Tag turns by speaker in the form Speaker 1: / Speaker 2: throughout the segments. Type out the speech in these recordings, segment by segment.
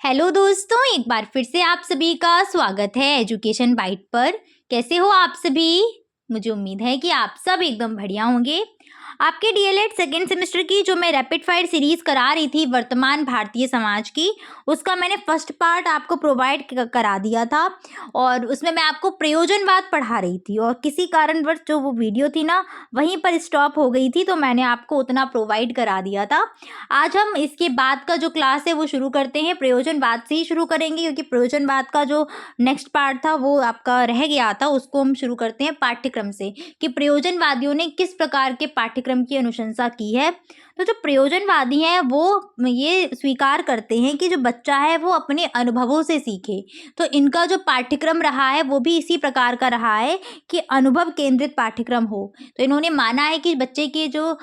Speaker 1: Hello दोस्तों, एक बार फिर से आप सभी का स्वागत है एजुकेशन बाइट पर। कैसे हो आप सभी? मुझे उम्मीद है कि आप सब एकदम बढ़िया होंगे। आपके डीएलएड सेकेंड सेमेस्टर की जो मैं रैपिड फायर सीरीज करा रही थी वर्तमान भारतीय समाज की, उसका मैंने फर्स्ट पार्ट आपको प्रोवाइड करा दिया था और उसमें मैं आपको प्रयोजनवाद पढ़ा रही थी और किसी कारणवश जो वो वीडियो थी ना वहीं पर स्टॉप हो गई थी, तो मैंने आपको उतना प्रोवाइड करा दिया था। आज हम इसके बाद का जो क्लास है वो शुरू करते हैं, प्रयोजनवाद से ही शुरू करेंगे क्योंकि प्रयोजनवाद का जो नेक्स्ट पार्ट था वो आपका रह गया था। उसको हम शुरू करते हैं पाठ्यक्रम से कि प्रयोजनवादियों ने किस प्रकार के पाठ्यक्रम की अनुशंसा की है। तो जो प्रयोजनवादी हैं वो ये स्वीकार करते हैं कि जो बच्चा है वो अपने अनुभवों से सीखे। तो इनका जो पाठ्यक्रम रहा है वो भी इसी प्रकार का रहा है कि अनुभव केंद्रित पाठ्यक्रम हो। तो इन्होंने माना है कि बच्चे की जो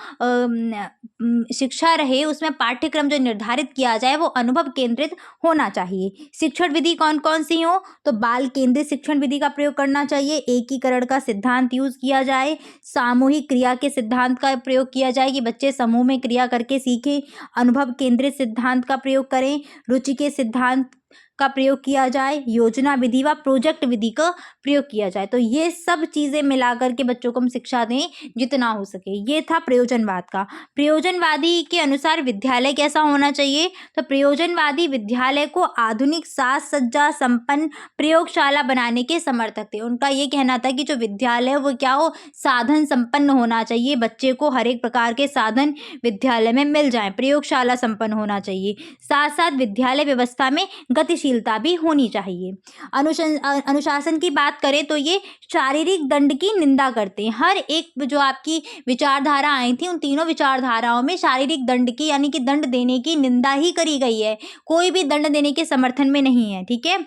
Speaker 1: शिक्षा रहे उसमें पाठ्यक्रम जो निर्धारित किया जाए वो अनुभव केंद्रित होना चाहिए। शिक्षण विधि कौन कौन सी हो? तो बाल केंद्रित शिक्षण विधि का प्रयोग करना चाहिए, एकीकरण का सिद्धांत यूज किया जाए, सामूहिक क्रिया के सिद्धांत का प्रयोग किया जाए कि बच्चे समूह में क्रिया करके सीखें, अनुभव केंद्रित सिद्धांत का प्रयोग करें, रुचि के सिद्धांत का प्रयोग किया जाए, योजना विधि व प्रोजेक्ट विधि का प्रयोग किया जाए। तो ये सब चीज़ें मिलाकर के बच्चों को हम शिक्षा दें जितना हो सके। ये था प्रयोजनवाद का। प्रयोजनवादी के अनुसार विद्यालय कैसा होना चाहिए? तो प्रयोजनवादी विद्यालय को आधुनिक साज सज्जा संपन्न प्रयोगशाला बनाने के समर्थक थे। उनका ये कहना था कि जो विद्यालय वो क्या हो, साधन संपन्न होना चाहिए, बच्चे को हर एक प्रकार के साधन विद्यालय में मिल जाएं, प्रयोगशाला संपन्न होना चाहिए, साथ साथ विद्यालय व्यवस्था में गतिशीलता भी होनी चाहिए। अनुशासन की बात करें तो ये शारीरिक दंड की निंदा करते हैं। हर एक जो आपकी विचारधारा आई थी उन तीनों विचारधाराओं में शारीरिक दंड की यानी कि दंड देने की निंदा ही करी गई है, कोई भी दंड देने के समर्थन में नहीं है। ठीक है,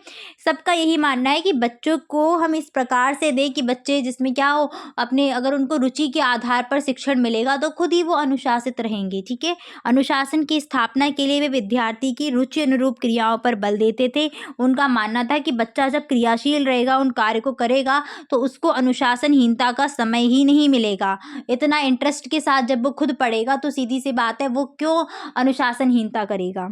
Speaker 1: सबका यही मानना है कि बच्चों को हम इस प्रकार से दें कि बच्चे जिसमें क्या हो अपने, अगर उनको रुचि के आधार पर शिक्षण मिलेगा तो खुद ही वो अनुशासित रहेंगे। ठीक है, अनुशासन की स्थापना के लिए वे विद्यार्थी की रुचि अनुरूप क्रियाओं पर बल देते थे। उनका मानना था कि बच्चा जब क्रियाशील रहेगा, उन कार्य को करेगा तो उसको अनुशासनहीनता का समय ही नहीं मिलेगा। इतना इंटरेस्ट के साथ जब वो खुद पढ़ेगा तो सीधी सी बात है वो क्यों अनुशासनहीनता करेगा।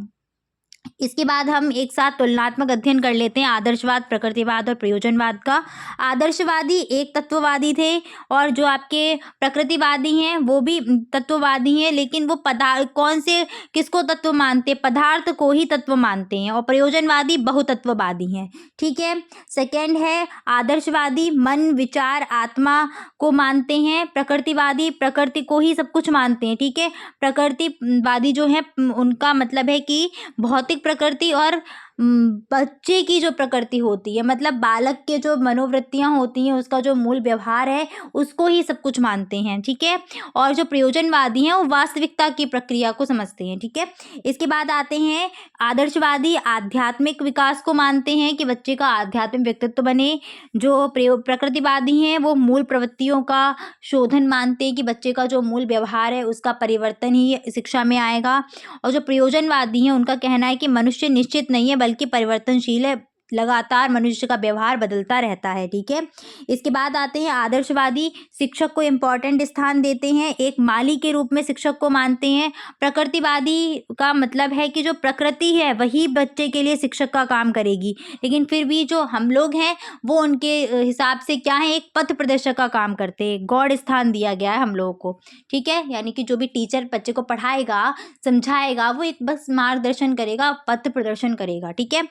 Speaker 1: इसके बाद हम एक साथ तुलनात्मक अध्ययन कर लेते हैं आदर्शवाद, प्रकृतिवाद और प्रयोजनवाद का। आदर्शवादी एक तत्ववादी थे और जो आपके प्रकृतिवादी हैं वो भी तत्ववादी हैं, लेकिन वो कौन से किसको तत्व मानते हैं? पदार्थ को ही तत्व मानते हैं। और प्रयोजनवादी बहुतत्ववादी हैं। ठीक है, सेकेंड है आदर्शवादी मन विचार आत्मा को मानते हैं, प्रकृतिवादी प्रकृति को ही सब कुछ मानते हैं। ठीक है, प्रकृतिवादी जो है उनका मतलब है कि भौतिक प्रकृति और बच्चे की जो प्रकृति होती है, मतलब बालक के जो मनोवृत्तियां होती हैं, उसका जो मूल व्यवहार है उसको ही सब कुछ मानते हैं। ठीक है, और जो प्रयोजनवादी हैं वो वास्तविकता की प्रक्रिया को समझते हैं। ठीक है, इसके बाद आते हैं आदर्शवादी आध्यात्मिक विकास को मानते हैं कि बच्चे का आध्यात्मिक व्यक्तित्व बने। जो प्रकृतिवादी हैं वो मूल प्रवृत्तियों का शोधन मानते हैं कि बच्चे का जो मूल व्यवहार है उसका परिवर्तन ही शिक्षा में आएगा। और जो प्रयोजनवादी हैं उनका कहना है कि मनुष्य निश्चित नहीं है बल्कि परिवर्तनशील है, लगातार मनुष्य का व्यवहार बदलता रहता है। ठीक है, इसके बाद आते हैं आदर्शवादी शिक्षक को इम्पोर्टेंट स्थान देते हैं, एक माली के रूप में शिक्षक को मानते हैं। प्रकृतिवादी का मतलब है कि जो प्रकृति है वही बच्चे के लिए शिक्षक का काम करेगी, लेकिन फिर भी जो हम लोग हैं वो उनके हिसाब से क्या है, एक पथ प्रदर्शक का काम करते हैं। गॉड स्थान दिया गया है हम लोगों को। ठीक है, यानी कि जो भी टीचर बच्चे को पढ़ाएगा समझाएगा वो एक बस मार्गदर्शन करेगा, पथ प्रदर्शन करेगा। ठीक है,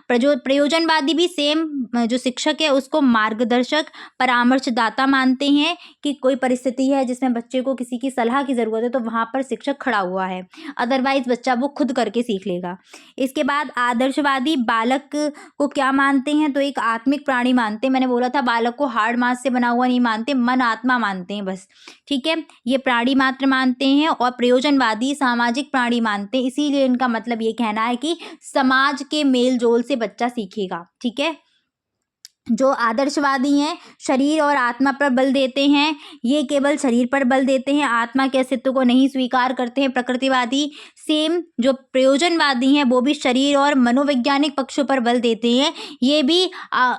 Speaker 1: प्रयोजनवादी भी सेम जो शिक्षक है उसको मार्गदर्शक परामर्शदाता मानते हैं कि कोई परिस्थिति है जिसमें बच्चे को किसी की सलाह की ज़रूरत है तो वहाँ पर शिक्षक खड़ा हुआ है, अदरवाइज बच्चा वो खुद करके सीख लेगा। इसके बाद आदर्शवादी बालक को क्या मानते हैं? तो एक आत्मिक प्राणी मानते हैं। मैंने बोला था बालक को हार्ड मास से बना हुआ नहीं मानते, मन आत्मा मानते हैं बस। ठीक है, ये प्राणी मात्र मानते हैं। और प्रयोजनवादी सामाजिक प्राणी मानते हैं, इसीलिए इनका मतलब ये कहना है कि समाज के मेल जोल से बच्चा सीखेगा। ठीक है, जो आदर्शवादी हैं शरीर और आत्मा पर बल देते हैं, ये केवल शरीर पर बल देते हैं, आत्मा के अस्तित्व को नहीं स्वीकार करते हैं। प्रकृतिवादी सेम जो प्रयोजनवादी हैं वो भी शरीर और मनोवैज्ञानिक पक्षों पर बल देते हैं, ये भी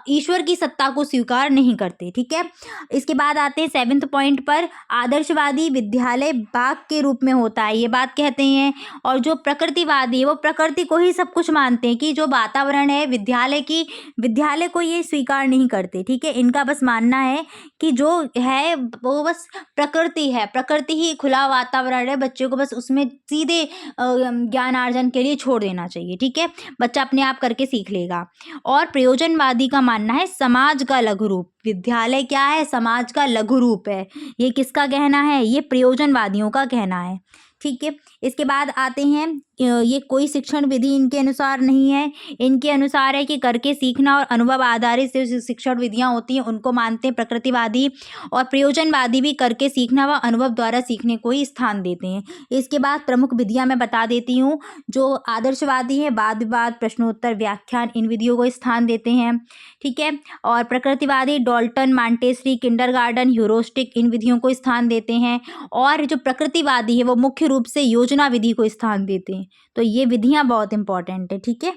Speaker 1: ईश्वर की सत्ता को स्वीकार नहीं करते। ठीक है, इसके बाद आते हैं 7th पॉइंट पर। आदर्शवादी विद्यालय बाग के रूप में होता है, ये बात कहते हैं। और जो प्रकृतिवादी है वो प्रकृति को ही सब कुछ मानते हैं, कि जो वातावरण है विद्यालय को ये स्वीकार नहीं करते। ठीक है, इनका बस मानना है कि जो है वो बस प्रकृति है, प्रकृति ही खुला वातावरण है, बच्चे को बस उसमें सीधे ज्ञान अर्जन के लिए छोड़ देना चाहिए। ठीक है, बच्चा अपने आप करके सीख लेगा। और प्रयोजनवादी का मानना है समाज का लघु रूप। विद्यालय क्या है? समाज का लघु रूप है। ये किसका कहना है? ये प्रयोजनवादियों का कहना है। ठीक है, इसके बाद आते हैं, ये कोई शिक्षण विधि इनके अनुसार नहीं है। इनके अनुसार है कि करके सीखना और अनुभव आधारित जो शिक्षण विधियां होती हैं उनको मानते हैं प्रकृतिवादी। और प्रयोजनवादी भी करके सीखना व अनुभव द्वारा सीखने को ही स्थान देते हैं। इसके बाद प्रमुख विधियां मैं बता देती हूँ। जो आदर्शवादी है वाद विवाद, प्रश्नोत्तर, व्याख्यान, इन विधियों को स्थान देते हैं। ठीक है, और प्रकृतिवादी डॉल्टन, मॉन्टेसरी, किंडरगार्टन, ह्यूरिस्टिक, इन विधियों को स्थान देते हैं। और जो प्रकृतिवादी है वो मुख्य रूप से योजना विधि को स्थान देते हैं। तो ये विधियां बहुत इंपॉर्टेंट है। ठीक है,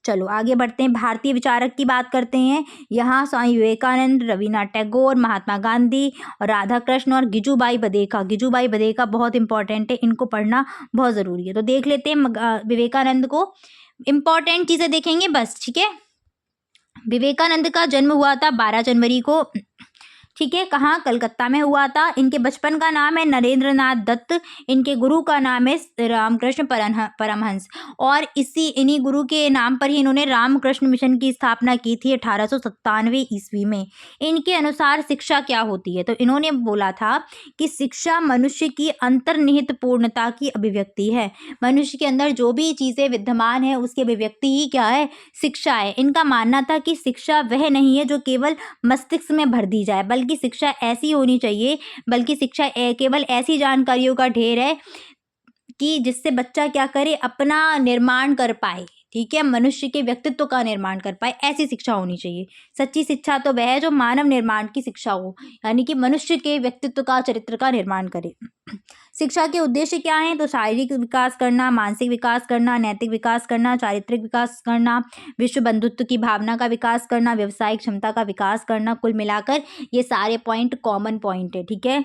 Speaker 1: चलो आगे बढ़ते हैं। भारतीय विचारक की बात करते हैं। यहाँ स्वामी विवेकानंद, रवीन्द्रनाथ टैगोर, महात्मा गांधी, राधा कृष्ण और गिजुबाई बधेका बहुत इंपॉर्टेंट है, इनको पढ़ना बहुत ज़रूरी है। तो देख लेते हैं विवेकानंद को, इम्पॉर्टेंट चीज़ें देखेंगे बस। ठीक है, विवेकानंद का जन्म हुआ था 12 जनवरी को। ठीक है, कहाँ? कलकत्ता में हुआ था। इनके बचपन का नाम है नरेंद्रनाथ दत्त। इनके गुरु का नाम है रामकृष्ण परमहंस। और इन्हीं गुरु के नाम पर ही इन्होंने रामकृष्ण मिशन की स्थापना की थी 1897 ईस्वी में। इनके अनुसार शिक्षा क्या होती है? तो इन्होंने बोला था कि शिक्षा मनुष्य की अंतर्निहित पूर्णता की अभिव्यक्ति है। मनुष्य के अंदर जो भी चीज़ें विद्यमान है उसकी अभिव्यक्ति ही क्या है? शिक्षा है। इनका मानना था कि शिक्षा वह नहीं है जो केवल मस्तिष्क में भर दी जाए, बल्कि शिक्षा ऐसी होनी चाहिए, बल्कि शिक्षा केवल ऐसी जानकारियों का ढेर है कि जिससे बच्चा क्या करे? अपना निर्माण कर पाए। ठीक है, मनुष्य के व्यक्तित्व का निर्माण कर पाए, ऐसी शिक्षा होनी चाहिए। सच्ची शिक्षा तो वह है जो मानव निर्माण की शिक्षा हो, यानी कि मनुष्य के व्यक्तित्व का, चरित्र का निर्माण करे। शिक्षा के उद्देश्य क्या हैं? तो शारीरिक विकास करना, मानसिक विकास करना, नैतिक विकास करना, चारित्रिक विकास करना, विश्व बंधुत्व की भावना का विकास करना, व्यवसायिक क्षमता का विकास करना। कुल मिलाकर ये सारे पॉइंट कॉमन पॉइंट है। ठीक है,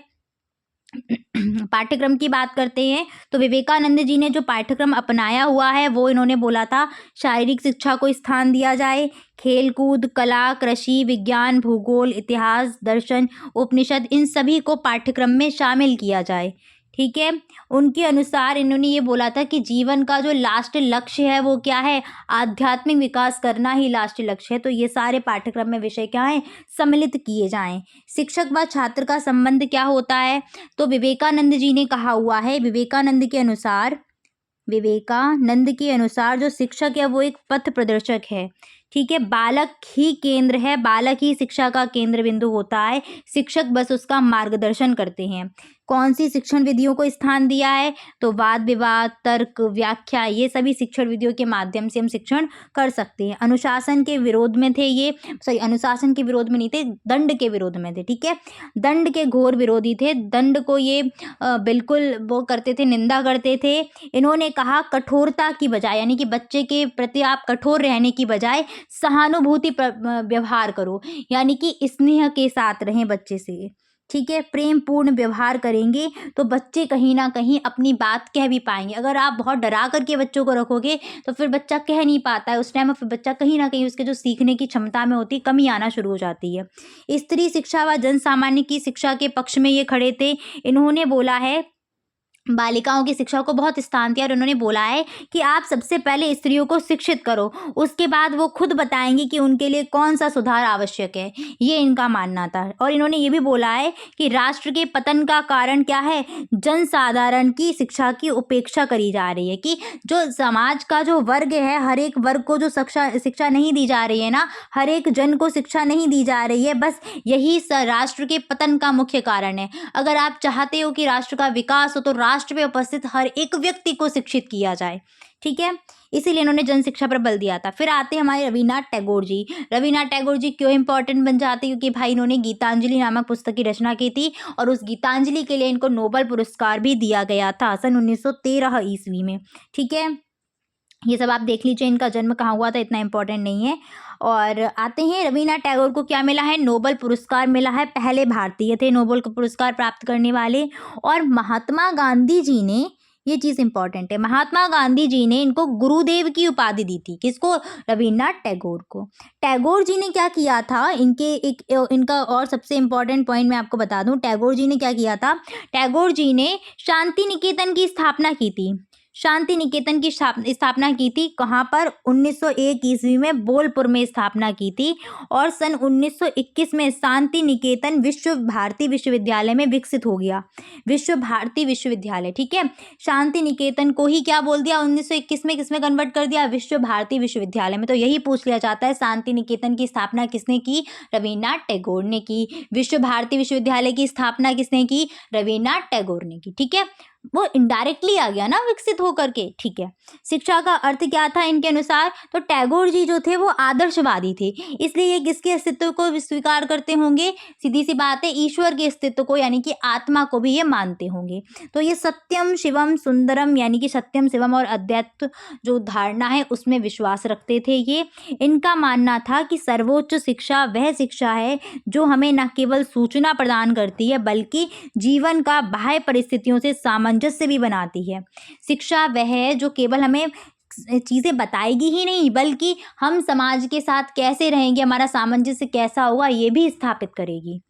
Speaker 1: पाठ्यक्रम की बात करते हैं तो विवेकानंद जी ने जो पाठ्यक्रम अपनाया हुआ है वो इन्होंने बोला था शारीरिक शिक्षा को स्थान दिया जाए, खेल कूद, कला, कृषि, विज्ञान, भूगोल, इतिहास, दर्शन, उपनिषद, इन सभी को पाठ्यक्रम में शामिल किया जाए। ठीक है, उनके अनुसार इन्होंने ये बोला था कि जीवन का जो लास्ट लक्ष्य है वो क्या है? आध्यात्मिक विकास करना ही लास्ट लक्ष्य है। तो ये सारे पाठ्यक्रम में विषय क्या है? सम्मिलित किए जाएं। शिक्षक व छात्र का संबंध क्या होता है? तो विवेकानंद जी ने कहा हुआ है, विवेकानंद के अनुसार जो शिक्षक है वो एक पथ प्रदर्शक है। ठीक है, बालक ही केंद्र है, बालक ही शिक्षा का केंद्र बिंदु होता है, शिक्षक बस उसका मार्गदर्शन करते हैं। कौन सी शिक्षण विधियों को स्थान दिया है? तो वाद विवाद, तर्क, व्याख्या, ये सभी शिक्षण विधियों के माध्यम से हम शिक्षण कर सकते हैं। अनुशासन के विरोध में थे ये, अनुशासन के विरोध में नहीं थे, दंड के विरोध में थे। ठीक है, दंड के घोर विरोधी थे, दंड को ये बिल्कुल वो करते थे, निंदा करते थे। इन्होंने कहा कठोरता की बजाय, यानी कि बच्चे के प्रति आप कठोर रहने की बजाय सहानुभूति व्यवहार करो, यानी कि स्नेह के साथ रहें बच्चे से। ठीक है, प्रेम पूर्ण व्यवहार करेंगे तो बच्चे कहीं ना कहीं अपनी बात कह भी पाएंगे। अगर आप बहुत डरा करके बच्चों को रखोगे तो फिर बच्चा कह नहीं पाता है, उस टाइम में फिर बच्चा कहीं ना कहीं उसके जो सीखने की क्षमता में होती है कमी आना शुरू हो जाती है। स्त्री शिक्षा व जन सामान्य की शिक्षा के पक्ष में ये खड़े थे। इन्होंने बोला है, बालिकाओं की शिक्षा को बहुत स्थान दिया और उन्होंने बोला है कि आप सबसे पहले स्त्रियों को शिक्षित करो, उसके बाद वो खुद बताएंगी कि उनके लिए कौन सा सुधार आवश्यक है, ये इनका मानना था। और इन्होंने ये भी बोला है कि राष्ट्र के पतन का कारण क्या है? जनसाधारण की शिक्षा की उपेक्षा करी जा रही है, कि जो समाज का जो वर्ग है, हर एक वर्ग को जो शिक्षा नहीं दी जा रही है ना, हर एक जन को शिक्षा नहीं दी जा रही है, बस यही राष्ट्र के पतन का मुख्य कारण है। अगर आप चाहते हो कि राष्ट्र का विकास हो तो राष्ट्र में उपस्थित हर एक व्यक्ति को शिक्षित किया जाए। ठीक है, इसीलिए इन्होंने जन शिक्षा पर बल दिया था। फिर आते हैं हमारे रविन्द्रनाथ टैगोर जी। रविन्द्रनाथ टैगोर जी क्यों इंपॉर्टेंट बन जाते हैं? क्योंकि भाई इन्होंने गीतांजलि नामक पुस्तक की रचना की थी और उस गीतांजलि के लिए इनको नोबेल पुरस्कार भी दिया गया था सन 1913 ईस्वी में। ठीक है, ये सब आप देख लीजिए, इनका जन्म कहाँ हुआ था, इतना इंपॉर्टेंट नहीं है। और आते हैं रविन्द्रनाथ टैगोर को क्या मिला है? नोबेल पुरस्कार मिला है, पहले भारतीय थे नोबेल पुरस्कार प्राप्त करने वाले। और महात्मा गांधी जी ने, ये चीज़ इंपॉर्टेंट है, महात्मा गांधी जी ने इनको गुरुदेव की उपाधि दी थी। किसको? रविन्द्रनाथ टैगोर को। टैगोर जी ने क्या किया था? इनका और सबसे इम्पॉर्टेंट पॉइंट मैं आपको बता दूं, टैगोर जी ने क्या किया था? टैगोर जी ने शांति निकेतन की स्थापना की थी। शांति निकेतन की स्थापना की थी कहाँ पर? 1901 ईस्वी में बोलपुर में स्थापना की थी और सन 1921 में शांति निकेतन विश्व भारती विश्वविद्यालय में विकसित हो गया। विश्व भारती विश्वविद्यालय, ठीक है। शांति निकेतन को ही क्या बोल दिया? 1921 में किसमें कन्वर्ट कर दिया? विश्व भारती विश्वविद्यालय में। तो यही पूछ लिया जाता है, शांति निकेतन की स्थापना किसने की? रविन्द्रनाथ टैगोर ने की। विश्व भारती विश्वविद्यालय की स्थापना किसने की? रविन्द्रनाथ टैगोर ने की। ठीक है, वो इनडायरेक्टली आ गया ना विकसित होकर के। ठीक है, शिक्षा का अर्थ क्या था इनके अनुसार? तो टैगोर जी जो थे वो आदर्शवादी थे, इसलिए ये किसके अस्तित्व को स्वीकार करते होंगे? सीधी सी बात है, ईश्वर के अस्तित्व को, यानी कि आत्मा को भी ये मानते होंगे। तो ये सत्यम शिवम सुंदरम, यानी कि सत्यम शिवम और अद्वैत जो धारणा है उसमें विश्वास रखते थे ये। इनका मानना था कि सर्वोच्च शिक्षा वह शिक्षा है जो हमें न केवल सूचना प्रदान करती है बल्कि जीवन का बाह्य परिस्थितियों से सामंजस्य भी बनाती है। शिक्षा वह है जो केवल हमें चीज़ें बताएगी ही नहीं बल्कि हम समाज के साथ कैसे रहेंगे, हमारा सामंजस्य कैसा होगा, ये भी स्थापित करेगी।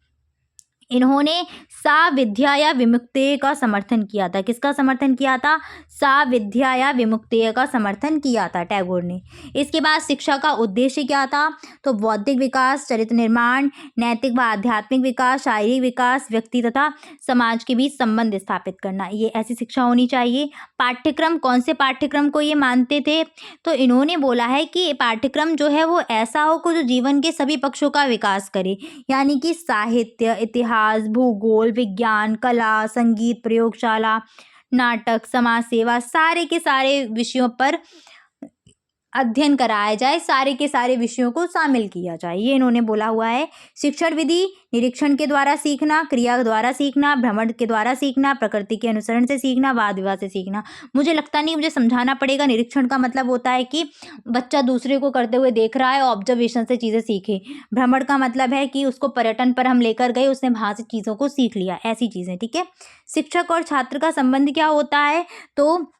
Speaker 1: इन्होंने सा विद्या या विमुक्ति का समर्थन किया था। किसका समर्थन किया था? सा विद्या या विमुक्ति का समर्थन किया था टैगोर ने। इसके बाद शिक्षा का उद्देश्य क्या था? तो बौद्धिक विकास, चरित्र निर्माण, नैतिक व आध्यात्मिक विकास, शारीरिक विकास, व्यक्ति तथा समाज के बीच संबंध स्थापित करना, ये ऐसी शिक्षा होनी चाहिए। पाठ्यक्रम, कौन से पाठ्यक्रम को ये मानते थे? तो इन्होंने बोला है कि पाठ्यक्रम जो है वो ऐसा हो जो जीवन के सभी पक्षों का विकास करे, यानी कि साहित्य, इतिहास, भूगोल, विज्ञान, कला, संगीत, प्रयोगशाला, नाटक, समाज सेवा, सारे के सारे विषयों पर अध्ययन कराया जाए, सारे के सारे विषयों को शामिल किया जाए, ये इन्होंने बोला हुआ है। शिक्षण विधि, निरीक्षण के द्वारा सीखना, क्रिया के द्वारा सीखना, भ्रमण के द्वारा सीखना, प्रकृति के अनुसरण से सीखना, वाद विवाद से सीखना। मुझे लगता नहीं मुझे समझाना पड़ेगा, निरीक्षण का मतलब होता है कि बच्चा दूसरे को करते हुए देख रहा है, ऑब्जर्वेशन से चीज़ें सीखे। भ्रमण का मतलब है कि उसको पर्यटन पर हम लेकर गए, उसने वहाँ से चीज़ों को सीख लिया, ऐसी चीज़ें। ठीक है, शिक्षक और छात्र का संबंध क्या होता है? तो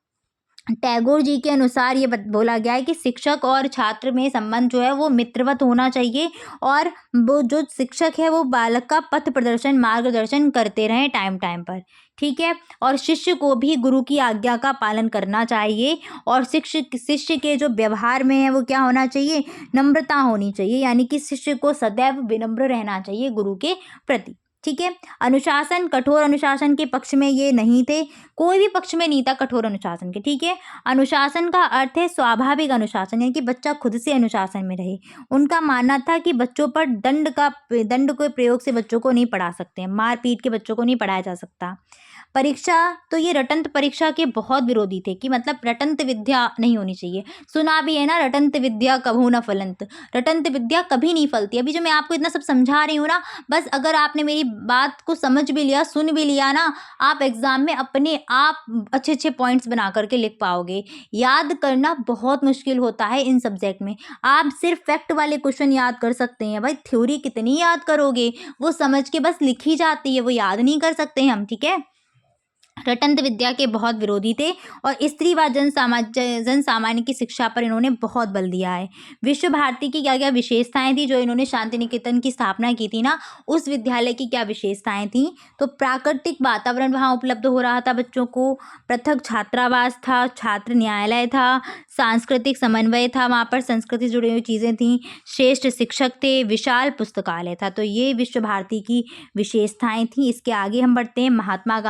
Speaker 1: टैगोर जी के अनुसार ये बोला गया है कि शिक्षक और छात्र में संबंध जो है वो मित्रवत होना चाहिए और वो जो शिक्षक है वो बालक का पथ प्रदर्शन, मार्गदर्शन करते रहें टाइम टाइम पर। ठीक है, और शिष्य को भी गुरु की आज्ञा का पालन करना चाहिए और शिष्य के जो व्यवहार में है वो क्या होना चाहिए? नम्रता होनी चाहिए, यानी कि शिष्य को सदैव विनम्र रहना चाहिए गुरु के प्रति। ठीक है, अनुशासन, कठोर अनुशासन के पक्ष में ये नहीं थे, कोई भी पक्ष में नहीं था कठोर अनुशासन के। ठीक है, अनुशासन का अर्थ है स्वाभाविक अनुशासन, यानी कि बच्चा खुद से अनुशासन में रहे। उनका मानना था कि बच्चों पर दंड के प्रयोग से बच्चों को नहीं पढ़ा सकते हैं, मार पीट के बच्चों को नहीं पढ़ाया जा सकता। परीक्षा, तो ये रटंत परीक्षा के बहुत विरोधी थे कि मतलब रटंत विद्या नहीं होनी चाहिए। सुना भी है ना, रटंत विद्या कभू न फलंत, रटंत विद्या कभी नहीं फलती। अभी जो मैं आपको इतना सब समझा रही हूँ ना, बस अगर आपने मेरी बात को समझ भी लिया, सुन भी लिया ना, आप एग्जाम में अपने आप अच्छे अच्छे पॉइंट्स बना करके लिख पाओगे। याद करना बहुत मुश्किल होता है इन सब्जेक्ट में। आप सिर्फ फैक्ट वाले क्वेश्चन याद कर सकते हैं, भाई थ्योरी कितनी याद करोगे, वो समझ के बस लिखी जाती है, वो याद नहीं कर सकते हम। ठीक है, रटंत विद्या के बहुत विरोधी थे और स्त्री व जन सामान्य की शिक्षा पर इन्होंने बहुत बल दिया है। विश्व भारती की क्या क्या विशेषताएं थी? जो इन्होंने शांति निकेतन की स्थापना की थी ना, उस विद्यालय की क्या विशेषताएं थी? तो प्राकृतिक वातावरण वहाँ उपलब्ध हो रहा था बच्चों को, पृथक छात्रावास था, छात्र न्यायालय था, सांस्कृतिक समन्वय था, वहाँ पर संस्कृति से जुड़ी हुई चीज़ें थीं, श्रेष्ठ शिक्षक थे, विशाल पुस्तकालय था। तो ये विश्व भारती की विशेषताएं थी। इसके आगे हम बढ़ते हैं। महात्मा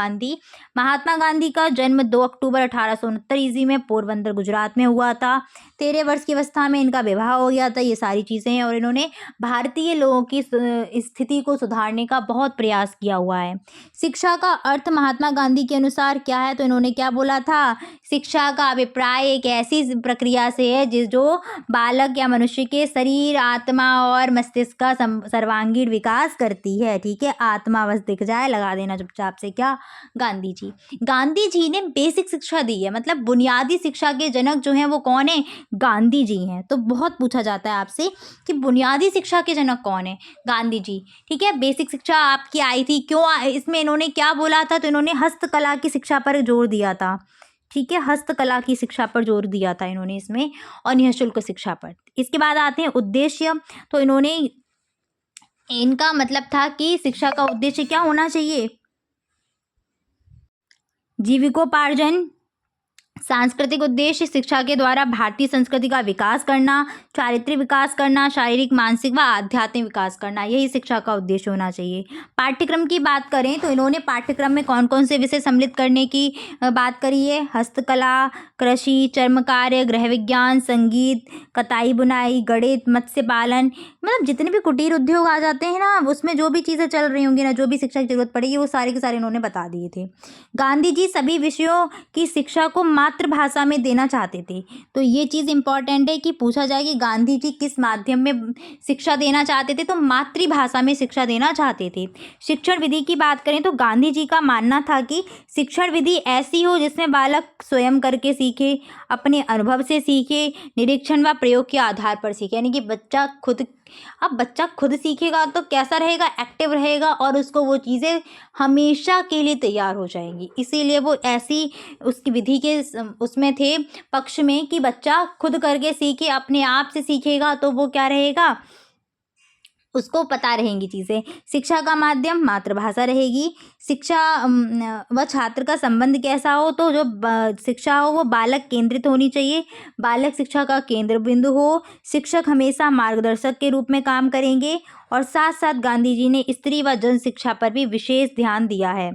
Speaker 1: महात्मा गांधी का जन्म 2 अक्टूबर 1869 ईस्वी में पोरबंदर गुजरात में हुआ था। 13 वर्ष की अवस्था में इनका विवाह हो गया था। ये सारी चीज़ें हैं और इन्होंने भारतीय लोगों की स्थिति को सुधारने का बहुत प्रयास किया हुआ है। शिक्षा का अर्थ महात्मा गांधी के अनुसार क्या है, तो इन्होंने क्या बोला था, शिक्षा का अभिप्राय एक ऐसी प्रक्रिया से है जो बालक या मनुष्य के शरीर, आत्मा और मस्तिष्क का सर्वांगीण विकास करती है। ठीक है, आत्मा बस दिख जाए लगा देना चुपचाप से। क्या, गांधी जी ने बेसिक शिक्षा दी है, मतलब बुनियादी शिक्षा के जनक जो हैं वो कौन है, गांधी जी हैं। तो बहुत पूछा जाता है आपसे कि बुनियादी शिक्षा के जनक कौन है, गांधी जी। ठीक है, बेसिक शिक्षा आपकी आई थी, क्यों इसमें इन्होंने क्या बोला था, तो इन्होंने हस्तकला की शिक्षा पर जोर दिया था। ठीक है, हस्तकला की शिक्षा पर जोर दिया था इन्होंने इसमें, और निःशुल्क शिक्षा पर। इसके बाद आते हैं उद्देश्य। तो इन्होंने, इनका मतलब था कि शिक्षा का उद्देश्य क्या होना चाहिए, जीविकोपार्जन। सांस्कृतिक उद्देश्य, शिक्षा के द्वारा भारतीय संस्कृति का विकास करना, चारित्रिक विकास करना, शारीरिक, मानसिक व आध्यात्मिक विकास करना, यही शिक्षा का उद्देश्य होना चाहिए। पाठ्यक्रम की बात करें तो इन्होंने पाठ्यक्रम में कौन कौन से विषय सम्मिलित करने की बात करी है, हस्तकला, कृषि, चर्म कार्य, गृह विज्ञान, संगीत, कताई बुनाई, गणित, मत्स्य पालन, मतलब जितने भी कुटीर उद्योग आ जाते हैं ना, उसमें जो भी चीज़ें चल रही होंगी ना, जो भी शिक्षा की जरूरत पड़ेगी, वो सारे के सारे इन्होंने बता दिए थे। गांधी जी सभी विषयों की शिक्षा को मातृभाषा में देना चाहते थे। तो ये चीज़ इंपॉर्टेंट है कि पूछा जाए कि गांधी जी किस माध्यम में शिक्षा देना चाहते थे, तो मातृभाषा में शिक्षा देना चाहते थे। शिक्षण विधि की बात करें तो गांधी जी का मानना था कि शिक्षण विधि ऐसी हो जिसमें बालक स्वयं करके सीखे, अपने अनुभव से सीखे, निरीक्षण व प्रयोग के आधार पर सीखे। यानी कि बच्चा खुद सीखेगा तो कैसा रहेगा, एक्टिव रहेगा, और उसको वो चीज़ें हमेशा के लिए तैयार हो जाएंगी। इसीलिए वो ऐसी उसकी विधि के उसमें थे पक्ष में कि बच्चा खुद करके सीखे, अपने आप से सीखेगा तो वो क्या रहेगा, उसको पता रहेंगी चीज़ें। शिक्षा का माध्यम मातृभाषा रहेगी। शिक्षा व छात्र का संबंध कैसा हो, तो जो शिक्षा हो वो बालक केंद्रित होनी चाहिए, बालक शिक्षा का केंद्र बिंदु हो। शिक्षक हमेशा मार्गदर्शक के रूप में काम करेंगे। और साथ साथ गांधी जी ने स्त्री व जन शिक्षा पर भी विशेष ध्यान दिया है।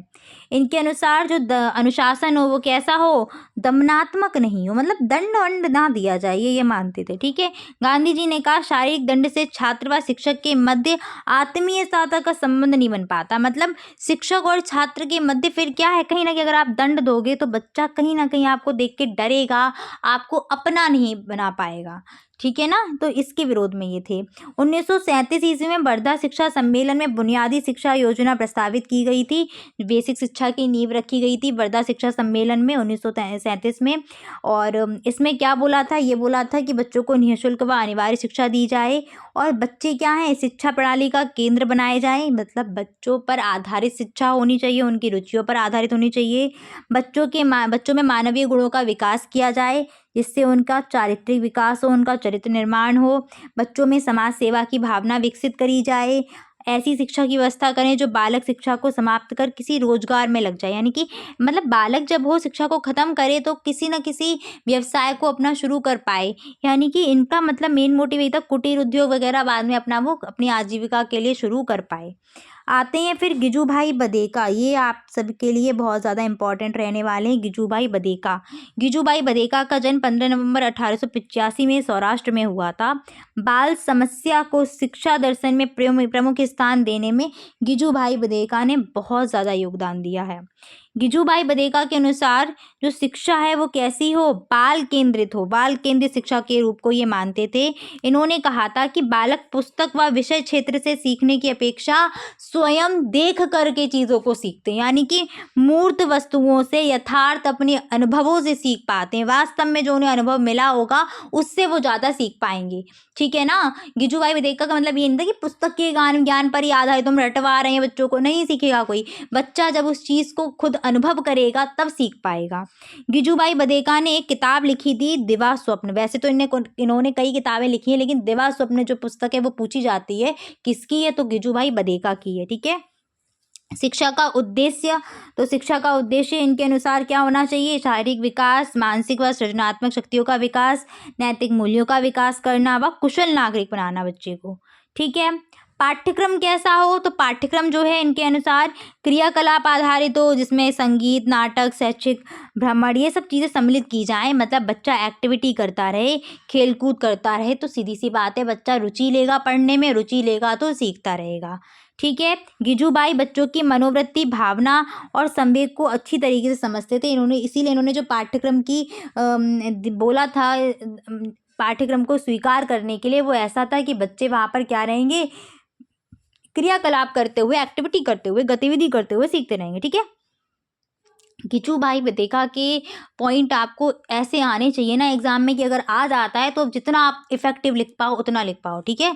Speaker 1: इनके अनुसार जो अनुशासन हो वो कैसा हो, दमनात्मक नहीं हो, मतलब दंड वंड ना दिया जाए, ये मानते थे। ठीक है, गांधी जी ने कहा शारीरिक दंड से छात्र व शिक्षक के मध्य आत्मीयता का संबंध नहीं बन पाता। मतलब शिक्षक और छात्र के मध्य फिर क्या है, कहीं ना कहीं अगर आप दंड दोगे तो बच्चा कहीं ना कहीं आपको देख के डरेगा, आपको अपना नहीं बना पाएगा। ठीक है ना, तो इसके विरोध में ये थे। 1937 ईस्वी में वर्धा शिक्षा सम्मेलन में बुनियादी शिक्षा योजना प्रस्तावित की गई थी। बेसिक शिक्षा की नींव रखी गई थी वर्धा शिक्षा सम्मेलन में 1937 में। और इसमें क्या बोला था, ये बोला था कि बच्चों को निःशुल्क व अनिवार्य शिक्षा दी जाए, और बच्चे क्या हैं, शिक्षा प्रणाली का केंद्र बनाए जाए। मतलब बच्चों पर आधारित शिक्षा होनी चाहिए, उनकी रुचियों पर आधारित होनी चाहिए। बच्चों में मानवीय गुणों का विकास किया जाए, जिससे उनका चारित्रिक विकास हो, उनका चरित्र निर्माण हो। बच्चों में समाज सेवा की भावना विकसित करी जाए। ऐसी शिक्षा की व्यवस्था करें जो बालक शिक्षा को समाप्त कर किसी रोजगार में लग जाए। यानी कि मतलब बालक जब वो शिक्षा को ख़त्म करे तो किसी न किसी व्यवसाय को अपना शुरू कर पाए। यानी कि इनका मतलब मेन मोटिव यही था, कुटीर उद्योग वगैरह बाद में अपना वो अपनी आजीविका के लिए शुरू कर पाए। आते हैं फिर गिजूभाई बधेका, ये आप सबके लिए बहुत ज़्यादा इंपॉर्टेंट रहने वाले हैं। गिजूभाई बधेका का जन्म 15 नवंबर 1885 में सौराष्ट्र में हुआ था। बाल समस्या को शिक्षा दर्शन में प्रमुख स्थान देने में गिजूभाई बधेका ने बहुत ज़्यादा योगदान दिया है। गिजूभाई बधेका के अनुसार जो शिक्षा है वो कैसी हो, बाल केंद्रित हो, बाल केंद्रित शिक्षा के रूप को ये मानते थे। इन्होंने कहा था कि बालक पुस्तक व विषय क्षेत्र से सीखने की अपेक्षा स्वयं देख करके चीज़ों को सीखते हैं। यानी कि मूर्त वस्तुओं से, यथार्थ अपने अनुभवों से सीख पाते हैं। वास्तव में जो उन्हें अनुभव मिला होगा उससे वो ज़्यादा सीख पाएंगे। ठीक है ना, गिजूभाई बधेका का मतलब ये नहीं था कि पुस्तक के ज्ञान पर ही आधारित तुम रटवा रहे हैं बच्चों को, नहीं सीखेगा कोई बच्चा। जब उस चीज़ को खुद अनुभव करेगा तब सीख पाएगा। गिजूभाई बधेका ने एक किताब लिखी थी, दिवा स्वप्न। वैसे तो इन्होंने कई किताबें लिखी हैं, लेकिन दिवा स्वप्न जो पुस्तक है वो पूछी जाती है किसकी है, तो गिजूभाई बधेका की है। ठीक है, शिक्षा का उद्देश्य, तो शिक्षा का उद्देश्य इनके अनुसार क्या होना चाहिए, शारीरिक विकास, मानसिक व सृजनात्मक शक्तियों का विकास, नैतिक मूल्यों का विकास करना व कुशल नागरिक बनाना बच्चे को। ठीक है, पाठ्यक्रम कैसा हो, तो पाठ्यक्रम जो है इनके अनुसार क्रियाकलाप आधारित हो, जिसमें संगीत, नाटक, शैक्षिक भ्रमण ये सब चीज़ें सम्मिलित की जाएँ। मतलब बच्चा एक्टिविटी करता रहे, खेल कूद करता रहे, तो सीधी सी बात है बच्चा रुचि लेगा पढ़ने में, रुचि लेगा तो सीखता रहेगा। ठीक है। गिजूबाई बच्चों की मनोवृत्ति, भावना और संवेग को अच्छी तरीके से समझते थे। इसीलिए इन्होंने जो पाठ्यक्रम की बोला था, पाठ्यक्रम को स्वीकार करने के लिए, वो ऐसा था कि बच्चे वहाँ पर क्या रहेंगे, क्रियाकलाप करते हुए, एक्टिविटी करते हुए, गतिविधि करते हुए सीखते रहेंगे। ठीक है। गिजूबाई बधेका के पॉइंट आपको ऐसे आने चाहिए ना एग्जाम में कि अगर आ जाता है तो जितना आप इफेक्टिव लिख पाओ उतना लिख पाओ। ठीक है।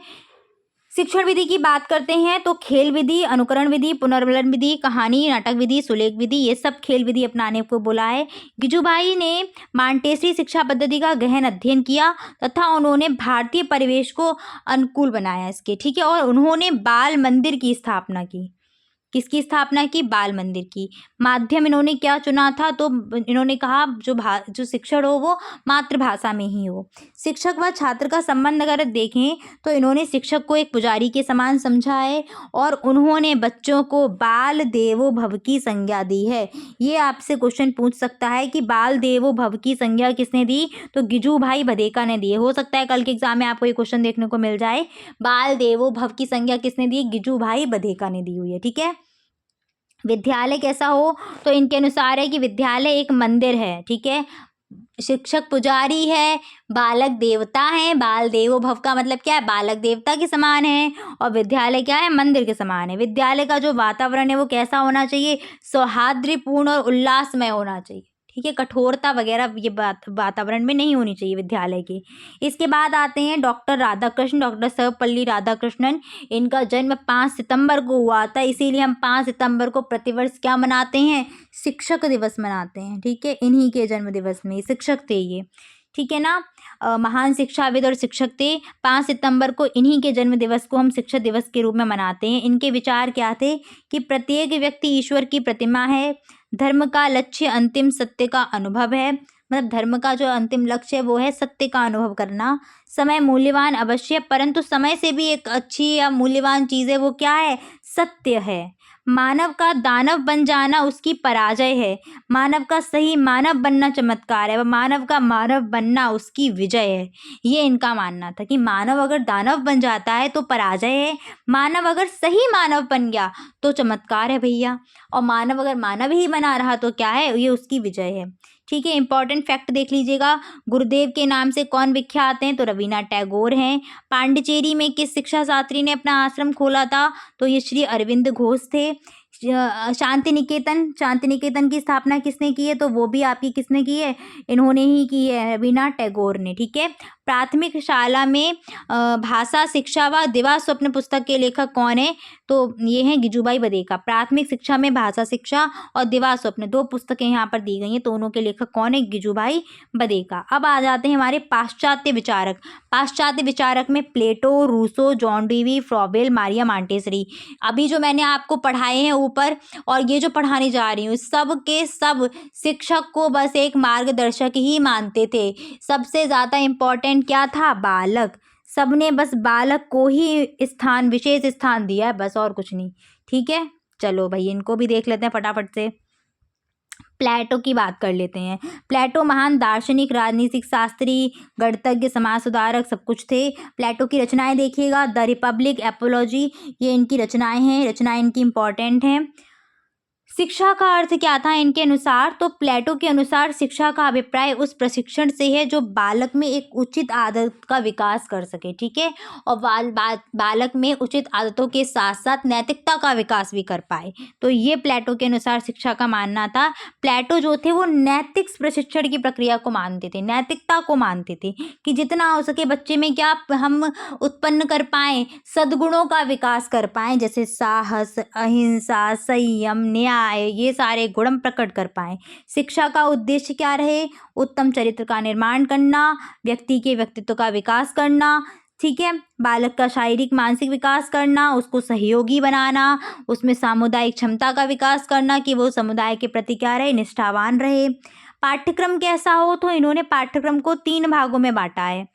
Speaker 1: शिक्षण विधि की बात करते हैं तो खेल विधि, अनुकरण विधि, पुनर्वलन विधि, कहानी नाटक विधि, सुलेख विधि, ये सब खेल विधि अपनाने को बोला है। गिजूबाई ने मांटेसरी शिक्षा पद्धति का गहन अध्ययन किया तथा उन्होंने भारतीय परिवेश को अनुकूल बनाया इसके। ठीक है। और उन्होंने बाल मंदिर की स्थापना की। किसकी स्थापना की? बाल मंदिर की। माध्यम इन्होंने क्या चुना था? तो इन्होंने कहा जो शिक्षण हो वो मातृभाषा में ही हो। शिक्षक व छात्र का संबंध अगर देखें तो इन्होंने शिक्षक को एक पुजारी के समान समझा है और उन्होंने बच्चों को बाल देवो भव की संज्ञा दी है। ये आपसे क्वेश्चन पूछ सकता है कि बाल देवो भव की संज्ञा किसने दी? तो गिजूभाई बधेका ने दी। हो सकता है कल के एग्जाम में आपको ये क्वेश्चन देखने को मिल जाए। बाल देवो भव की संज्ञा किसने दी? गिजूभाई बधेका ने दी हुई है। ठीक है। विद्यालय कैसा हो, तो इनके अनुसार है कि विद्यालय एक मंदिर है। ठीक है। शिक्षक पुजारी है, बालक देवता है। बाल देवो भव का मतलब क्या है? बालक देवता के समान है और विद्यालय क्या है? मंदिर के समान है। विद्यालय का जो वातावरण है वो कैसा होना चाहिए? सौहार्दपूर्ण और उल्लासमय होना चाहिए। ठीक है। कठोरता वगैरह ये वातावरण में नहीं होनी चाहिए विद्यालय के। इसके बाद आते हैं डॉक्टर राधाकृष्ण, डॉक्टर सर्वपल्ली राधाकृष्णन। इनका जन्म 5 सितंबर को हुआ था, इसीलिए हम 5 सितंबर को प्रतिवर्ष क्या मनाते हैं? शिक्षक दिवस मनाते हैं। ठीक है। इन्हीं के जन्म दिवस में शिक्षक थे ये। ठीक है ना। महान शिक्षाविद और शिक्षक थे। 5 सितंबर को इन्हीं के जन्म दिवस को हम शिक्षक दिवस के रूप में मनाते हैं। इनके विचार क्या थे कि प्रत्येक व्यक्ति ईश्वर की प्रतिमा है, धर्म का लक्ष्य अंतिम सत्य का अनुभव है। मतलब धर्म का जो अंतिम लक्ष्य है वो है सत्य का अनुभव करना। समय मूल्यवान अवश्य, परंतु समय से भी एक अच्छी या मूल्यवान चीज़ है, वो क्या है? सत्य है। मानव का दानव बन जाना उसकी पराजय है, मानव का सही मानव बनना चमत्कार है, व मानव का मानव बनना उसकी विजय है। ये इनका मानना था कि मानव अगर दानव बन जाता है तो पराजय है, मानव अगर सही मानव बन गया तो चमत्कार है भैया, और मानव अगर मानव ही बना रहा तो क्या है? ये उसकी विजय है। ठीक है। इंपॉर्टेंट फैक्ट देख लीजिएगा। गुरुदेव के नाम से कौन विख्यात हैं? तो रवीन्द्रनाथ टैगोर हैं। पांडिचेरी में किस शिक्षा शास्त्री ने अपना आश्रम खोला था? तो ये श्री अरविंद घोष थे। शांति निकेतन की स्थापना किसने की है? तो वो भी आपकी किसने की है? इन्होंने ही की है, रवीन्द्रनाथ टैगोर ने। ठीक है। प्राथमिक शाला में भाषा शिक्षा व दिवा स्वप्न पुस्तक के लेखक कौन है? तो ये हैं गिजूबाई बधेका। प्राथमिक शिक्षा में भाषा शिक्षा और दिवा स्वप्न 2 पुस्तकें यहाँ पर दी गई हैं, दोनों के लेखक कौन है? गिजूबाई बधेका। अब आ जाते हैं हमारे पाश्चात्य विचारक। पाश्चात्य विचारक में Plato, Rousseau, John Dewey, Froebel, Maria Montessori. अभी जो मैंने आपको पढ़ाए हैं ऊपर और ये जो पढ़ाने जा रही हूँ, सब के सब शिक्षक को बस एक मार्गदर्शक ही मानते थे। सबसे ज़्यादा इम्पोर्टेंट क्या था? बालक। सबने बस बालक को ही विशेष स्थान दिया है, बस और कुछ नहीं। ठीक है। चलो भाई इनको भी देख लेते हैं फटाफट से। प्लेटो की बात कर लेते हैं। प्लेटो महान दार्शनिक, राजनीतिक शास्त्री, गणितज्ञ, समाज सुधारक सब कुछ थे। प्लेटो की रचनाएं देखिएगा। द रिपब्लिक, एपोलॉजी, ये इनकी रचनाएं हैं। रचनाएं इनकी इंपॉर्टेंट हैं। शिक्षा का अर्थ क्या था इनके अनुसार? तो प्लेटो के अनुसार शिक्षा का अभिप्राय उस प्रशिक्षण से है जो बालक में एक उचित आदत का विकास कर सके। ठीक है। और बालक में उचित आदतों के साथ साथ नैतिकता का विकास भी कर पाए। तो ये प्लेटो के अनुसार शिक्षा का मानना था। प्लेटो जो थे वो नैतिक प्रशिक्षण की प्रक्रिया को मानते थे, नैतिकता को मानते थे कि जितना हो सके बच्चे में क्या हम उत्पन्न कर पाएँ, सद्गुणों का विकास कर पाएँ, जैसे साहस, अहिंसा, संयम, न्याय, ये सारे गुण हम प्रकट कर पाएँ। शिक्षा का उद्देश्य क्या रहे? उत्तम चरित्र का निर्माण करना, व्यक्ति के व्यक्तित्व का विकास करना। ठीक है। बालक का शारीरिक मानसिक विकास करना, उसको सहयोगी बनाना, उसमें सामुदायिक क्षमता का विकास करना कि वो समुदाय के प्रति क्या रहे? निष्ठावान रहे। पाठ्यक्रम कैसा हो? तो इन्होंने पाठ्यक्रम को 3 भागों में बांटा है।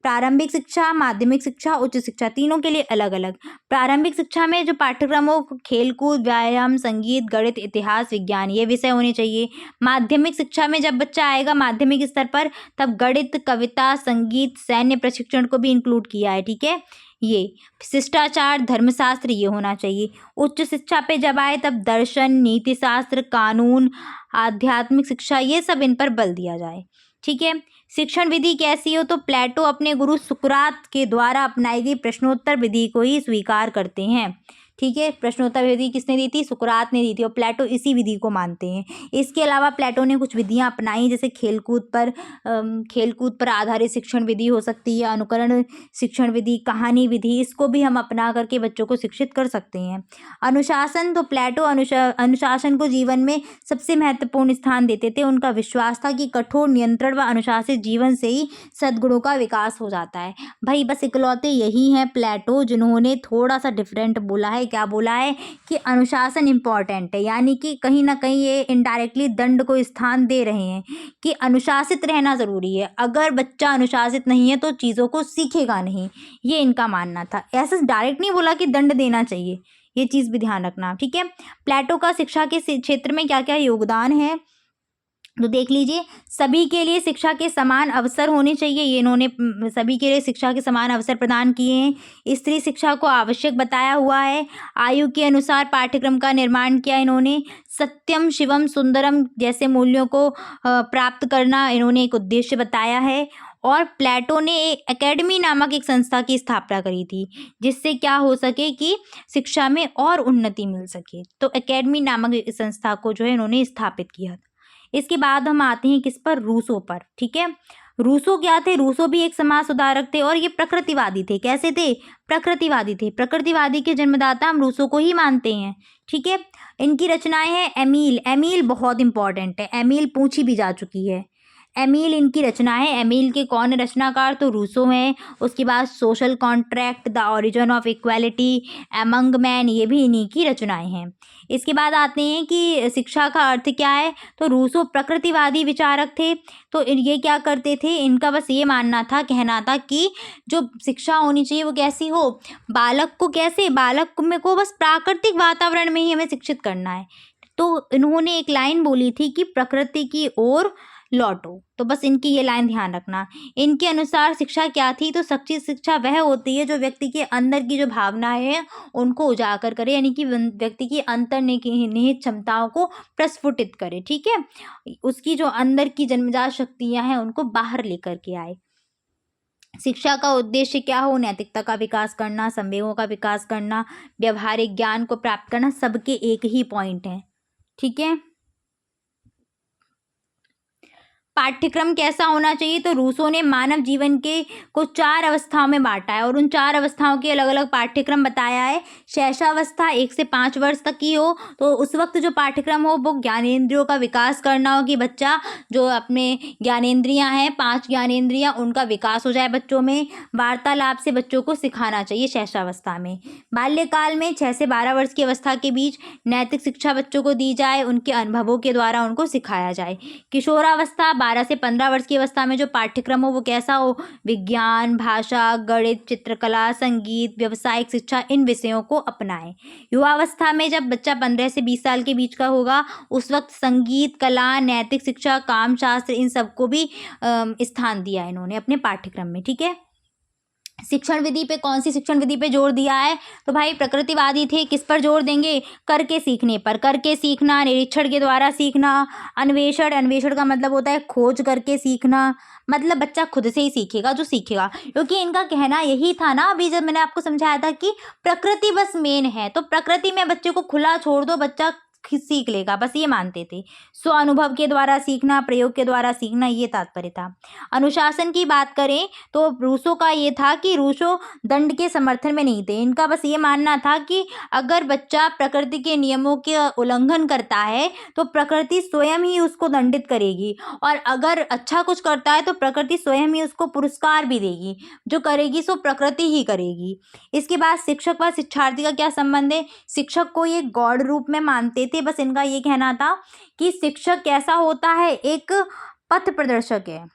Speaker 1: प्रारंभिक शिक्षा, माध्यमिक शिक्षा, उच्च शिक्षा, तीनों के लिए अलग अलग। प्रारंभिक शिक्षा में जो पाठ्यक्रम हो, खेलकूद, व्यायाम, संगीत, गणित, इतिहास, विज्ञान, ये विषय होने चाहिए। माध्यमिक शिक्षा में जब बच्चा आएगा माध्यमिक स्तर पर, तब गणित, कविता, संगीत, सैन्य प्रशिक्षण को भी इंक्लूड किया है, ठीक है। ये शिष्टाचार, धर्मशास्त्र, ये होना चाहिए। उच्च शिक्षा पे जब आए तब दर्शन, नीति शास्त्र, कानून, आध्यात्मिक शिक्षा, ये सब इन पर बल दिया जाए, ठीक है। शिक्षण विधि कैसी हो, तो प्लेटो अपने गुरु सुकरात के द्वारा अपनाई गई प्रश्नोत्तर विधि को ही स्वीकार करते हैं, ठीक है। प्रश्नोत्तर विधि किसने दी थी? सुकरात ने दी थी, और प्लेटो इसी विधि को मानते हैं। इसके अलावा प्लेटो ने कुछ विधियां अपनाई, जैसे खेलकूद पर आधारित शिक्षण विधि हो सकती है, अनुकरण शिक्षण विधि, कहानी विधि, इसको भी हम अपना करके बच्चों को शिक्षित कर सकते हैं। अनुशासन, तो प्लेटो अनुशासन को जीवन में सबसे महत्वपूर्ण स्थान देते थे। उनका विश्वास था कि कठोर नियंत्रण व अनुशासित जीवन से ही सद्गुणों का विकास हो जाता है। भाई बस इकलौते यही हैं प्लेटो जिन्होंने थोड़ा सा डिफरेंट बोला है। क्या बोला है? कि अनुशासन इम्पॉर्टेंट है, यानी कि कहीं ना कहीं ये इनडायरेक्टली दंड को स्थान दे रहे हैं कि अनुशासित रहना ज़रूरी है। अगर बच्चा अनुशासित नहीं है तो चीज़ों को सीखेगा नहीं, ये इनका मानना था। ऐसा डायरेक्ट नहीं बोला कि दंड देना चाहिए, ये चीज़ भी ध्यान रखना, ठीक है। प्लेटो का शिक्षा के क्षेत्र में क्या क्या योगदान है, तो देख लीजिए। सभी के लिए शिक्षा के समान अवसर होने चाहिए, ये इन्होंने सभी के लिए शिक्षा के समान अवसर प्रदान किए हैं। स्त्री शिक्षा को आवश्यक बताया हुआ है। आयु के अनुसार पाठ्यक्रम का निर्माण किया इन्होंने। सत्यम शिवम सुंदरम जैसे मूल्यों को प्राप्त करना इन्होंने एक उद्देश्य बताया है। और प्लेटो ने एकेडमी नामक एक संस्था की स्थापना करी थी, जिससे क्या हो सके कि शिक्षा में और उन्नति मिल सके। तो एकेडमी नामक इस संस्था को जो है इन्होंने स्थापित किया। इसके बाद हम आते हैं किस पर? रूसो पर, ठीक है। रूसो क्या थे? रूसो भी एक समाज सुधारक थे और ये प्रकृतिवादी थे। कैसे थे? प्रकृतिवादी थे। प्रकृतिवादी के जन्मदाता हम रूसो को ही मानते हैं, ठीक है। इनकी रचनाएं हैं एमील। एमील बहुत इंपॉर्टेंट है, एमील पूछी भी जा चुकी है। एमील इनकी रचना है। एमील के कौन रचनाकार? तो रूसो हैं। उसके बाद social contract, the origin of equality, among man, ये भी इन्हीं की रचनाएं हैं। इसके बाद आते हैं कि शिक्षा का अर्थ क्या है, तो रूसो प्रकृतिवादी विचारक थे। तो ये क्या करते थे? इनका बस ये मानना था, कहना था कि जो शिक्षा होनी चाहिए वो कैसी हो, बालक को कैसे, बालक में को बस प्राकृतिक वातावरण में ही हमें शिक्षित करना है। तो इन्होंने एक लाइन बोली थी कि प्रकृति की ओर लौटो। तो बस इनकी ये लाइन ध्यान रखना। इनके अनुसार शिक्षा क्या थी, तो सच्ची शिक्षा वह होती है जो व्यक्ति के अंदर की जो भावनाएं हैं उनको उजागर करे, यानी कि व्यक्ति की अंतर्निहित क्षमताओं को प्रस्फुटित करे, ठीक है। उसकी जो अंदर की जन्मजात शक्तियां हैं उनको बाहर लेकर के आए। शिक्षा का उद्देश्य क्या हो? नैतिकता का विकास करना, संवेगों का विकास करना, व्यवहारिक ज्ञान को प्राप्त करना, सबके एक ही पॉइंट है, ठीक है। पाठ्यक्रम कैसा होना चाहिए, तो रूसो ने मानव जीवन के को 4 अवस्थाओं में बांटा है और उन 4 अवस्थाओं के अलग अलग पाठ्यक्रम बताया है। शैशवावस्था 1 से 5 वर्ष तक की हो, तो उस वक्त जो पाठ्यक्रम हो वो ज्ञानेंद्रियों का विकास करना हो, कि बच्चा जो अपने ज्ञानेंद्रियां हैं, 5 ज्ञानेंद्रियां, उनका विकास हो जाए बच्चों में। वार्तालाप से बच्चों को सिखाना चाहिए शैशवावस्था में। बाल्यकाल में 6 से 12 वर्ष की अवस्था के बीच नैतिक शिक्षा बच्चों को दी जाए, उनके अनुभवों के द्वारा उनको सिखाया जाए। किशोरावस्था 12 से 15 वर्ष की अवस्था में जो पाठ्यक्रम हो वो कैसा हो? विज्ञान, भाषा, गणित, चित्रकला, संगीत, व्यावसायिक शिक्षा, इन विषयों को अपनाएं। युवावस्था में जब बच्चा 15 से 20 साल के बीच का होगा, उस वक्त संगीत, कला, नैतिक शिक्षा, काम शास्त्र, इन सबको भी स्थान दिया है इन्होंने अपने पाठ्यक्रम में, ठीक है। शिक्षण विधि पे, कौन सी शिक्षण विधि पे जोर दिया है, तो भाई प्रकृतिवादी थे। किस पर जोर देंगे? करके सीखने पर। करके सीखना, निरीक्षण के द्वारा सीखना, अन्वेषण, अन्वेषण का मतलब होता है खोज करके सीखना, मतलब बच्चा खुद से ही सीखेगा जो सीखेगा। क्योंकि इनका कहना यही था ना, अभी जब मैंने आपको समझाया था कि प्रकृति बस मेन है, तो प्रकृति में बच्चे को खुला छोड़ दो, बच्चा सीख लेगा, बस ये मानते थे। स्व अनुभव के द्वारा सीखना, प्रयोग के द्वारा सीखना, ये तात्पर्य था। अनुशासन की बात करें तो रूसो का ये था कि रूसो दंड के समर्थन में नहीं थे। इनका बस ये मानना था कि अगर बच्चा प्रकृति के नियमों के उल्लंघन करता है तो प्रकृति स्वयं ही उसको दंडित करेगी, और अगर अच्छा कुछ करता है तो प्रकृति स्वयं ही उसको पुरस्कार भी देगी। जो करेगी सो प्रकृति ही करेगी। इसके बाद शिक्षक व शिक्षार्थी का क्या संबंध है? शिक्षक को ये गॉड रूप में मानते थे। बस इनका ये कहना था कि शिक्षक कैसा होता है? एक पथ प्रदर्शक है।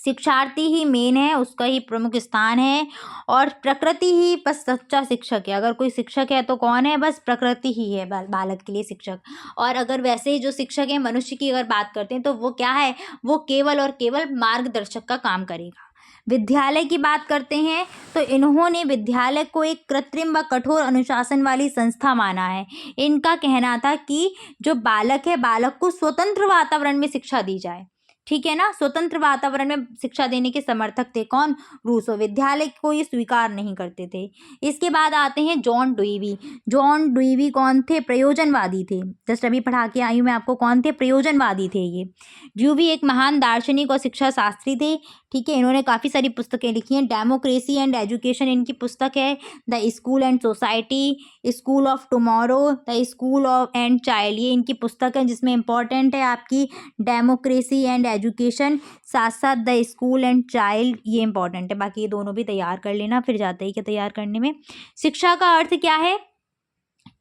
Speaker 1: शिक्षार्थी ही मेन है, उसका ही प्रमुख स्थान है, और प्रकृति ही बस सच्चा शिक्षक है। अगर कोई शिक्षक है तो कौन है? बस प्रकृति ही है बालक के लिए शिक्षक। और अगर वैसे ही जो शिक्षक है मनुष्य की अगर बात करते हैं तो वो क्या है? वो केवल और केवल मार्गदर्शक का काम करेगा। विद्यालय की बात करते हैं तो इन्होंने विद्यालय को एक कृत्रिम व कठोर अनुशासन वाली संस्था माना है। इनका कहना था कि जो बालक है, बालक को स्वतंत्र वातावरण में शिक्षा दी जाए, ठीक है ना। स्वतंत्र वातावरण में शिक्षा देने के समर्थक थे कौन? रूसो। विद्यालय को ये स्वीकार नहीं करते थे। इसके बाद आते हैं जॉन ड्यूवी। जॉन ड्यूवी कौन थे? प्रयोजनवादी थे। जस्ट अभी पढ़ा के आई हूँ मैं आपको, कौन थे? प्रयोजनवादी थे ये। ड्यूवी एक महान दार्शनिक और शिक्षा शास्त्री थे, ठीक है। इन्होंने काफ़ी सारी पुस्तकें लिखी हैं। डेमोक्रेसी एंड एजुकेशन इनकी पुस्तक है। The school and society, school of tomorrow, the school of and child, ये इनकी पुस्तक है जिसमें इंपॉर्टेंट है आपकी डेमोक्रेसी एंड एजुकेशन, साथ साथ द स्कूल एंड चाइल्ड, ये इंपॉर्टेंट है। बाकी ये दोनों भी तैयार कर लेना, फिर जाते ही क्या तैयार करने में। शिक्षा का अर्थ क्या है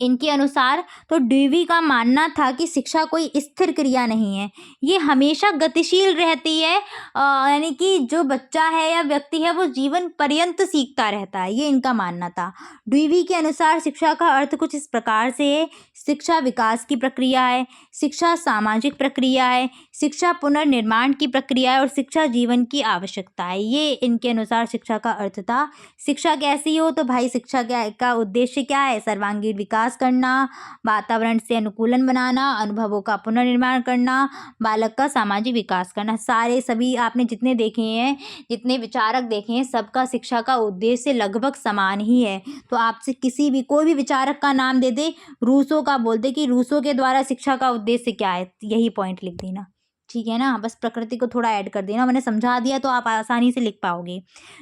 Speaker 1: इनके अनुसार? तो ड्यूवी का मानना था कि शिक्षा कोई स्थिर क्रिया नहीं है, ये हमेशा गतिशील रहती है। यानी कि जो बच्चा है या व्यक्ति है वो जीवन पर्यंत सीखता रहता है, ये इनका मानना था। ड्यूवी के अनुसार शिक्षा का अर्थ कुछ इस प्रकार से है। शिक्षा विकास की प्रक्रिया है, शिक्षा सामाजिक प्रक्रिया है, शिक्षा पुनर्निर्माण की प्रक्रिया है, और शिक्षा जीवन की आवश्यकता है। ये इनके अनुसार शिक्षा का अर्थ था। शिक्षा कैसी हो? तो भाई शिक्षा का उद्देश्य क्या है? सर्वांगीण विकास करना, वातावरण से अनुकूलन बनाना, अनुभवों का पुनर्निर्माण करना, बालक का सामाजिक विकास करना। सारे सभी आपने जितने देखे हैं, जितने विचारक देखे हैं, सबका शिक्षा का उद्देश्य लगभग समान ही है। तो आपसे किसी भी कोई भी विचारक का नाम दे दे, रूसो का बोल दे कि रूसो के द्वारा शिक्षा का उद्देश्य क्या है, यही पॉइंट लिख देना, ठीक है ना। बस प्रकृति को थोड़ा ऐड कर देना, मैंने समझा दिया तो आप आसानी से लिख पाओगे।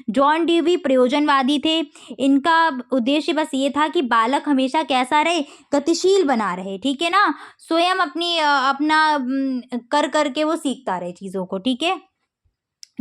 Speaker 1: जॉन ड्यूवी प्रयोजनवादी थे। इनका उद्देश्य बस ये था कि बालक हमेशा कैसा रहे? गतिशील बना रहे, ठीक है ना। स्वयं अपना कर करके वो सीखता रहे चीज़ों को, ठीक है।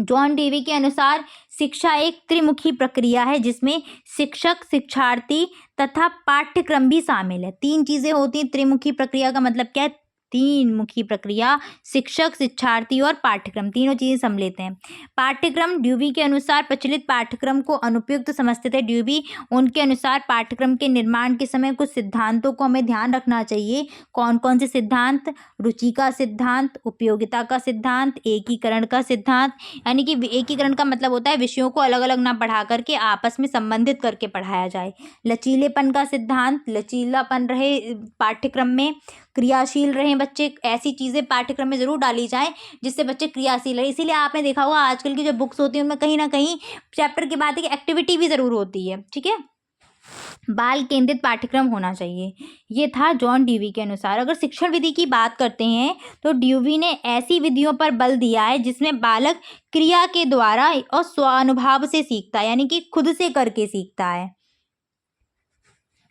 Speaker 1: जॉन ड्यूवी के अनुसार शिक्षा एक त्रिमुखी प्रक्रिया है जिसमें शिक्षक, शिक्षार्थी तथा पाठ्यक्रम भी शामिल है। तीन चीज़ें होती हैं त्रिमुखी प्रक्रिया का मतलब क्या है? तीन मुखी प्रक्रिया, शिक्षक, शिक्षार्थी और पाठ्यक्रम, तीनों चीज़ें सम्मिलित हैं। पाठ्यक्रम ड्यूवी के अनुसार प्रचलित पाठ्यक्रम को अनुपयुक्त समझते थे ड्यूवी। उनके अनुसार पाठ्यक्रम के निर्माण के समय कुछ सिद्धांतों को हमें ध्यान रखना चाहिए। कौन कौन से सिद्धांत? रुचि का सिद्धांत, उपयोगिता का सिद्धांत, एकीकरण का सिद्धांत। यानी कि एकीकरण का मतलब होता है विषयों को अलग अलग ना पढ़ा करके आपस में संबंधित करके पढ़ाया जाए। लचीलेपन का सिद्धांत, लचीलापन रहे पाठ्यक्रम में, क्रियाशील रहें बच्चे, ऐसी चीज़ें पाठ्यक्रम में ज़रूर डाली जाएं जिससे बच्चे क्रियाशील रहे। इसीलिए आपने देखा होगा आजकल की जो बुक्स होती हैं उनमें कहीं ना कहीं चैप्टर के बाद एक एक्टिविटी भी ज़रूर होती है, ठीक है। बाल केंद्रित पाठ्यक्रम होना चाहिए, ये था जॉन ड्यूवी के अनुसार। अगर शिक्षण विधि की बात करते हैं तो ड्यूवी ने ऐसी विधियों पर बल दिया है जिसमें बालक क्रिया के द्वारा और स्वानुभाव से सीखता है, यानी कि खुद से करके सीखता है।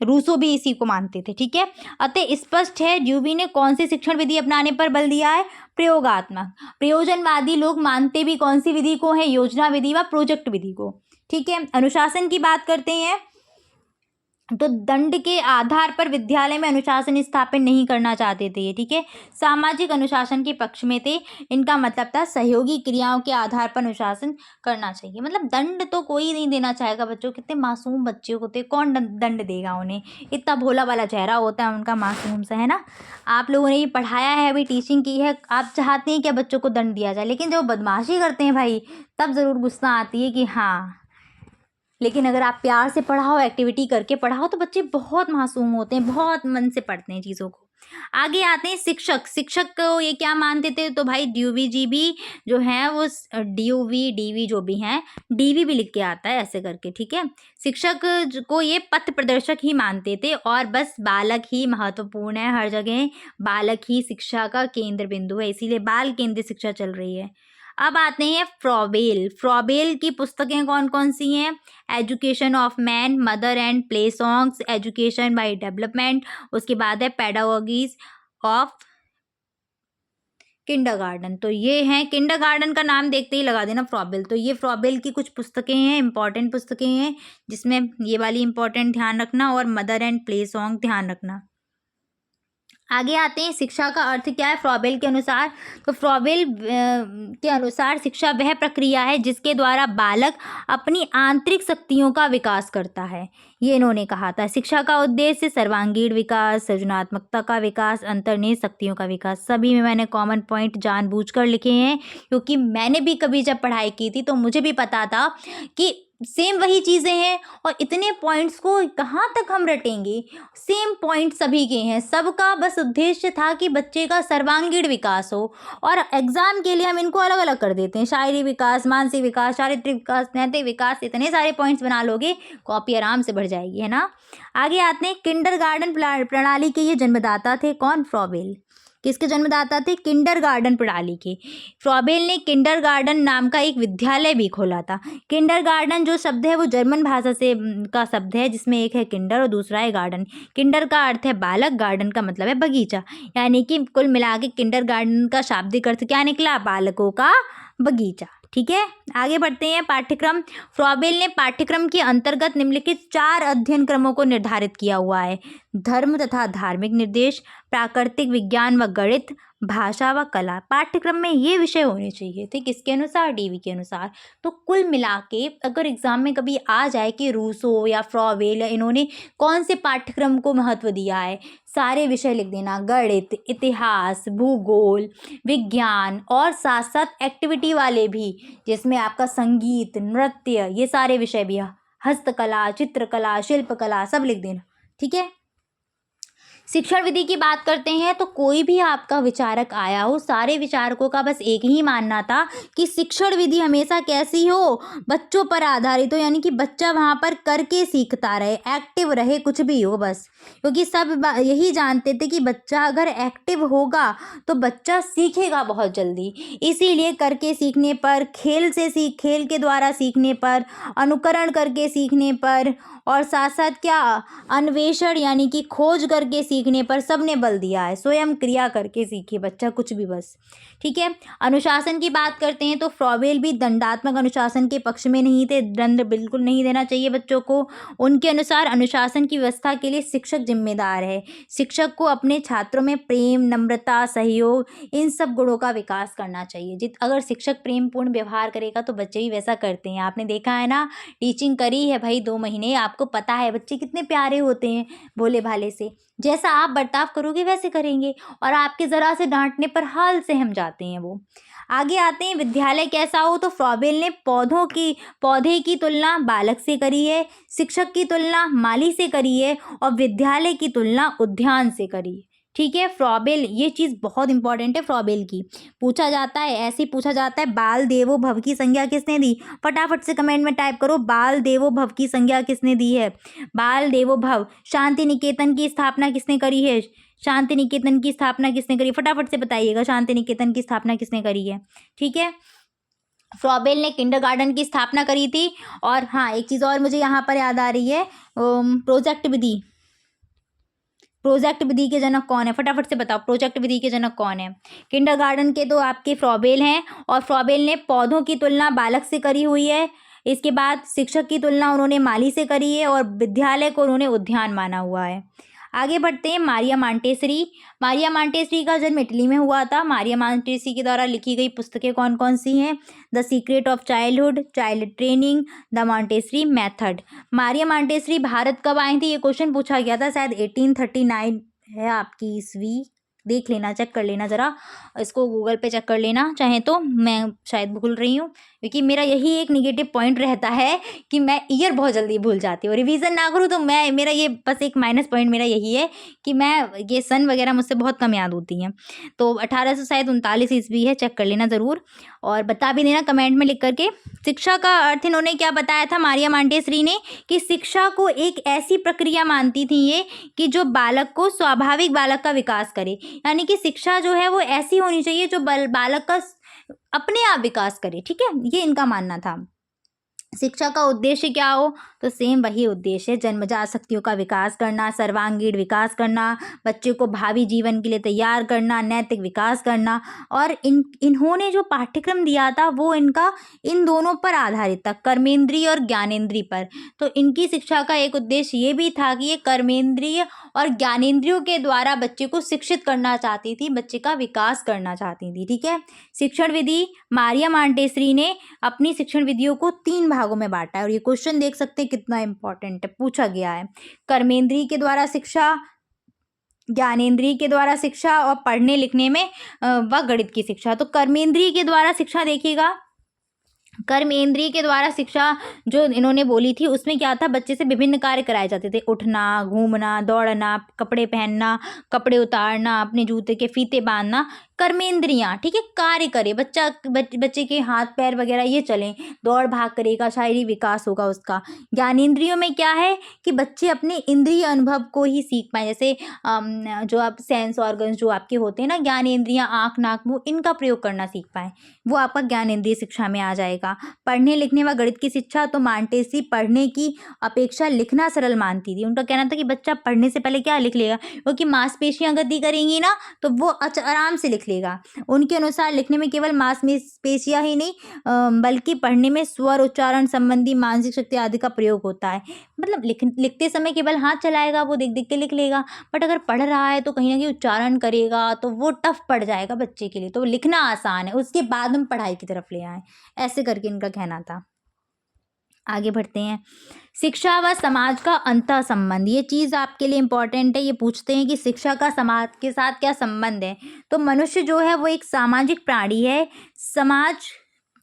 Speaker 1: रूसो भी इसी को मानते थे, ठीक है। अतः स्पष्ट है ड्यूवी ने कौन सी शिक्षण विधि अपनाने पर बल दिया है? प्रयोगात्मक। प्रयोजनवादी लोग मानते भी कौन सी विधि को है? योजना विधि व प्रोजेक्ट विधि को, ठीक है। अनुशासन की बात करते हैं तो दंड के आधार पर विद्यालय में अनुशासन स्थापित नहीं करना चाहते थे ये, ठीक है। सामाजिक अनुशासन के पक्ष में थे। इनका मतलब था सहयोगी क्रियाओं के आधार पर अनुशासन करना चाहिए। मतलब दंड तो कोई नहीं देना चाहेगा बच्चों, कितने मासूम बच्चे होते हैं, कौन दंड देगा उन्हें? इतना भोला वाला चेहरा होता है उनका, मासूम सा, है ना। आप लोगों ने ये पढ़ाया है, अभी टीचिंग की है, आप चाहते हैं कि बच्चों को दंड दिया जाए, लेकिन जब बदमाशी करते हैं भाई तब ज़रूर गुस्सा आती है कि हाँ। लेकिन अगर आप प्यार से पढ़ाओ, एक्टिविटी करके पढ़ाओ तो बच्चे बहुत मासूम होते हैं, बहुत मन से पढ़ते हैं चीज़ों को। आगे आते हैं शिक्षक। शिक्षक को ये क्या मानते थे? तो भाई ड्यूवी जी भी जो है वो ड्यूवी डीवी जो भी हैं, डीवी भी लिख के आता है ऐसे करके, ठीक है। शिक्षक को ये पथ प्रदर्शक ही मानते थे और बस बालक ही महत्वपूर्ण है, हर जगह बालक ही शिक्षा का केंद्र बिंदु है, इसीलिए बाल केंद्रित शिक्षा चल रही है। अब आते हैं फ्रॉबेल। फ्रॉबेल की पुस्तकें कौन कौन सी हैं? Education of man, mother and play songs, education by development, उसके बाद है पेडागोगीज ऑफ किंडरगार्टन। तो ये हैं, किंडरगार्टन का नाम देखते ही लगा देना फ्रॉबेल। तो ये फ्रॉबेल की कुछ पुस्तकें हैं, इंपॉर्टेंट पुस्तकें हैं, जिसमें ये वाली इंपॉर्टेंट ध्यान रखना और मदर एंड प्ले सॉन्ग ध्यान रखना। आगे आते हैं, शिक्षा का अर्थ क्या है फ्रॉबेल के अनुसार। तो फ्रॉबेल के अनुसार शिक्षा वह प्रक्रिया है जिसके द्वारा बालक अपनी आंतरिक शक्तियों का विकास करता है। ये इन्होंने कहा था। शिक्षा का उद्देश्य सर्वांगीण विकास, सृजनात्मकता का विकास, अंतर्निहित शक्तियों का विकास। सभी में मैंने कॉमन पॉइंट जानबूझकर लिखे हैं, क्योंकि मैंने भी कभी जब पढ़ाई की थी तो मुझे भी पता था कि सेम वही चीज़ें हैं और इतने पॉइंट्स को कहाँ तक हम रटेंगे। सेम पॉइंट सभी के हैं, सबका बस उद्देश्य था कि बच्चे का सर्वांगीण विकास हो। और एग्जाम के लिए हम इनको अलग अलग कर देते हैं, शारीरिक विकास, मानसिक विकास, चारित्रिक विकास, नैतिक विकास। इतने सारे पॉइंट्स बना लोगे, कॉपी आराम से भर जाएगी, है ना। आगे आते हैं, किंडरगार्टन प्रणाली के ये जन्मदाता थे कौन? फ्रॉबेल। किसके जन्मदाता थे? किंडरगार्टन प्रणाली के। फ्रॉबेल ने किंडरगार्टन नाम का एक विद्यालय भी खोला था। किंडरगार्टन जो शब्द है वो जर्मन भाषा से का शब्द है, जिसमें एक है किंडर और दूसरा है गार्डन। किंडर का अर्थ है बालक, गार्डन का मतलब है बगीचा, यानी कि कुल मिला के किंडरगार्टन का शाब्दिक अर्थ क्या निकला? बालकों का बगीचा। ठीक है, आगे बढ़ते हैं। पाठ्यक्रम। फ्रॉबेल ने पाठ्यक्रम के अंतर्गत निम्नलिखित 4 अध्ययन क्रमों को निर्धारित किया हुआ है: धर्म तथा धार्मिक निर्देश, प्राकृतिक विज्ञान व गणित, भाषा व कला। पाठ्यक्रम में ये विषय होने चाहिए थे, किसके अनुसार? डीवी के अनुसार। तो कुल मिला के अगर एग्जाम में कभी आ जाए कि रूसो या फ्रॉबेल या इन्होंने कौन से पाठ्यक्रम को महत्व दिया है, सारे विषय लिख देना: गणित, इतिहास, भूगोल, विज्ञान और साथ साथ एक्टिविटी वाले भी, जिसमें आपका संगीत, नृत्य, ये सारे विषय भी, हस्तकला, चित्रकला, शिल्पकला, सब लिख देना। ठीक है। शिक्षण विधि की बात करते हैं तो कोई भी आपका विचारक आया हो, सारे विचारकों का बस एक ही मानना था कि शिक्षण विधि हमेशा कैसी हो? बच्चों पर आधारित हो, यानी कि बच्चा वहाँ पर करके सीखता रहे, एक्टिव रहे, कुछ भी हो बस। क्योंकि सब यही जानते थे कि बच्चा अगर एक्टिव होगा तो बच्चा सीखेगा बहुत जल्दी। इसीलिए करके सीखने पर, खेल के द्वारा सीखने पर, अनुकरण करके सीखने पर और साथ साथ क्या, अन्वेषण यानी कि खोज करके सीखने पर सबने बल दिया है। स्वयं क्रिया करके सीखे बच्चा कुछ भी बस। ठीक है। अनुशासन की बात करते हैं तो फ्रॉबेल भी दंडात्मक अनुशासन के पक्ष में नहीं थे। दंड बिल्कुल नहीं देना चाहिए बच्चों को। उनके अनुसार अनुशासन की व्यवस्था के लिए शिक्षक जिम्मेदार है। शिक्षक को अपने छात्रों में प्रेम, नम्रता, सहयोग, इन सब गुणों का विकास करना चाहिए। अगर शिक्षक प्रेमपूर्ण व्यवहार करेगा तो बच्चे भी वैसा करते हैं। आपने देखा है ना, टीचिंग करी है भाई 2 महीने, आपको पता है बच्चे कितने प्यारे होते हैं, भोले भाले से। जैसा आप बर्ताव करोगे वैसे करेंगे, और आपके ज़रा से डांटने पर हाल सहम जाते हैं वो। आगे आते हैं, विद्यालय कैसा हो। तो फ्रॉबेल ने पौधे की तुलना बालक से करी है, शिक्षक की तुलना माली से करी है और विद्यालय की तुलना उद्यान से करी है। ठीक है। फ्रॉबेल, ये चीज़ बहुत इंपॉर्टेंट है फ्रॉबेल की। पूछा जाता है, ऐसे ही पूछा जाता है, बाल देवो भव की संज्ञा किसने दी? फटाफट से कमेंट में टाइप करो, बाल देवो भव की संज्ञा किसने दी है? बाल देवो भव। शांति निकेतन की स्थापना किसने करी है? शांति निकेतन की स्थापना किसने करी? फटाफट से बताइएगा, शांति निकेतन की स्थापना किसने करी है? ठीक है। फ्रॉबेल ने किंडरगार्टन की स्थापना करी थी। और हाँ, एक चीज़ और मुझे यहाँ पर याद आ रही है, प्रोजेक्ट विधि। प्रोजेक्ट विधि के जनक कौन है? फटाफट से बताओ, प्रोजेक्ट विधि के जनक कौन है? किंडरगार्टन के तो आपके फ्रॉबेल हैं, और फ्रॉबेल ने पौधों की तुलना बालक से करी हुई है। इसके बाद शिक्षक की तुलना उन्होंने माली से करी है और विद्यालय को उन्होंने उद्यान माना हुआ है। आगे बढ़ते हैं, मारिया मॉन्टेसरी। मारिया मॉन्टेसरी का जन्म इटली में हुआ था। मारिया मॉन्टेसरी के द्वारा लिखी गई पुस्तकें कौन कौन सी हैं? The secret of childhood, child training, the Montessori method. Maria Montessori Bharat कब आई थी? ये क्वेश्चन पूछा गया था, शायद 1839 है आपकी ईस्वी। देख लेना, चेक कर लेना ज़रा, इसको गूगल पे चेक कर लेना चाहे तो, मैं शायद भूल रही हूँ, क्योंकि मेरा यही एक निगेटिव पॉइंट रहता है कि मैं ईयर बहुत जल्दी भूल जाती हूँ। रिवीजन ना करूँ तो मेरा ये बस एक माइनस पॉइंट मेरा यही है कि मैं ये सन वगैरह मुझसे बहुत कम याद होती हैं। तो 1839 ईस्वी है, चेक कर लेना ज़रूर और बता भी देना कमेंट में लिख करके। शिक्षा का अर्थ इन्होंने क्या बताया था मारिया मॉन्टेसरी ने, कि शिक्षा को एक ऐसी प्रक्रिया मानती थी ये कि जो बालक को स्वाभाविक बालक का विकास करे, यानी कि शिक्षा जो है वो ऐसी होनी चाहिए जो बालक का अपने आप विकास करे। ठीक है, ये इनका मानना था। शिक्षा का उद्देश्य क्या हो, तो सेम वही उद्देश्य है, जन्मजात शक्तियों का विकास करना, सर्वांगीण विकास करना, बच्चे को भावी जीवन के लिए तैयार करना, नैतिक विकास करना। और इन्होंने जो पाठ्यक्रम दिया था वो इनका इन दोनों पर आधारित था, कर्मेंद्रीय और ज्ञानेंद्रीय पर। तो इनकी शिक्षा का एक उद्देश्य ये भी था कि ये कर्मेंद्रीय और ज्ञानेंद्रियों के द्वारा बच्चे को शिक्षित करना चाहती थी, बच्चे का विकास करना चाहती थी। ठीक है, शिक्षण विधि मारिया मॉन्टेसरी ने अपनी शिक्षण विधियों को 3 भागों में बांटा है, और ये क्वेश्चन देख सकते हैं कितना इंपॉर्टेंट है, पूछा गया है। कर्मेंद्रीय के द्वारा शिक्षा, ज्ञानेंद्रिय के द्वारा शिक्षा, और पढ़ने लिखने में व गणित की शिक्षा। तो कर्मेंद्रीय के द्वारा शिक्षा देखिएगा, कर्मेंद्रिय के द्वारा शिक्षा जो इन्होंने बोली थी उसमें क्या था, बच्चे से विभिन्न कार्य कराए जाते थे, उठना, घूमना, दौड़ना, कपड़े पहनना, कपड़े उतारना, अपने जूते के फीते बांधना, कर्मेंद्रियाँ। ठीक है, कार्य करे बच्चा, बच्चे के हाथ पैर वगैरह ये चलें, दौड़ भाग करेगा, शारीरिक विकास होगा उसका। ज्ञानेंद्रियों में क्या है कि बच्चे अपने इंद्रिय अनुभव को ही सीख पाएँ, जैसे जो आप सेंस ऑर्गन्स जो आपके होते हैं ना, ज्ञानेंद्रियाँ, आँख, नाक, मुँह, इनका प्रयोग करना सीख पाएँ, वो आपका ज्ञानेंद्रिय शिक्षा में आ जाएगा। पढ़ने लिखने व गणित की शिक्षा, तो मॉन्टेसरी पढ़ने की अपेक्षा लिखना सरल मानती थी। उनका कहना था कि बच्चा पढ़ने से पहले क्या लिख लेगा, क्योंकि मांसपेशियां गति करेंगी ना तो वो आराम से लिख लेगा। उनके अनुसार लिखने में केवल मांसपेशियां ही नहीं बल्कि पढ़ने में स्वर, उच्चारण संबंधी मानसिक शक्ति आदि का प्रयोग होता है। मतलब लिखते समय केवल हाथ चलाएगा, वो देख देख के लिख लेगा, बट अगर पढ़ रहा है तो कहीं ना कहीं उच्चारण करेगा तो वो टफ पड़ जाएगा बच्चे के लिए। तो लिखना आसान है, उसके बाद हम पढ़ाई की तरफ ले आए, ऐसे करके इनका कहना था। आगे बढ़ते हैं, शिक्षा व समाज का अंतः संबंध, ये चीज़ आपके लिए इम्पॉर्टेंट है। ये पूछते हैं कि शिक्षा का समाज के साथ क्या संबंध है। तो मनुष्य जो है वो एक सामाजिक प्राणी है। समाज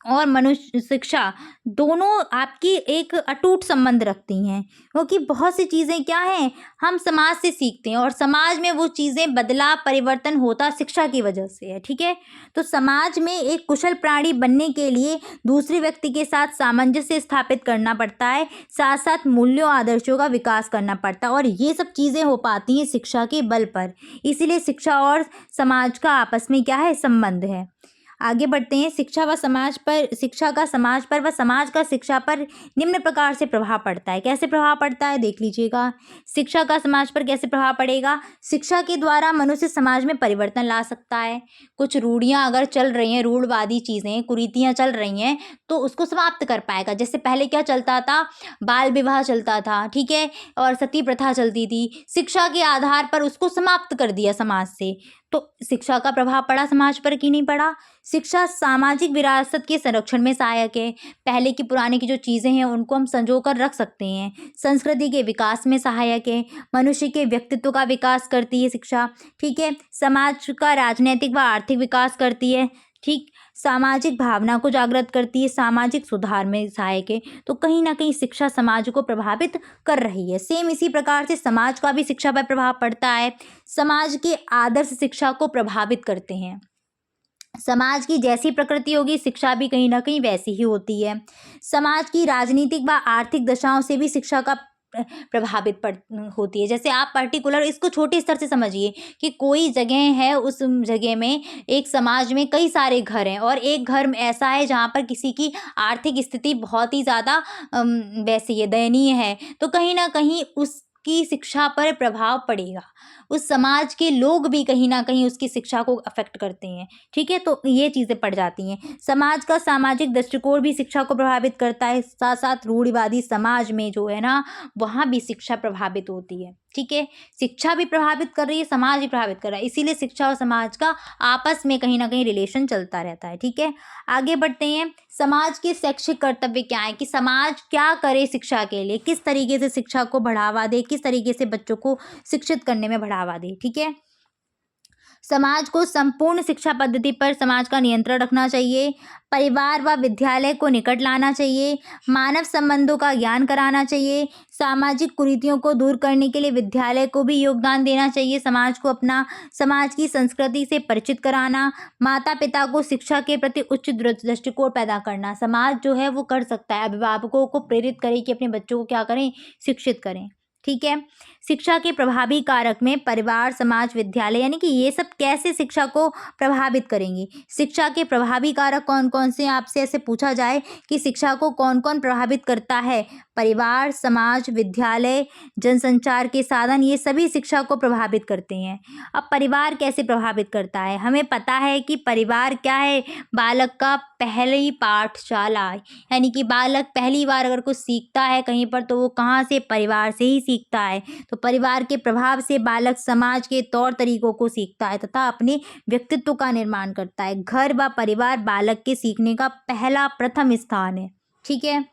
Speaker 1: और मनुष्य शिक्षा दोनों आपकी एक अटूट संबंध रखती हैं, क्योंकि बहुत सी चीज़ें क्या हैं हम समाज से सीखते हैं, और समाज में वो चीज़ें बदलाव परिवर्तन होता शिक्षा की वजह से है। ठीक है, तो समाज में एक कुशल प्राणी बनने के लिए दूसरे व्यक्ति के साथ सामंजस्य स्थापित करना पड़ता है, साथ साथ मूल्यों आदर्शों का विकास करना पड़ता है, और ये सब चीज़ें हो पाती हैं शिक्षा के बल पर। इसीलिए शिक्षा और समाज का आपस में क्या है, संबंध है। आगे बढ़ते हैं, शिक्षा व समाज पर, शिक्षा का समाज पर व समाज का शिक्षा पर निम्न प्रकार से प्रभाव पड़ता है। कैसे प्रभाव पड़ता है देख लीजिएगा। शिक्षा का समाज पर कैसे प्रभाव पड़ेगा, शिक्षा के द्वारा मनुष्य समाज में परिवर्तन ला सकता है। कुछ रूढ़ियाँ अगर चल रही हैं, रूढ़वादी चीज़ें, कुरीतियाँ चल रही हैं, तो उसको समाप्त कर पाएगा। जैसे पहले क्या चलता था, बाल विवाह चलता था, ठीक है, और सती प्रथा चलती थी, शिक्षा के आधार पर उसको समाप्त कर दिया समाज से। तो शिक्षा का प्रभाव पड़ा समाज पर कि नहीं पड़ा। शिक्षा सामाजिक विरासत के संरक्षण में सहायक है। पहले की पुराने की जो चीज़ें हैं उनको हम संजो कर रख सकते हैं। संस्कृति के विकास में सहायक है। मनुष्य के व्यक्तित्व का विकास करती है शिक्षा। ठीक है, समाज का राजनीतिक व आर्थिक विकास करती है। ठीक, सामाजिक भावना को जागृत करती है, सामाजिक सुधार में सहायक है। तो कहीं ना कहीं शिक्षा समाज को प्रभावित कर रही है। सेम इसी प्रकार से समाज का भी शिक्षा पर प्रभाव पड़ता है। समाज के आदर्श शिक्षा को प्रभावित करते हैं। समाज की जैसी प्रकृति होगी शिक्षा भी कहीं ना कहीं वैसी ही होती है। समाज की राजनीतिक व आर्थिक दशाओं से भी शिक्षा का प्रभावित होती है। जैसे आप पर्टिकुलर इसको छोटे स्तर से समझिए कि कोई जगह है, उस जगह में एक समाज में कई सारे घर हैं, और एक घर ऐसा है जहाँ पर किसी की आर्थिक स्थिति बहुत ही ज़्यादा वैसी है, दयनीय है, तो कहीं ना कहीं उसकी शिक्षा पर प्रभाव पड़ेगा। उस समाज के लोग भी कहीं ना कहीं उसकी शिक्षा को अफेक्ट करते हैं। ठीक है, तो ये चीज़ें पड़ जाती हैं। समाज का सामाजिक दृष्टिकोण भी शिक्षा को प्रभावित करता है। साथ साथ रूढ़िवादी समाज में जो है ना, वहाँ भी शिक्षा प्रभावित होती है। ठीक है, शिक्षा भी प्रभावित कर रही है, समाज भी प्रभावित कर रहा है, इसीलिए शिक्षा और समाज का आपस में कहीं ना कहीं रिलेशन चलता रहता है। ठीक है, आगे बढ़ते हैं। समाज के शैक्षिक कर्तव्य क्या है, कि समाज क्या करे शिक्षा के लिए, किस तरीके से शिक्षा को बढ़ावा दे, किस तरीके से बच्चों को शिक्षित करने में बढ़ावा दे। ठीक है, समाज को संपूर्ण शिक्षा पद्धति पर समाज का नियंत्रण रखना चाहिए। परिवार व विद्यालय को निकट लाना चाहिए। मानव संबंधों का ज्ञान कराना चाहिए। सामाजिक कुरीतियों को दूर करने के लिए विद्यालय को भी योगदान देना चाहिए। समाज को अपना, समाज की संस्कृति से परिचित कराना। माता पिता को शिक्षा के प्रति उच्च दृष्टिकोण पैदा करना। समाज जो है वो कर सकता है, अभिभावकों को प्रेरित करे कि अपने बच्चों को क्या करें, शिक्षित करें। ठीक है। शिक्षा के प्रभावी कारक में परिवार, समाज, विद्यालय, यानी कि ये सब कैसे शिक्षा को प्रभावित करेंगे। शिक्षा के प्रभावी कारक कौन कौन से, आपसे ऐसे पूछा जाए कि शिक्षा को कौन कौन प्रभावित करता है, परिवार, समाज, विद्यालय, जनसंचार के साधन, ये सभी शिक्षा को प्रभावित करते हैं। अब परिवार कैसे प्रभावित करता है, हमें पता है कि परिवार क्या है, बालक का पहली पाठशाला, यानी कि बालक पहली बार अगर कुछ सीखता है कहीं पर तो वो कहाँ से, परिवार से ही सीखता है। तो परिवार के प्रभाव से बालक समाज के तौर तरीकों को सीखता है तथा अपने व्यक्तित्व का निर्माण करता है। घर व परिवार बालक के सीखने का पहला प्रथम स्थान है। ठीक है।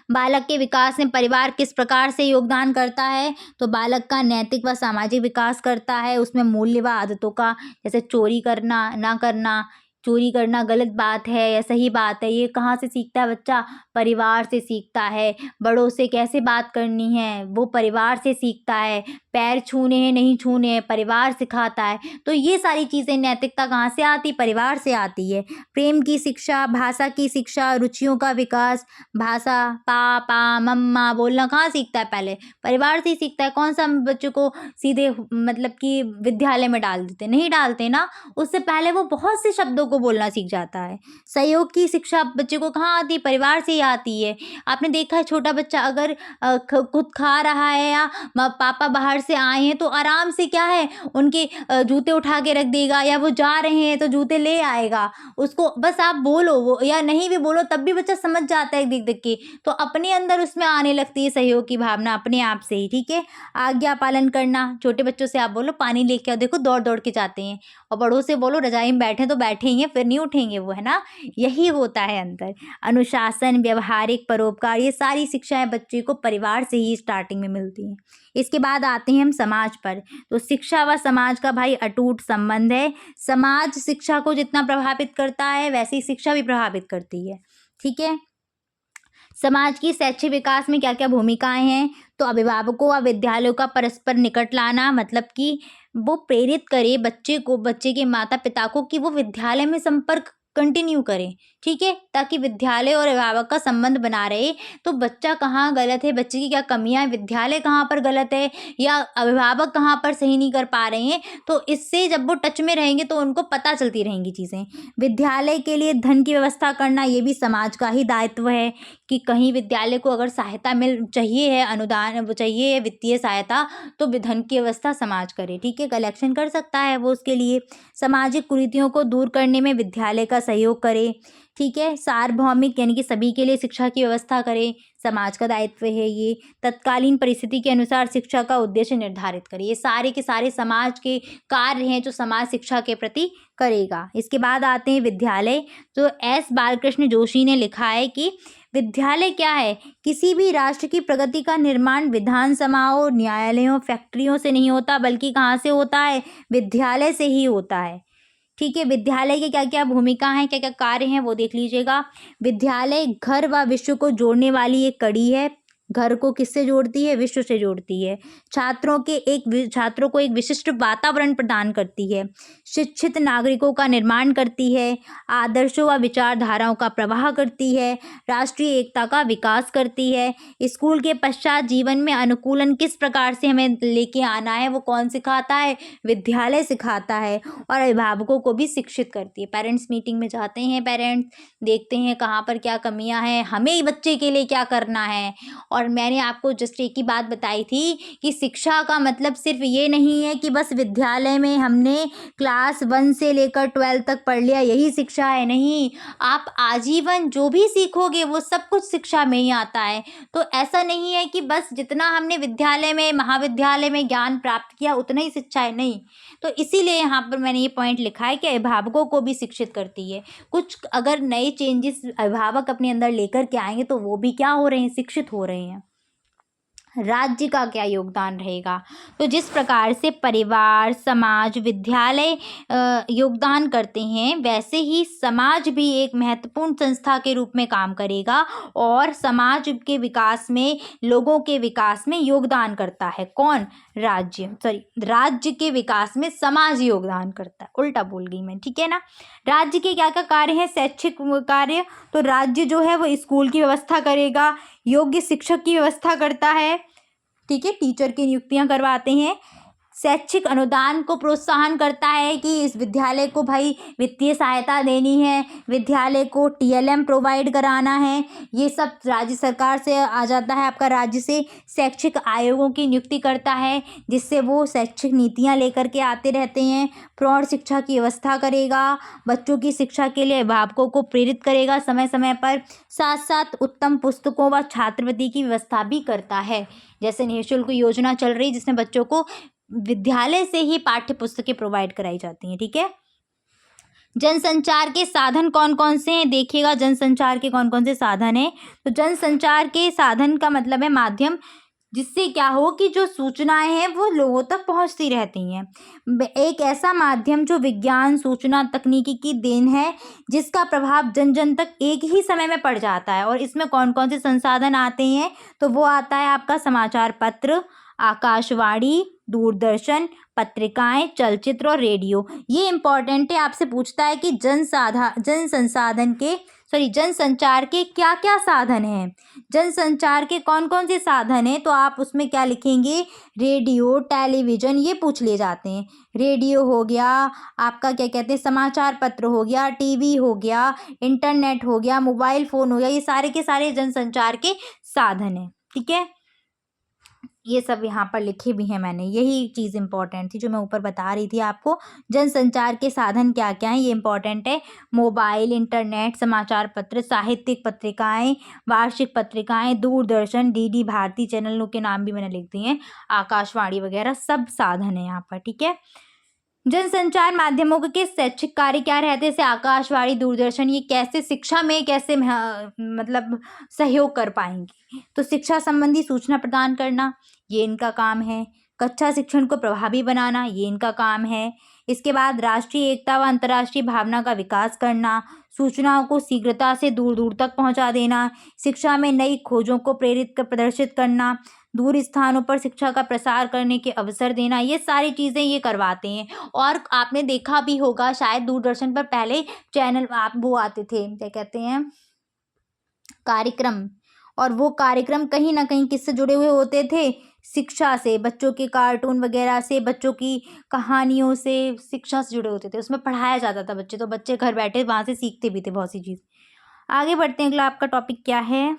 Speaker 1: बालक के विकास में परिवार किस प्रकार से योगदान करता है, तो बालक का नैतिक व सामाजिक विकास करता है। उसमें मूल्य व आदतों का, जैसे चोरी करना ना करना, चोरी करना गलत बात है या सही बात है, ये कहाँ से सीखता है बच्चा, परिवार से सीखता है। बड़ों से कैसे बात करनी है वो परिवार से सीखता है। पैर छूने हैं नहीं छूने हैं, परिवार सिखाता है। तो ये सारी चीज़ें, नैतिकता कहाँ से आती, परिवार से आती है। प्रेम की शिक्षा, भाषा की शिक्षा, रुचियों का विकास, भाषा पापा मम्मा बोलना कहाँ सीखता है, पहले परिवार से ही सीखता है। कौन सा हम बच्चों को सीधे मतलब कि विद्यालय में डाल देते, नहीं डालते ना, उससे पहले वो बहुत से शब्दों को बोलना सीख जाता है। सहयोग की शिक्षा बच्चे को कहाँ आती है, परिवार से ही आती है। आपने देखा है छोटा बच्चा अगर खुद खा रहा है या पापा बाहर से आए हैं तो आराम से क्या है, उनके जूते उठा के रख देगा, या वो जा रहे हैं तो जूते ले आएगा। उसको बस आप बोलो वो, या नहीं भी बोलो तब भी बच्चा समझ जाता है देख देख के। तो अपने अंदर उसमें आने लगती है सहयोग की भावना अपने आप से ही। ठीक है। आज्ञा पालन करना, छोटे बच्चों से आप बोलो पानी लेके आओ, देखो दौड़ दौड़ के जाते हैं। और बड़ों से बोलो रजाई में बैठे तो बैठे ही हैं, फिर नहीं उठेंगे वो, है ना। यही होता है अंतर। अनुशासन, व्यवहारिक, परोपकार, ये सारी शिक्षाएं बच्चे को परिवार से ही स्टार्टिंग में मिलती हैं। इसके बाद आते हैं हम समाज पर। तो शिक्षा व समाज का भाई अटूट संबंध है। समाज शिक्षा को जितना प्रभावित करता है वैसे ही शिक्षा भी प्रभावित करती है। ठीक है। समाज की शैक्षिक विकास में क्या क्या भूमिकाएं हैं, तो अभिभावकों व विद्यालयों का परस्पर निकट लाना, मतलब कि वो प्रेरित करे बच्चे को, बच्चे के माता पिता को, कि वो विद्यालय में संपर्क कंटिन्यू करें। ठीक है। ताकि विद्यालय और अभिभावक का संबंध बना रहे। तो बच्चा कहाँ गलत है, बच्चे की क्या कमियां हैं, विद्यालय कहाँ पर गलत है या अभिभावक कहाँ पर सही नहीं कर पा रहे हैं, तो इससे जब वो टच में रहेंगे तो उनको पता चलती रहेंगी चीज़ें। विद्यालय के लिए धन की व्यवस्था करना, ये भी समाज का ही दायित्व है कि कहीं विद्यालय को अगर सहायता मिल चाहिए है, अनुदान वो चाहिए है, वित्तीय सहायता, तो धन की व्यवस्था समाज करे। ठीक है। कलेक्शन कर सकता है वो उसके लिए। सामाजिक कुरीतियों को दूर करने में विद्यालय का सहयोग करे। ठीक है। सार्वभौमिक, यानी कि सभी के लिए शिक्षा की व्यवस्था करे, समाज का दायित्व है ये। तत्कालीन परिस्थिति के अनुसार शिक्षा का उद्देश्य निर्धारित करे। ये सारे के सारे समाज के कार्य हैं जो समाज शिक्षा के प्रति करेगा। इसके बाद आते हैं विद्यालय। तो एस बालकृष्ण जोशी ने लिखा है कि विद्यालय क्या है, किसी भी राष्ट्र की प्रगति का निर्माण विधानसभाओं, न्यायालयों, फैक्ट्रियों से नहीं होता, बल्कि कहाँ से होता है, विद्यालय से ही होता है। ठीक है। विद्यालय के क्या क्या भूमिका हैं, क्या क्या कार्य हैं, वो देख लीजिएगा। विद्यालय घर व विश्व को जोड़ने वाली एक कड़ी है। घर को किससे जोड़ती है, विश्व से जोड़ती है। छात्रों को एक विशिष्ट वातावरण प्रदान करती है। शिक्षित नागरिकों का निर्माण करती है। आदर्शों व विचारधाराओं का प्रवाह करती है। राष्ट्रीय एकता का विकास करती है। स्कूल के पश्चात जीवन में अनुकूलन किस प्रकार से हमें लेके आना है, वो कौन सिखाता है, विद्यालय सिखाता है। और अभिभावकों को भी शिक्षित करती है। पेरेंट्स मीटिंग में जाते हैं, पेरेंट्स देखते हैं कहाँ पर क्या कमियां हैं, हमें बच्चे के लिए क्या करना है। और मैंने आपको जस्ट एक ही बात बताई थी कि शिक्षा का मतलब सिर्फ ये नहीं है कि बस विद्यालय में हमने क्लास 1 से लेकर 12 तक पढ़ लिया, यही शिक्षा है। नहीं, आप आजीवन जो भी सीखोगे वो सब कुछ शिक्षा में ही आता है। तो ऐसा नहीं है कि बस जितना हमने विद्यालय में, महाविद्यालय में ज्ञान प्राप्त किया उतना ही शिक्षा है, नहीं। तो इसीलिए यहाँ पर मैंने ये पॉइंट लिखा है कि अभिभावकों को भी शिक्षित करती है। कुछ अगर नए चेंजेस अभिभावक अपने अंदर लेकर के आएंगे तो वो भी क्या हो रहे हैं, शिक्षित हो रहे हैं। राज्य का क्या योगदान रहेगा, तो जिस प्रकार से परिवार, समाज, विद्यालय योगदान करते हैं, वैसे ही समाज भी एक महत्वपूर्ण संस्था के रूप में काम करेगा और समाज के विकास में, लोगों के विकास में योगदान करता है। कौन, राज्य के विकास में समाज योगदान करता है। उल्टा बोल गई मैं, ठीक है ना। राज्य के क्या क्या कार्य हैं, शैक्षिक कार्य, तो राज्य जो है वो स्कूल की व्यवस्था करेगा, योग्य शिक्षक की व्यवस्था करता है, ठीक है, टीचर की नियुक्तियां करवाते हैं। शैक्षिक अनुदान को प्रोत्साहन करता है कि इस विद्यालय को भाई वित्तीय सहायता देनी है, विद्यालय को टीएलएम प्रोवाइड कराना है, ये सब राज्य सरकार से आ जाता है। आपका राज्य से शैक्षिक आयोगों की नियुक्ति करता है, जिससे वो शैक्षिक नीतियां लेकर के आते रहते हैं। प्रौढ़ शिक्षा की व्यवस्था करेगा, बच्चों की शिक्षा के लिए अभिभावकों को प्रेरित करेगा समय समय पर, साथ साथ उत्तम पुस्तकों व छात्रवृत्ति की व्यवस्था भी करता है। जैसे निःशुल्क योजना चल रही जिसमें बच्चों को विद्यालय से ही पाठ्य पुस्तकें प्रोवाइड कराई जाती हैं। ठीक है, जनसंचार के साधन कौन कौन से हैं देखिएगा, जनसंचार के कौन कौन से साधन हैं। तो जनसंचार के साधन का मतलब है माध्यम, जिससे क्या हो कि जो सूचनाएं हैं वो लोगों तक पहुंचती रहती हैं। एक ऐसा माध्यम जो विज्ञान सूचना तकनीकी की देन है, जिसका प्रभाव जन जन तक एक ही समय में पड़ जाता है। और इसमें कौन कौन से संसाधन आते हैं, तो वो आता है आपका समाचार पत्र, आकाशवाणी, दूरदर्शन, पत्रिकाएं, चलचित्र और रेडियो। ये इंपॉर्टेंट है, आपसे पूछता है कि जनसंचार के क्या क्या साधन हैं, जनसंचार के कौन कौन से साधन हैं। तो आप उसमें क्या लिखेंगे, रेडियो, टेलीविज़न, ये पूछ लिए जाते हैं। रेडियो हो गया आपका, क्या कहते हैं, समाचार पत्र हो गया, टीवी हो गया, इंटरनेट हो गया, मोबाइल फ़ोन हो गया, ये सारे के सारे जनसंचार के साधन हैं। ठीक है, ये सब यहाँ पर लिखे भी हैं मैंने, यही चीज़ इंपॉर्टेंट थी जो मैं ऊपर बता रही थी आपको। जनसंचार के साधन क्या क्या हैं ये इंपॉर्टेंट है, मोबाइल, इंटरनेट, समाचार पत्र, साहित्यिक पत्रिकाएं, वार्षिक पत्रिकाएं, दूरदर्शन, डीडी भारती चैनलों के नाम भी मैंने लिख दिए हैं, आकाशवाणी वगैरह सब साधन है यहाँ पर। ठीक है, जनसंचार माध्यमों के शैक्षिक कार्य क्या रहते हैं, जैसे आकाशवाणी, दूरदर्शन, ये कैसे शिक्षा में कैसे मतलब सहयोग कर पाएंगे। तो शिक्षा संबंधी सूचना प्रदान करना, ये इनका काम है। कक्षा शिक्षण को प्रभावी बनाना, ये इनका काम है। इसके बाद राष्ट्रीय एकता व अंतर्राष्ट्रीय भावना का विकास करना, सूचनाओं को शीघ्रता से दूर दूर तक पहुंचा देना, शिक्षा में नई खोजों को प्रेरित कर प्रदर्शित करना, दूर स्थानों पर शिक्षा का प्रसार करने के अवसर देना, ये सारी चीज़ें ये करवाते हैं। और आपने देखा भी होगा शायद दूरदर्शन पर पहले चैनल आप वो आते थे, क्या कहते हैं, कार्यक्रम, और वो कार्यक्रम कहीं ना कहीं किससे जुड़े हुए होते थे, शिक्षा से, बच्चों के कार्टून वगैरह से, बच्चों की कहानियों से, शिक्षा से जुड़े होते थे, उसमें पढ़ाया जाता था बच्चे, तो बच्चे घर बैठे वहाँ से सीखते भी थे बहुत सी चीज़। आगे बढ़ते हैं, अगला आपका टॉपिक क्या है,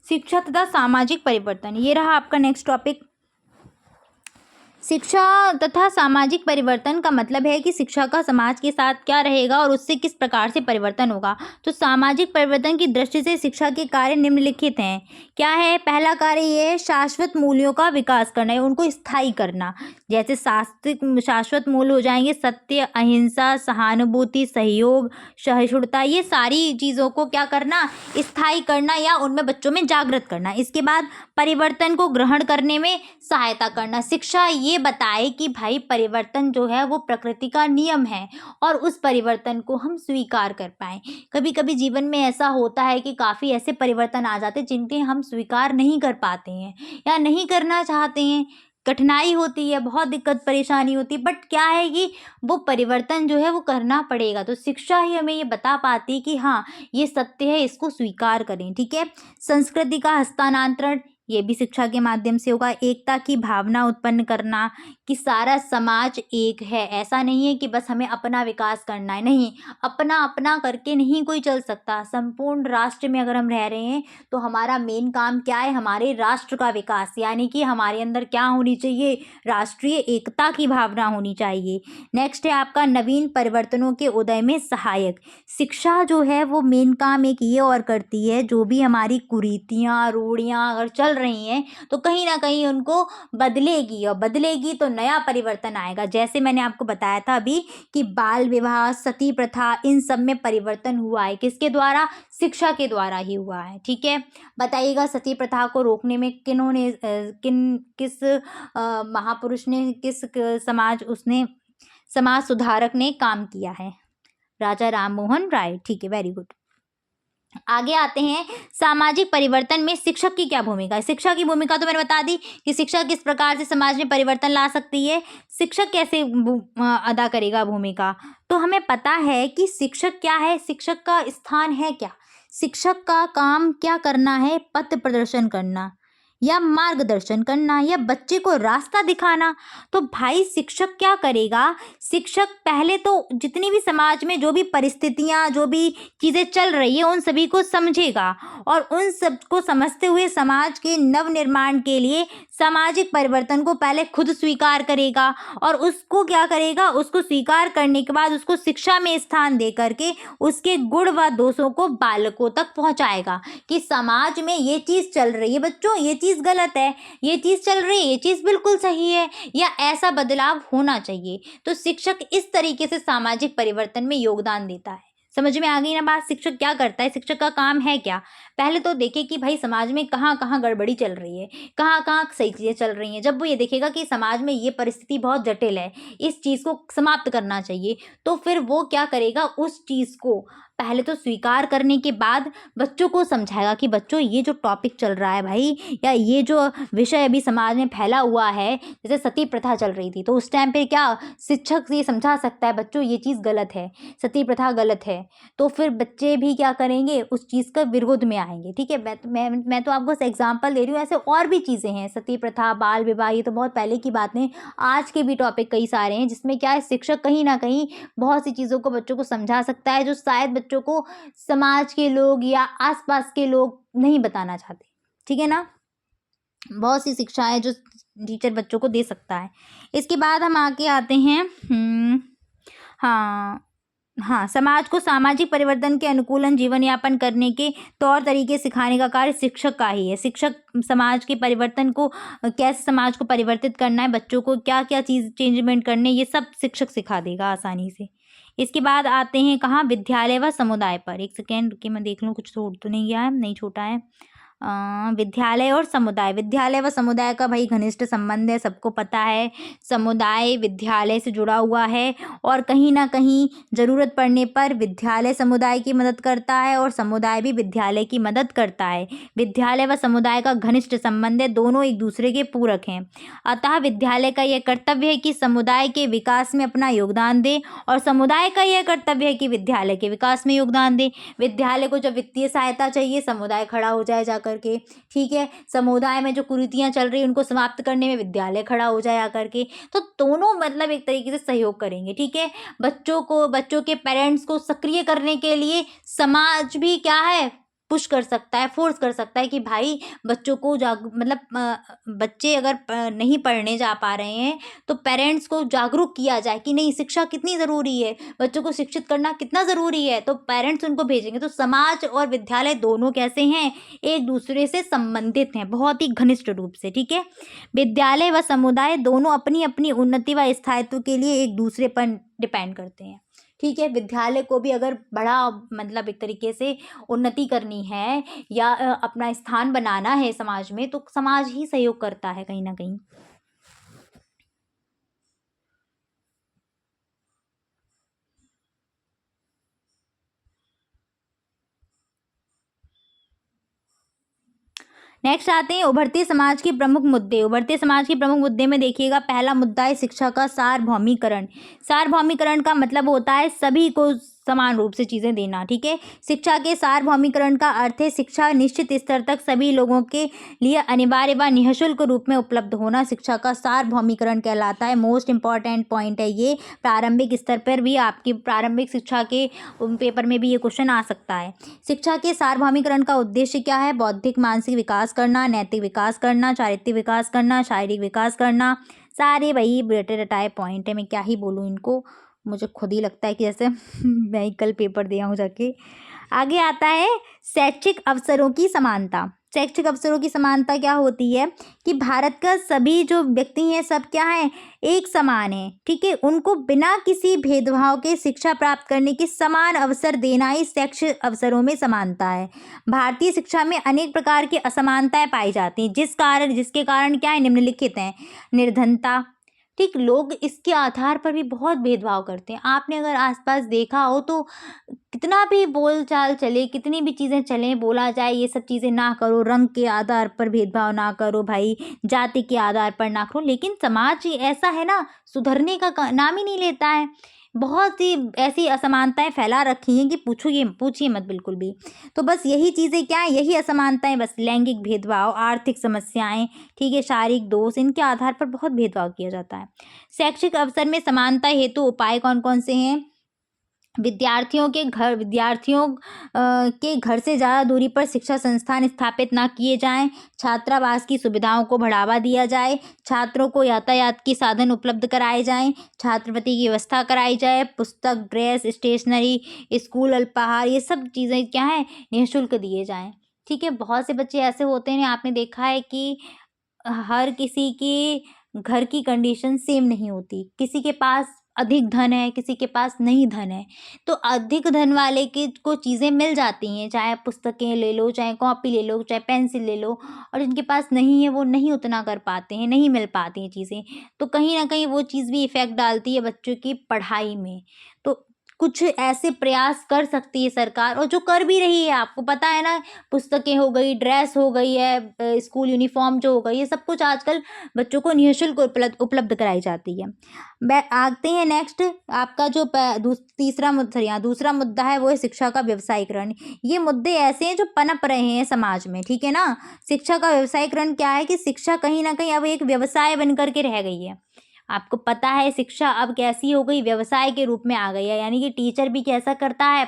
Speaker 1: शिक्षा तथा सामाजिक परिवर्तन, ये रहा आपका नेक्स्ट टॉपिक। शिक्षा तथा सामाजिक परिवर्तन का मतलब है कि शिक्षा का समाज के साथ क्या रहेगा और उससे किस प्रकार से परिवर्तन होगा। तो सामाजिक परिवर्तन की दृष्टि से शिक्षा के कार्य निम्नलिखित हैं। क्या है, पहला कार्य ये है शाश्वत मूल्यों का विकास करना है, उनको स्थायी करना। जैसे शाश्वत मूल्य हो जाएंगे सत्य, अहिंसा, सहानुभूति, सहयोग, सहिष्णुता, ये सारी चीज़ों को क्या करना, स्थायी करना या उनमें बच्चों में जागृत करना। इसके बाद परिवर्तन को ग्रहण करने में सहायता करना। शिक्षा ये बताए कि भाई परिवर्तन जो है वो प्रकृति का नियम है और उस परिवर्तन को हम स्वीकार कर पाएं। कभी कभी जीवन में ऐसा होता है कि काफ़ी ऐसे परिवर्तन आ जाते हैं जिनके हम स्वीकार नहीं कर पाते हैं या नहीं करना चाहते हैं, कठिनाई होती है, बहुत दिक्कत परेशानी होती है, बट क्या है कि वो परिवर्तन जो है वो करना पड़ेगा। तो शिक्षा ही हमें ये बता पाती है कि हाँ ये सत्य है, इसको स्वीकार करें। ठीक है, संस्कृति का हस्तांतरण, ये भी शिक्षा के माध्यम से होगा। एकता की भावना उत्पन्न करना कि सारा समाज एक है, ऐसा नहीं है कि बस हमें अपना विकास करना है, नहीं, अपना अपना करके नहीं कोई चल सकता। संपूर्ण राष्ट्र में अगर हम रह रहे हैं तो हमारा मेन काम क्या है, हमारे राष्ट्र का विकास, यानी कि हमारे अंदर क्या होनी चाहिए, राष्ट्रीय एकता की भावना होनी चाहिए। नेक्स्ट है आपका नवीन परिवर्तनों के उदय में सहायक। शिक्षा जो है वो मेन काम एक ये और करती है, जो भी हमारी कुरीतियाँ रूढ़ियाँ अगर चल रही हैं तो कहीं ना कहीं उनको बदलेगी, और बदलेगी तो नया परिवर्तन आएगा। जैसे मैंने आपको बताया था अभी कि बाल विवाह, सती प्रथा, इन सब में परिवर्तन हुआ है, किसके द्वारा, शिक्षा के द्वारा ही हुआ है। ठीक है, बताइएगा सती प्रथा को रोकने में किन्होंने किस महापुरुष ने, किस समाज सुधारक ने काम किया है, राजा राम मोहन राय। ठीक है, वेरी गुड। आगे आते हैं, सामाजिक परिवर्तन में शिक्षक की क्या भूमिका है। शिक्षा की भूमिका तो मैंने बता दी कि शिक्षक किस प्रकार से समाज में परिवर्तन ला सकती है। शिक्षक कैसे अदा करेगा भूमिका, तो हमें पता है कि शिक्षक क्या है, शिक्षक का स्थान है क्या, शिक्षक का काम क्या करना है, पथ प्रदर्शन करना या मार्गदर्शन करना या बच्चे को रास्ता दिखाना। तो भाई शिक्षक क्या करेगा, शिक्षक पहले तो जितनी भी समाज में जो भी परिस्थितियां, जो भी चीज़ें चल रही है उन सभी को समझेगा और उन सब को समझते हुए समाज के नव निर्माण के लिए सामाजिक परिवर्तन को पहले खुद स्वीकार करेगा और उसको क्या करेगा, उसको स्वीकार करने के बाद उसको शिक्षा में स्थान दे करके उसके गुण व दोषों को बालकों तक पहुंचाएगा कि समाज में ये चीज़ चल रही है बच्चों, ये चीज़ गलत है, ये चीज़ चल रही है, ये चीज़ बिल्कुल सही है या ऐसा बदलाव होना चाहिए। तो शिक्षक इस तरीके से सामाजिक परिवर्तन में योगदान देता है। समझ में आ गई ना बात, शिक्षक क्या करता है, शिक्षक का काम है क्या। पहले तो देखे कि भाई समाज में कहाँ कहाँ गड़बड़ी चल रही है, कहाँ कहाँ सही चीज़ें चल रही हैं। जब वो ये देखेगा कि समाज में ये परिस्थिति बहुत जटिल है, इस चीज़ को समाप्त करना चाहिए, तो फिर वो क्या करेगा, उस चीज़ को पहले तो स्वीकार करने के बाद बच्चों को समझाएगा कि बच्चों ये जो टॉपिक चल रहा है भाई, या ये जो विषय अभी समाज में फैला हुआ है, जैसे सती प्रथा चल रही थी, तो उस टाइम पे क्या शिक्षक ये समझा सकता है बच्चों ये चीज़ गलत है, सती प्रथा गलत है। तो फिर बच्चे भी क्या करेंगे, उस चीज़ का विरोध में आएंगे। ठीक है, मैं तो आपको एग्जाम्पल दे रही हूँ, ऐसे और भी चीज़ें हैं, सती प्रथा, बाल विवाह, ये तो बहुत पहले की बातें। आज के भी टॉपिक कई सारे हैं जिसमें क्या है, शिक्षक कहीं ना कहीं बहुत सी चीज़ों को बच्चों को समझा सकता है जो शायद बच्चों को समाज के लोग या आसपास के लोग नहीं बताना चाहते। ठीक है ना, बहुत सी शिक्षा है जो टीचर बच्चों को दे सकता है। इसके बाद हम आगे आते हैं हाँ, समाज को सामाजिक परिवर्तन के अनुकूलन जीवन यापन करने के तौर तरीके सिखाने का कार्य शिक्षक का ही है। शिक्षक समाज के परिवर्तन को कैसे समाज को परिवर्तित करना है, बच्चों को क्या क्या चीज़ चेंजमेंट करने, ये सब शिक्षक सिखा देगा आसानी से। इसके बाद आते हैं कहाँ, विद्यालय व समुदाय पर। एक सेकेंड रुकिए, मैं देख लूँ कुछ छोड़ तो नहीं गया है, नहीं छोटा है। विद्यालय और समुदाय, विद्यालय व समुदाय का भाई घनिष्ठ संबंध है, सबको पता है। समुदाय विद्यालय से जुड़ा हुआ है और कहीं ना कहीं ज़रूरत पड़ने पर विद्यालय समुदाय की मदद करता है और समुदाय भी विद्यालय की मदद करता है। विद्यालय व समुदाय का घनिष्ठ संबंध है, दोनों एक दूसरे के पूरक हैं। अतः विद्यालय का यह कर्तव्य है कि समुदाय के विकास में अपना योगदान दे और समुदाय का यह कर्तव्य है कि विद्यालय के विकास में योगदान दे। विद्यालय को जब वित्तीय सहायता चाहिए, समुदाय खड़ा हो जाए जाकर के। ठीक है, समुदाय में जो कुरीतियां चल रही है उनको समाप्त करने में विद्यालय खड़ा हो जाए आकर के। तो दोनों मतलब एक तरीके से सहयोग करेंगे। ठीक है, बच्चों के पेरेंट्स को सक्रिय करने के लिए समाज भी क्या है, पुश कर सकता है, फोर्स कर सकता है कि भाई बच्चों को बच्चे अगर नहीं पढ़ने जा पा रहे हैं तो पेरेंट्स को जागरूक किया जाए कि नहीं, शिक्षा कितनी ज़रूरी है, बच्चों को शिक्षित करना कितना ज़रूरी है। तो पेरेंट्स उनको भेजेंगे। तो समाज और विद्यालय दोनों कैसे हैं, एक दूसरे से संबंधित हैं, बहुत ही घनिष्ठ रूप से। ठीक है, विद्यालय व समुदाय दोनों अपनी अपनी उन्नति व स्थायित्व के लिए एक दूसरे पर डिपेंड करते हैं। ठीक है, विद्यालय को भी अगर बड़ा मतलब एक तरीके से उन्नति करनी है या अपना स्थान बनाना है समाज में, तो समाज ही सहयोग करता है कहीं ना कहीं। नेक्स्ट आते हैं उभरते समाज के प्रमुख मुद्दे। उभरते समाज के प्रमुख मुद्दे में देखिएगा, पहला मुद्दा है शिक्षा का सार्वभौमिकरण। सार्वभौमिकरण का मतलब होता है सभी को समान रूप से चीज़ें देना। ठीक है, शिक्षा के सार्वभौमिकरण का अर्थ है शिक्षा निश्चित स्तर तक सभी लोगों के लिए अनिवार्य व निःशुल्क रूप में उपलब्ध होना शिक्षा का सार्वभौमिकरण कहलाता है। मोस्ट इंपॉर्टेंट पॉइंट है ये, प्रारंभिक स्तर पर भी आपकी प्रारंभिक शिक्षा के पेपर में भी ये क्वेश्चन आ सकता है। शिक्षा के सार्वभौमिकरण का उद्देश्य क्या है, बौद्धिक मानसिक विकास करना, नैतिक विकास करना, चारित्रिक विकास करना, शारीरिक विकास करना। सारे वही रटे रटाए पॉइंट है, मैं क्या ही बोलूँ इनको, मुझे खुद ही लगता है कि जैसे मैं ही कल पेपर दिया हूँ जाके। आगे आता है शैक्षिक अवसरों की समानता। शैक्षिक अवसरों की समानता क्या होती है कि भारत का सभी जो व्यक्ति हैं सब क्या हैं, एक समान है। ठीक है, उनको बिना किसी भेदभाव के शिक्षा प्राप्त करने के समान अवसर देना ही शैक्षिक अवसरों में समानता है। भारतीय शिक्षा में अनेक प्रकार की असमानताएं पाई जाती हैं जिसके कारण क्या है, निम्नलिखित हैं, निर्धनता, ठीक, लोग इसके आधार पर भी बहुत भेदभाव करते हैं। आपने अगर आस-पास देखा हो तो कितना भी बोल-चाल चले, कितनी भी चीज़ें चलें, बोला जाए ये सब चीज़ें ना करो, रंग के आधार पर भेदभाव ना करो भाई, जाति के आधार पर ना करो, लेकिन समाज ही ऐसा है ना, सुधरने का नाम ही नहीं लेता है। बहुत सी ऐसी असमानताएँ फैला रखी हैं कि पूछिए मत बिल्कुल भी। तो बस यही चीज़ें क्या हैं, यही असमानताएँ, बस लैंगिक भेदभाव, आर्थिक समस्याएँ, ठीक है, शारीरिक दोष, इनके आधार पर बहुत भेदभाव किया जाता है। शैक्षिक अवसर में समानता हेतु उपाय कौन-कौन से हैं? विद्यार्थियों के घर से ज़्यादा दूरी पर शिक्षा संस्थान स्थापित ना किए जाएँ, छात्रावास की सुविधाओं को बढ़ावा दिया जाए, छात्रों को यातायात के साधन उपलब्ध कराए जाएँ, छात्रवृत्ति की व्यवस्था कराई जाए, पुस्तक, ड्रेस, स्टेशनरी, स्कूल अल्पाहार, ये सब चीज़ें क्या है, निःशुल्क दिए जाएँ। ठीक है, बहुत से बच्चे ऐसे होते हैं, आपने देखा है कि हर किसी की घर की कंडीशन सेम नहीं होती। किसी के पास अधिक धन है, किसी के पास नहीं धन है। तो अधिक धन वाले की को चीज़ें मिल जाती हैं, चाहे पुस्तकें ले लो, चाहे कॉपी ले लो, चाहे पेंसिल ले लो, और जिनके पास नहीं है वो नहीं उतना कर पाते हैं, नहीं मिल पाती हैं चीज़ें। तो कहीं न कहीं वो चीज़ भी इफ़ेक्ट डालती है बच्चों की पढ़ाई में। तो कुछ ऐसे प्रयास कर सकती है सरकार, और जो कर भी रही है, आपको पता है ना, पुस्तकें हो गई, ड्रेस हो गई है, स्कूल यूनिफ़ॉर्म जो हो गई, ये सब कुछ आजकल बच्चों को निःशुल्क उपलब्ध कराई जाती है। आते हैं नेक्स्ट, आपका जो दूसरा मुद्दा है वो है शिक्षा का व्यवसायीकरण। ये मुद्दे ऐसे हैं जो पनप रहे हैं समाज में, ठीक है ना? शिक्षा का व्यवसायीकरण क्या है कि शिक्षा कहीं न कहीं अब एक व्यवसाय बन कर के रह गई है। आपको पता है शिक्षा अब कैसी हो गई, व्यवसाय के रूप में आ गई है, यानी कि टीचर भी कैसा करता है,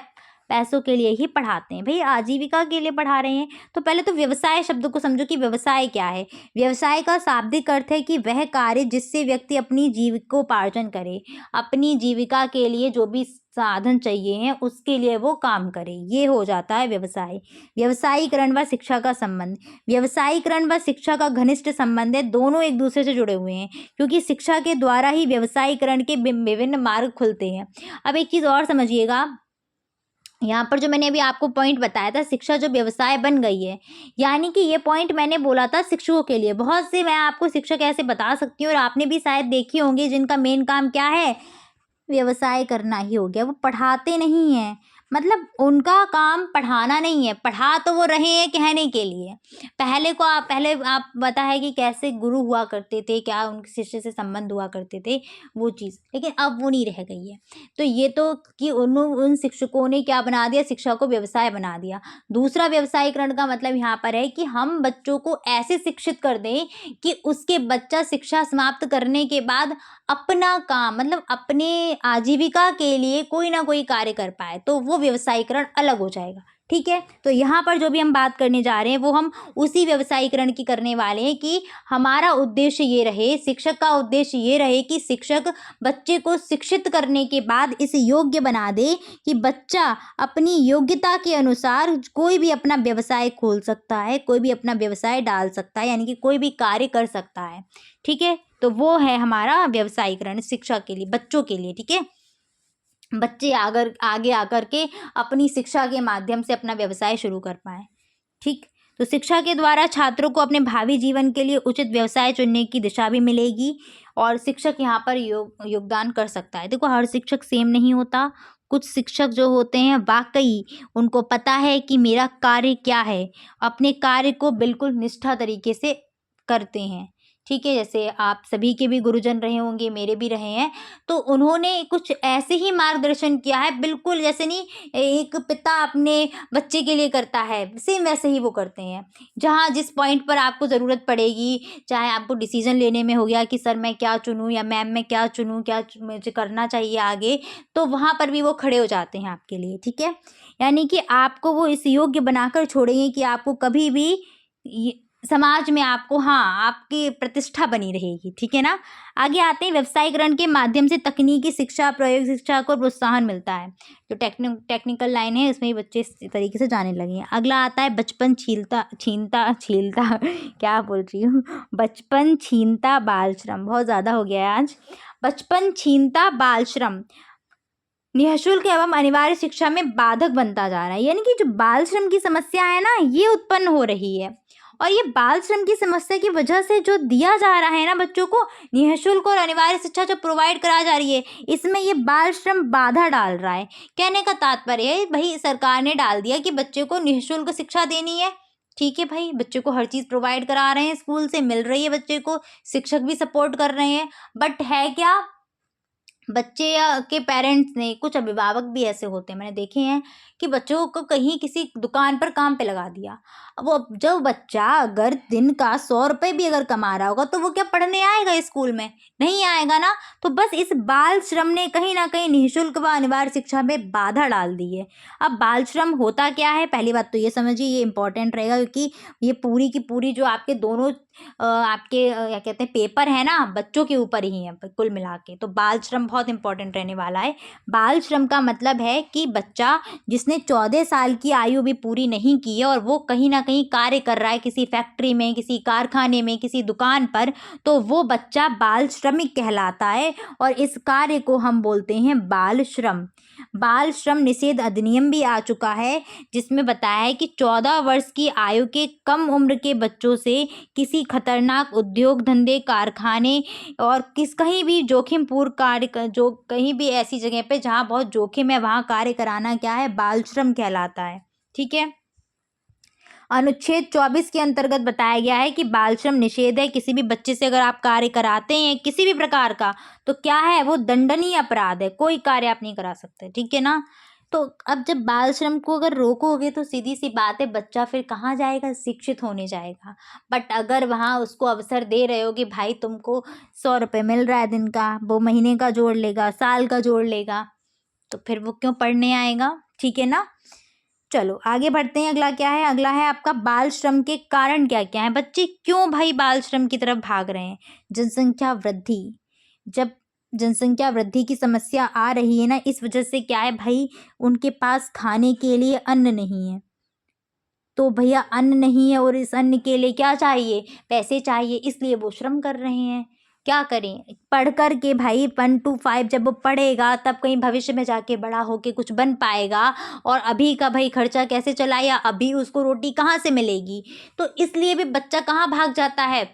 Speaker 1: पैसों के लिए ही पढ़ाते हैं, भई आजीविका के लिए पढ़ा रहे हैं। तो पहले तो व्यवसाय शब्द को समझो कि व्यवसाय क्या है। व्यवसाय का शाब्दिक अर्थ है कि वह कार्य जिससे व्यक्ति अपनी जीविकोपार्जन करे, अपनी जीविका के लिए जो भी साधन चाहिए हैं उसके लिए वो काम करे, ये हो जाता है व्यवसाय। व्यवसायीकरण व शिक्षा का संबंध, व्यवसायीकरण व शिक्षा का घनिष्ठ संबंध है, दोनों एक दूसरे से जुड़े हुए हैं, क्योंकि शिक्षा के द्वारा ही व्यवसायीकरण के विभिन्न मार्ग खुलते हैं। अब एक चीज़ और समझिएगा, यहाँ पर जो मैंने अभी आपको पॉइंट बताया था, शिक्षा जो व्यवसाय बन गई है, यानी कि ये पॉइंट मैंने बोला था शिक्षकों के लिए। बहुत से मैं आपको शिक्षक ऐसे बता सकती हूँ, और आपने भी शायद देखे होंगे, जिनका मेन काम क्या है, व्यवसाय करना ही हो गया। वो पढ़ाते नहीं हैं, मतलब उनका काम पढ़ाना नहीं है, पढ़ा तो वो रहे हैं कहने के लिए। पहले आप पता है कि कैसे गुरु हुआ करते थे, क्या उनके शिष्य से संबंध हुआ करते थे, वो चीज़, लेकिन अब वो नहीं रह गई है। तो ये तो कि उन शिक्षकों ने क्या बना दिया, शिक्षा को व्यवसाय बना दिया। दूसरा व्यवसायीकरण का मतलब यहाँ पर है कि हम बच्चों को ऐसे शिक्षित कर दें कि उसके बच्चा शिक्षा समाप्त करने के बाद अपना काम, मतलब अपने आजीविका के लिए कोई ना कोई कार्य कर पाए, तो वो व्यवसायीकरण अलग हो जाएगा। ठीक है, तो यहाँ पर जो भी हम बात करने जा रहे हैं वो हम उसी व्यवसायीकरण की करने वाले हैं कि हमारा उद्देश्य ये रहे, शिक्षक का उद्देश्य ये रहे कि शिक्षक बच्चे को शिक्षित करने के बाद इस योग्य बना दे कि बच्चा अपनी योग्यता के अनुसार कोई भी अपना व्यवसाय खोल सकता है, कोई भी अपना व्यवसाय डाल सकता है, यानी कि कोई भी कार्य कर सकता है। ठीक है, तो वो है हमारा व्यवसायीकरण शिक्षा के लिए, बच्चों के लिए। ठीक है, बच्चे आगे आकर के अपनी शिक्षा के माध्यम से अपना व्यवसाय शुरू कर पाएँ। ठीक, तो शिक्षा के द्वारा छात्रों को अपने भावी जीवन के लिए उचित व्यवसाय चुनने की दिशा भी मिलेगी, और शिक्षक यहाँ पर योगदान कर सकता है। देखो, हर शिक्षक सेम नहीं होता। कुछ शिक्षक जो होते हैं वाक़ई उनको पता है कि मेरा कार्य क्या है, अपने कार्य को बिल्कुल निष्ठा तरीके से करते हैं। ठीक है, जैसे आप सभी के भी गुरुजन रहे होंगे, मेरे भी रहे हैं, तो उन्होंने कुछ ऐसे ही मार्गदर्शन किया है, बिल्कुल जैसे नहीं एक पिता अपने बच्चे के लिए करता है, सेम वैसे ही वो करते हैं। जहाँ जिस पॉइंट पर आपको ज़रूरत पड़ेगी, चाहे आपको डिसीजन लेने में हो गया कि सर मैं क्या चुनूँ या मैम मैं क्या चुनूँ, मुझे करना चाहिए आगे, तो वहाँ पर भी वो खड़े हो जाते हैं आपके लिए। ठीक है, यानी कि आपको वो इस योग्य बनाकर छोड़ेंगे कि आपको कभी भी समाज में आपको, हाँ, आपकी प्रतिष्ठा बनी रहेगी। ठीक है ना? आगे आते हैं, व्यवसायीकरण के माध्यम से तकनीकी शिक्षा, प्रायोगिक शिक्षा को प्रोत्साहन मिलता है। जो टेक्निकल लाइन है इसमें बच्चे इस तरीके से जाने लगे हैं। अगला आता है बचपन छीनता क्या बोल रही हूँ, बचपन छीनता बाल श्रम। बहुत ज़्यादा हो गया है आज। बचपन छीनता बाल श्रम निःशुल्क एवं अनिवार्य शिक्षा में बाधक बनता जा रहा है, यानी कि जो बाल श्रम की समस्या है ना, ये उत्पन्न हो रही है, और ये बाल श्रम की समस्या की वजह से जो दिया जा रहा है ना बच्चों को निःशुल्क और अनिवार्य शिक्षा जो प्रोवाइड करा जा रही है, इसमें ये बाल श्रम बाधा डाल रहा है। कहने का तात्पर्य है भाई सरकार ने डाल दिया कि बच्चे को निःशुल्क शिक्षा देनी है। ठीक है भाई, बच्चे को हर चीज़ प्रोवाइड करा रहे हैं, स्कूल से मिल रही है बच्चे को, शिक्षक भी सपोर्ट कर रहे हैं, बट है क्या, बच्चे या के पेरेंट्स ने, कुछ अभिभावक भी ऐसे होते हैं मैंने देखे हैं कि बच्चों को कहीं किसी दुकान पर काम पे लगा दिया। अब वो जब बच्चा अगर दिन का 100 रुपये भी अगर कमा रहा होगा तो वो क्या पढ़ने आएगा स्कूल में? नहीं आएगा ना। तो बस इस बाल श्रम ने कहीं ना कहीं निःशुल्क व अनिवार्य शिक्षा में बाधा डाल दी है। अब बाल श्रम होता क्या है, पहली बात तो ये समझिए, ये इंपॉर्टेंट रहेगा क्योंकि ये पूरी की पूरी जो आपके दोनों आपके क्या कहते हैं पेपर है ना, बच्चों के ऊपर ही है कुल मिला के। तो बाल श्रम बहुत इंपॉर्टेंट रहने वाला है। बाल श्रम का मतलब है कि बच्चा जिसने 14 साल की आयु भी पूरी नहीं की है और वो कहीं ना कहीं कार्य कर रहा है किसी फैक्ट्री में, किसी कारखाने में, किसी दुकान पर, तो वो बच्चा बाल श्रमिक कहलाता है और इस कार्य को हम बोलते हैं बाल श्रम। बाल श्रम निषेध अधिनियम भी आ चुका है जिसमें बताया है कि 14 वर्ष की आयु के कम उम्र के बच्चों से किसी खतरनाक उद्योग धंधे, कारखाने और कहीं भी जोखिमपूर्ण कार्य, जो कहीं भी ऐसी जगह पे जहाँ बहुत जोखिम है वहाँ कार्य कराना क्या है, बाल श्रम कहलाता है। ठीक है। अनुच्छेद 24 के अंतर्गत बताया गया है कि बाल श्रम निषेध है। किसी भी बच्चे से अगर आप कार्य कराते हैं किसी भी प्रकार का तो क्या है, वो दंडनीय अपराध है, कोई कार्य आप नहीं करा सकते। ठीक है ना। तो अब जब बाल श्रम को अगर रोकोगे तो सीधी सी बात है बच्चा फिर कहाँ जाएगा, शिक्षित होने जाएगा। बट अगर वहाँ उसको अवसर दे रहे हो कि भाई तुमको 100 रुपये मिल रहा है दिन का, वो महीने का जोड़ लेगा, साल का जोड़ लेगा, तो फिर वो क्यों पढ़ने आएगा। ठीक है ना। चलो आगे बढ़ते हैं। अगला क्या है, अगला है आपका बाल श्रम के कारण क्या क्या है, बच्चे क्यों भाई बाल श्रम की तरफ भाग रहे हैं। जनसंख्या वृद्धि, जब जनसंख्या वृद्धि की समस्या आ रही है ना, इस वजह से क्या है भाई, उनके पास खाने के लिए अन्न नहीं है। तो भैया अन्न नहीं है और इस अन्न के लिए क्या चाहिए, पैसे चाहिए, इसलिए वो श्रम कर रहे हैं। क्या करें, पढ़ कर के भाई 1 to 5 जब वो पढ़ेगा तब कहीं भविष्य में जाके बड़ा होके कुछ बन पाएगा। और अभी का भाई खर्चा कैसे चलाए, या अभी उसको रोटी कहाँ से मिलेगी। तो इसलिए भी बच्चा कहाँ भाग जाता है,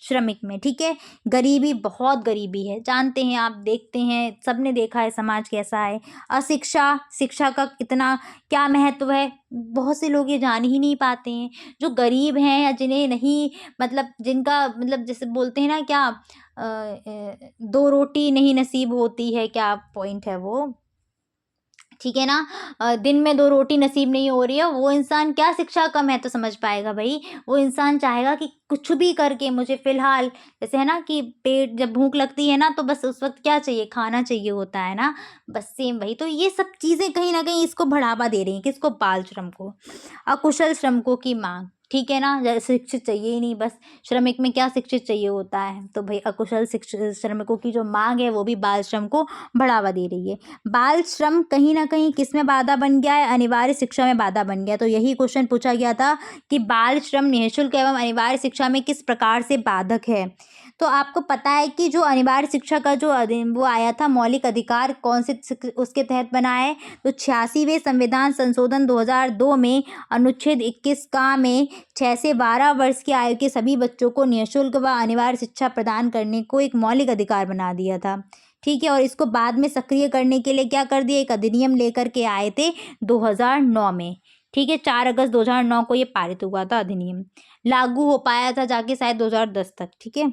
Speaker 1: श्रमिक में। ठीक है। गरीबी, बहुत गरीबी है, जानते हैं आप, देखते हैं, सबने देखा है समाज कैसा है। अशिक्षा, शिक्षा का कितना क्या महत्व है, बहुत से लोग ये जान ही नहीं पाते हैं। जो गरीब हैं या जिन्हें नहीं, मतलब जिनका मतलब जैसे बोलते हैं ना क्या, 2 रोटी नहीं नसीब होती है, क्या पॉइंट है वो, ठीक है ना। दिन में 2 रोटी नसीब नहीं हो रही है, वो इंसान क्या शिक्षा कम है तो समझ पाएगा भाई। वो इंसान चाहेगा कि कुछ भी करके मुझे फ़िलहाल, जैसे है ना कि पेट जब भूख लगती है ना तो बस उस वक़्त क्या चाहिए, खाना चाहिए होता है ना, बस सेम वही। तो ये सब चीज़ें कहीं न कहीं इसको बढ़ावा दे रही हैं, किसको, बाल श्रम को। अकुशल श्रमिकों की माँग, ठीक है ना, शिक्षित चाहिए ही नहीं, बस श्रमिक में क्या शिक्षित चाहिए होता है। तो भाई अकुशल श्रमिकों की जो मांग है वो भी बाल श्रम को बढ़ावा दे रही है। बाल श्रम कहीं ना कहीं किस में बाधा बन गया है, अनिवार्य शिक्षा में बाधा बन गया। तो यही क्वेश्चन पूछा गया था कि बाल श्रम निःशुल्क एवं अनिवार्य शिक्षा में किस प्रकार से बाधक है। तो आपको पता है कि जो अनिवार्य शिक्षा का जो वो आया था मौलिक अधिकार, कौन से उसके तहत बना है, तो 86वें संविधान संशोधन 2002 में अनुच्छेद 21 का में 6 से 12 वर्ष की आयु के सभी बच्चों को निःशुल्क व अनिवार्य शिक्षा प्रदान करने को एक मौलिक अधिकार बना दिया था। ठीक है। और इसको बाद में सक्रिय करने के लिए क्या कर दिया, एक अधिनियम लेकर के आए थे 2009 में। ठीक है। 4 अगस्त 2009 को ये पारित हुआ था अधिनियम, लागू हो पाया था जाके शायद 2010 तक। ठीक है।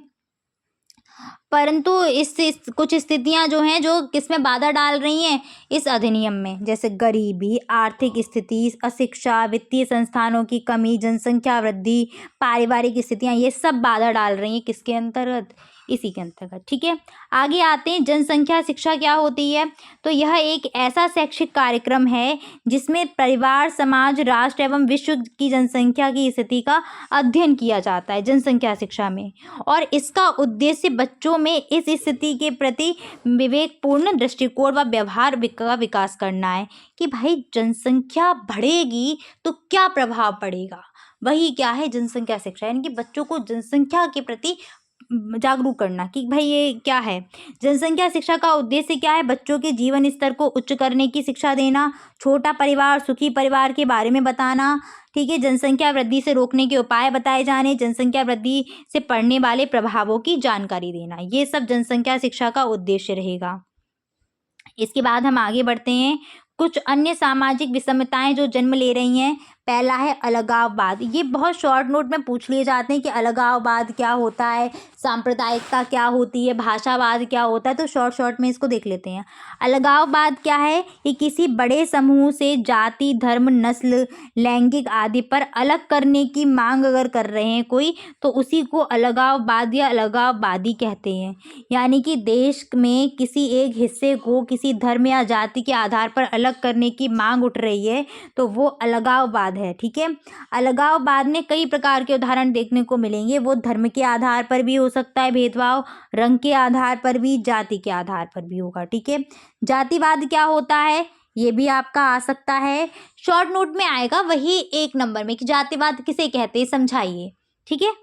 Speaker 1: परंतु इस कुछ स्थितियां जो हैं जो किसमें बाधा डाल रही हैं, इस अधिनियम में, जैसे गरीबी, आर्थिक स्थिति, अशिक्षा, वित्तीय संस्थानों की कमी, जनसंख्या वृद्धि, पारिवारिक स्थितियां, ये सब बाधा डाल रही हैं किसके अंतर्गत, इसी के अंतर्गत। ठीक है। आगे आते हैं, जनसंख्या शिक्षा क्या होती है। तो यह एक ऐसा शैक्षिक कार्यक्रम है जिसमें परिवार, समाज, राष्ट्र एवं विश्व की जनसंख्या की स्थिति का अध्ययन किया जाता है जनसंख्या शिक्षा में। और इसका उद्देश्य बच्चों में इस स्थिति के प्रति विवेकपूर्ण दृष्टिकोण व व्यवहार का विकास करना है कि भाई जनसंख्या बढ़ेगी तो क्या प्रभाव पड़ेगा, वही क्या है, जनसंख्या शिक्षा। यानी कि बच्चों को जनसंख्या के प्रति जागरूक करना कि भाई ये क्या है। जनसंख्या शिक्षा का उद्देश्य क्या है? बच्चों के जीवन स्तर को उच्च करने की शिक्षा देना, छोटा परिवार सुखी परिवार के बारे में बताना, ठीक है, जनसंख्या वृद्धि से रोकने के उपाय बताए जाने, जनसंख्या वृद्धि से पड़ने वाले प्रभावों की जानकारी देना, ये सब जनसंख्या शिक्षा का उद्देश्य रहेगा। इसके बाद हम आगे बढ़ते हैं। कुछ अन्य सामाजिक विषमताएं जो जन्म ले रही हैं। पहला है अलगाववाद। ये बहुत शॉर्ट नोट में पूछ लिए जाते हैं कि अलगाववाद क्या होता है, सांप्रदायिकता क्या होती है, भाषावाद क्या होता है, तो शॉर्ट में इसको देख लेते हैं। अलगाववाद क्या है? ये किसी बड़े समूह से जाति, धर्म, नस्ल, लैंगिक आदि पर अलग करने की मांग अगर कर रहे हैं कोई, तो उसी को अलगाववाद या अलगाववादी कहते हैं। यानी कि देश में किसी एक हिस्से को किसी धर्म या जाति के आधार पर अलग करने की मांग उठ रही है, तो वो अलगाववाद है, ठीक है। अलगाववाद में कई प्रकार के उदाहरण देखने को मिलेंगे। वो धर्म के आधार पर भी हो सकता है भेदभाव, रंग के आधार पर भी, जाति के आधार पर भी होगा, ठीक है। जातिवाद क्या होता है? ये भी आपका आ सकता है, शॉर्ट नोट में आएगा वही 1 नंबर में कि जातिवाद किसे कहते हैं, समझाइए, ठीक है।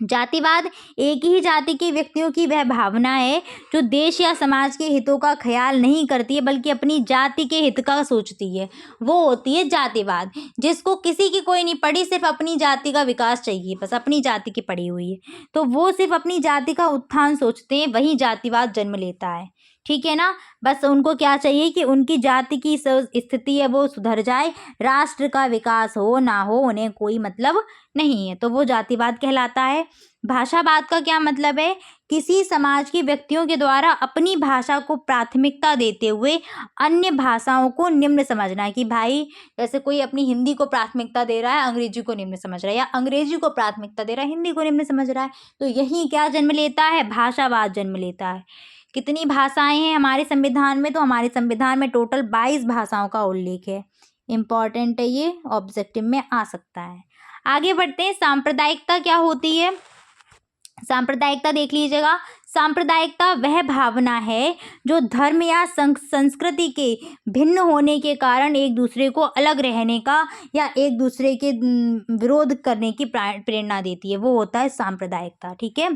Speaker 1: जातिवाद एक ही जाति के व्यक्तियों की वह भावना है जो देश या समाज के हितों का ख्याल नहीं करती है बल्कि अपनी जाति के हित का सोचती है, वो होती है जातिवाद। जिसको किसी की कोई नहीं पड़ी, सिर्फ अपनी जाति का विकास चाहिए, बस अपनी जाति की पड़ी हुई है, तो वो सिर्फ अपनी जाति का उत्थान सोचते हैं, वही जातिवाद जन्म लेता है, ठीक है ना। बस उनको क्या चाहिए कि उनकी जाति की स्थिति है वो सुधर जाए, राष्ट्र का विकास हो ना हो उन्हें कोई मतलब नहीं है, तो वो जातिवाद कहलाता है। भाषावाद का क्या मतलब है? किसी समाज के व्यक्तियों के द्वारा अपनी भाषा को प्राथमिकता देते हुए अन्य भाषाओं को निम्न समझना, कि भाई जैसे कोई अपनी हिंदी को प्राथमिकता दे रहा है, अंग्रेजी को निम्न समझ रहा है, या अंग्रेजी को प्राथमिकता दे रहा है, हिंदी को निम्न समझ रहा है, तो यही क्या जन्म लेता है? भाषावाद जन्म लेता है। कितनी भाषाएं हैं हमारे संविधान में? तो हमारे संविधान में टोटल 22 भाषाओं का उल्लेख है। इम्पॉर्टेंट है, ये ऑब्जेक्टिव में आ सकता है। आगे बढ़ते हैं। सांप्रदायिकता क्या होती है? सांप्रदायिकता देख लीजिएगा। सांप्रदायिकता वह भावना है जो धर्म या संस्कृति के भिन्न होने के कारण एक दूसरे को अलग रहने का या एक दूसरे के विरोध करने की प्रेरणा देती है, वो होता है सांप्रदायिकता, ठीक है।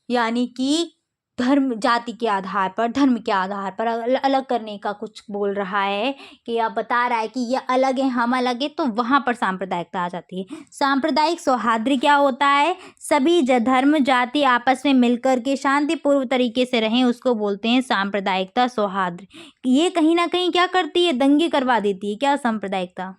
Speaker 1: यानी कि धर्म, जाति के आधार पर, धर्म के आधार पर अलग करने का कुछ बोल रहा है, कि आप बता रहा है कि ये अलग है, हम अलग है, तो वहाँ पर सांप्रदायिकता आ जाती है। सांप्रदायिक सौहार्द क्या होता है? सभी धर्म जाति आपस में मिलकर के शांतिपूर्व तरीके से रहें, उसको बोलते हैं सांप्रदायिकता, सौहार्द। ये कहीं ना कहीं क्या करती है? दंगे करवा देती है क्या सांप्रदायिकता।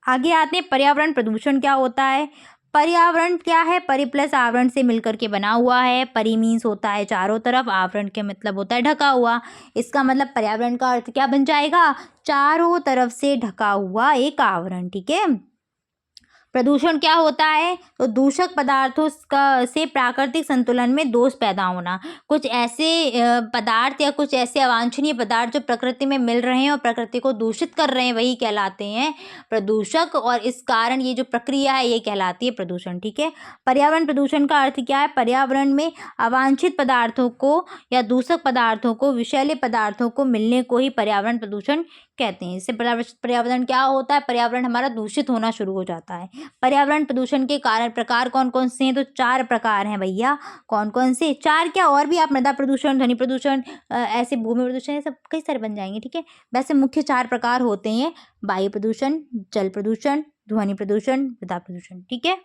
Speaker 1: आगे आते हैं। पर्यावरण प्रदूषण क्या होता है? पर्यावरण क्या है? परि प्लस आवरण से मिलकर के बना हुआ है। परि मीन्स होता है चारों तरफ, आवरण के मतलब होता है ढका हुआ। इसका मतलब पर्यावरण का अर्थ क्या बन जाएगा? चारों तरफ से ढका हुआ एक आवरण, ठीक है। प्रदूषण क्या होता है? तो दूषक पदार्थों से प्राकृतिक संतुलन में दोष पैदा होना। कुछ ऐसे पदार्थ या कुछ ऐसे अवांछनीय पदार्थ जो प्रकृति में मिल रहे हैं और प्रकृति को दूषित कर रहे हैं, वही कहलाते हैं प्रदूषक, और इस कारण ये जो प्रक्रिया है ये कहलाती है प्रदूषण, ठीक है। पर्यावरण प्रदूषण का अर्थ क्या है? पर्यावरण में अवांछित पदार्थों को या दूषक पदार्थों को, विषैले पदार्थों को मिलने को ही पर्यावरण प्रदूषण कहते हैं। इससे पर्यावरण क्या होता है? पर्यावरण हमारा दूषित होना शुरू हो जाता है। पर्यावरण प्रदूषण के कारण प्रकार कौन कौन से हैं? तो 4 प्रकार हैं भैया। कौन कौन से? 4 क्या, और भी आप मृदा प्रदूषण, ध्वनि प्रदूषण, ऐसे भूमि प्रदूषण, ये सब कई सारे बन जाएंगे, ठीक है। वैसे मुख्य 4 प्रकार होते हैं: वायु प्रदूषण, जल प्रदूषण, ध्वनि प्रदूषण, मृदा प्रदूषण, ठीक है।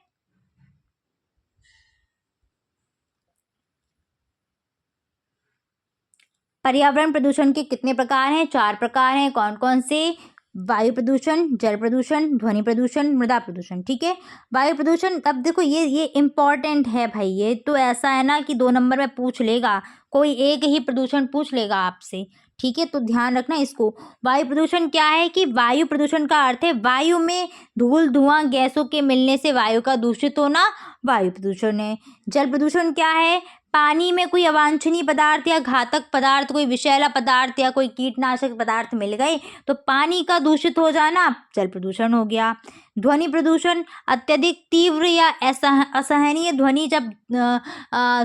Speaker 1: पर्यावरण प्रदूषण के कितने प्रकार हैं? 4 प्रकार हैं। कौन कौन से? वायु प्रदूषण, जल प्रदूषण, ध्वनि प्रदूषण, मृदा प्रदूषण, ठीक है। वायु प्रदूषण, अब देखो ये इम्पॉर्टेंट है भाई, ये तो ऐसा है ना कि 2 नंबर में पूछ लेगा, कोई एक ही प्रदूषण पूछ लेगा आपसे, ठीक है, तो ध्यान रखना इसको। वायु प्रदूषण क्या है? कि वायु प्रदूषण का अर्थ है वायु में धूल, धुआं, गैसों के मिलने से वायु का दूषित होना, वायु प्रदूषण है। जल प्रदूषण क्या है? पानी में कोई अवांछनीय पदार्थ या घातक पदार्थ, कोई विषैला पदार्थ या कोई कीटनाशक पदार्थ मिल गए तो पानी का दूषित हो जाना, जल प्रदूषण हो गया। ध्वनि प्रदूषण, अत्यधिक तीव्र या असहनीय ध्वनि जब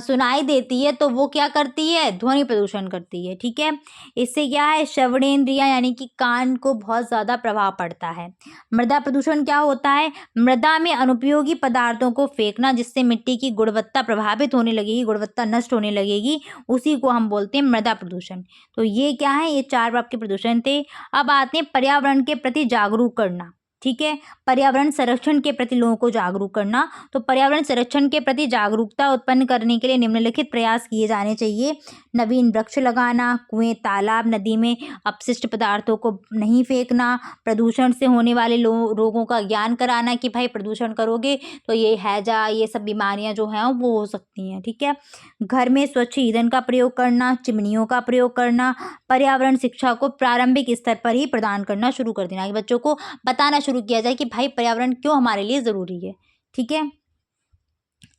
Speaker 1: सुनाई देती है तो वो क्या करती है, ध्वनि प्रदूषण करती है। ठीक है, इससे क्या है, श्रवणेंद्रिय यानी कि कान को बहुत ज़्यादा प्रभाव पड़ता है। मृदा प्रदूषण क्या होता है, मृदा में अनुपयोगी पदार्थों को फेंकना जिससे मिट्टी की गुणवत्ता प्रभावित होने लगेगी, गुणवत्ता नष्ट होने लगेगी, उसी को हम बोलते हैं मृदा प्रदूषण। तो ये क्या है, ये 4 आपके प्रदूषण थे। अब आते हैं पर्यावरण के प्रति जागरूक करना। ठीक है, पर्यावरण संरक्षण के प्रति लोगों को जागरूक करना। तो पर्यावरण संरक्षण के प्रति जागरूकता उत्पन्न करने के लिए निम्नलिखित प्रयास किए जाने चाहिए। नवीन वृक्ष लगाना, कुएं, तालाब, नदी में अपशिष्ट पदार्थों को नहीं फेंकना, प्रदूषण से होने वाले रोगों का ज्ञान कराना कि भाई प्रदूषण करोगे तो ये हैजा, ये सब बीमारियां जो हैं वो हो सकती हैं। ठीक है, घर में स्वच्छ ईंधन का प्रयोग करना, चिमनियों का प्रयोग करना, पर्यावरण शिक्षा को प्रारंभिक स्तर पर ही प्रदान करना शुरू कर देना कि बच्चों को बताना शुरू किया जाए कि भाई पर्यावरण क्यों हमारे लिए ज़रूरी है। ठीक है,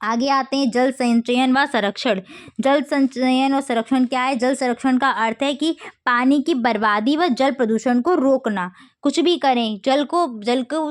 Speaker 1: आगे आते हैं जल संचयन व संरक्षण। जल संचयन और संरक्षण क्या है, जल संरक्षण का अर्थ है कि पानी की बर्बादी व जल प्रदूषण को रोकना। कुछ भी करें, जल को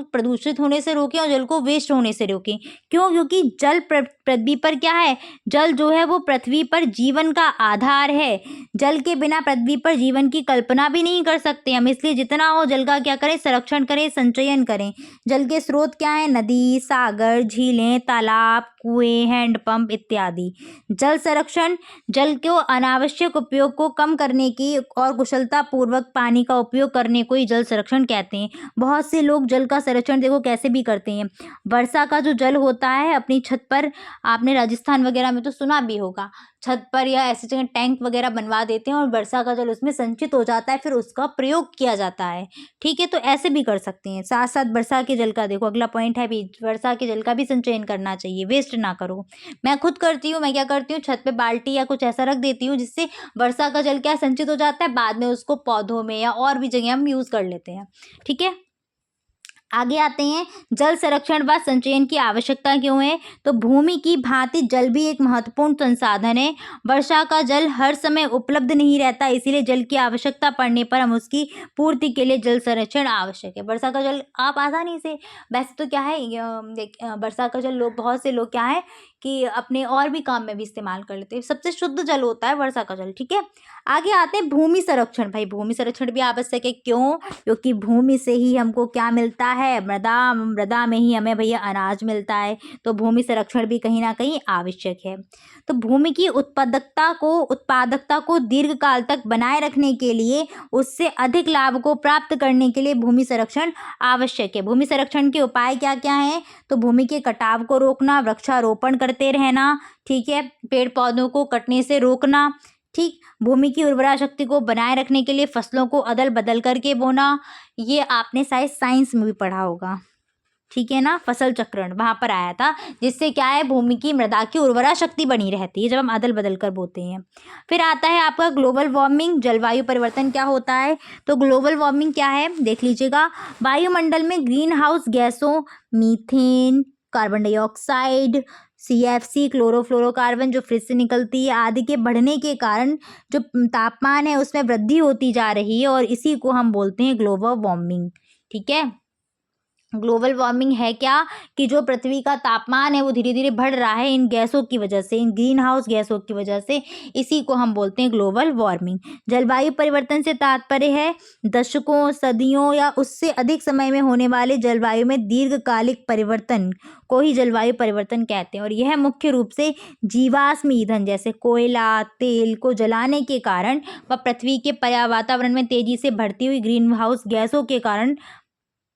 Speaker 1: प्रदूषित होने से रोकें और जल को वेस्ट होने से रोकें। क्यों, क्योंकि जल पृथ्वी पर क्या है, जल जो है वो पृथ्वी पर जीवन का आधार है। जल के बिना पृथ्वी पर जीवन की कल्पना भी नहीं कर सकते हम, इसलिए जितना हो जल का क्या करें, संरक्षण करें, संचयन करें। जल के स्रोत क्या है, नदी, सागर, झीलें, तालाब, कुएं, हैंडपंप इत्यादि। जल संरक्षण, जल के अनावश्यक उपयोग को कम करने की और कुशलता पूर्वक पानी का उपयोग करने को ही जल संरक्षण कहते हैं। बहुत से लोग जल का संरक्षण देखो कैसे भी करते हैं। वर्षा का जो जल होता है अपनी छत पर, आपने राजस्थान वगैरह में तो सुना भी होगा, छत पर या ऐसी जगह टैंक वगैरह बनवा देते हैं और वर्षा का जल उसमें संचित हो जाता है, फिर उसका प्रयोग किया जाता है। ठीक है, तो ऐसे भी कर सकते हैं। साथ साथ वर्षा के जल का देखो अगला पॉइंट है भी, वर्षा के जल का भी संचयन करना चाहिए, वेस्ट ना करो। मैं खुद करती हूँ, मैं क्या करती हूँ, छत पे बाल्टी या कुछ ऐसा रख देती हूँ जिससे वर्षा का जल क्या संचित हो जाता है, बाद में उसको पौधों में या और भी जगह हम यूज़ कर लेते हैं। ठीक है, आगे आते हैं, जल संरक्षण व संचयन की आवश्यकता क्यों है, तो भूमि की भांति जल भी एक महत्वपूर्ण संसाधन है। वर्षा का जल हर समय उपलब्ध नहीं रहता, इसीलिए जल की आवश्यकता पड़ने पर हम उसकी पूर्ति के लिए जल संरक्षण आवश्यक है। वर्षा का जल आप आसानी से, वैसे तो क्या है, वर्षा का जल लोग, बहुत से लोग क्या है कि अपने और भी काम में भी इस्तेमाल कर लेते हैं। सबसे शुद्ध जल होता है वर्षा का जल। ठीक है, आगे आते हैं भूमि संरक्षण। भाई भूमि संरक्षण भी आवश्यक है, क्यों, क्योंकि भूमि से ही हमको क्या मिलता है, मृदा में ही हमें भैया अनाज मिलता है, तो भूमि संरक्षण भी कहीं ना कहीं आवश्यक है। तो भूमि की उत्पादकता को दीर्घकाल तक बनाए रखने के लिए, उससे अधिक लाभ को प्राप्त करने के लिए भूमि संरक्षण आवश्यक है। भूमि संरक्षण के उपाय क्या क्या हैं, तो भूमि के कटाव को रोकना, वृक्षारोपण करते रहना, ठीक है, पेड़ पौधों को कटने से रोकना, ठीक, भूमि की उर्वरा शक्ति को बनाए रखने के लिए फसलों को अदल बदल करके बोना, ये आपने शायद साइंस में भी पढ़ा होगा। ठीक है ना, फसल चक्रण वहाँ पर आया था, जिससे क्या है, भूमि की मृदा की उर्वरा शक्ति बनी रहती है जब हम अदल बदल कर बोते हैं। फिर आता है आपका ग्लोबल वार्मिंग, जलवायु परिवर्तन क्या होता है, तो ग्लोबल वार्मिंग क्या है, देख लीजिएगा। वायुमंडल में ग्रीन हाउस गैसों, methane, carbon dioxide, CFC, chlorofluorocarbon जो फ्रिज से निकलती है आदि के बढ़ने के कारण जो तापमान है उसमें वृद्धि होती जा रही है, और इसी को हम बोलते हैं ग्लोबल वार्मिंग। ठीक है, ग्लोबल वार्मिंग है क्या, कि जो पृथ्वी का तापमान है वो धीरे धीरे बढ़ रहा है इन गैसों की वजह से, इन ग्रीन हाउस गैसों की वजह से, इसी को हम बोलते हैं ग्लोबल वार्मिंग। जलवायु परिवर्तन से तात्पर्य है दशकों, सदियों या उससे अधिक समय में होने वाले जलवायु में दीर्घकालिक परिवर्तन को ही जलवायु परिवर्तन कहते हैं, और यह मुख्य रूप से जीवाश्म ईंधन जैसे कोयला, तेल को जलाने के कारण व पृथ्वी के वातावरण में तेजी से बढ़ती हुई ग्रीन हाउस गैसों के कारण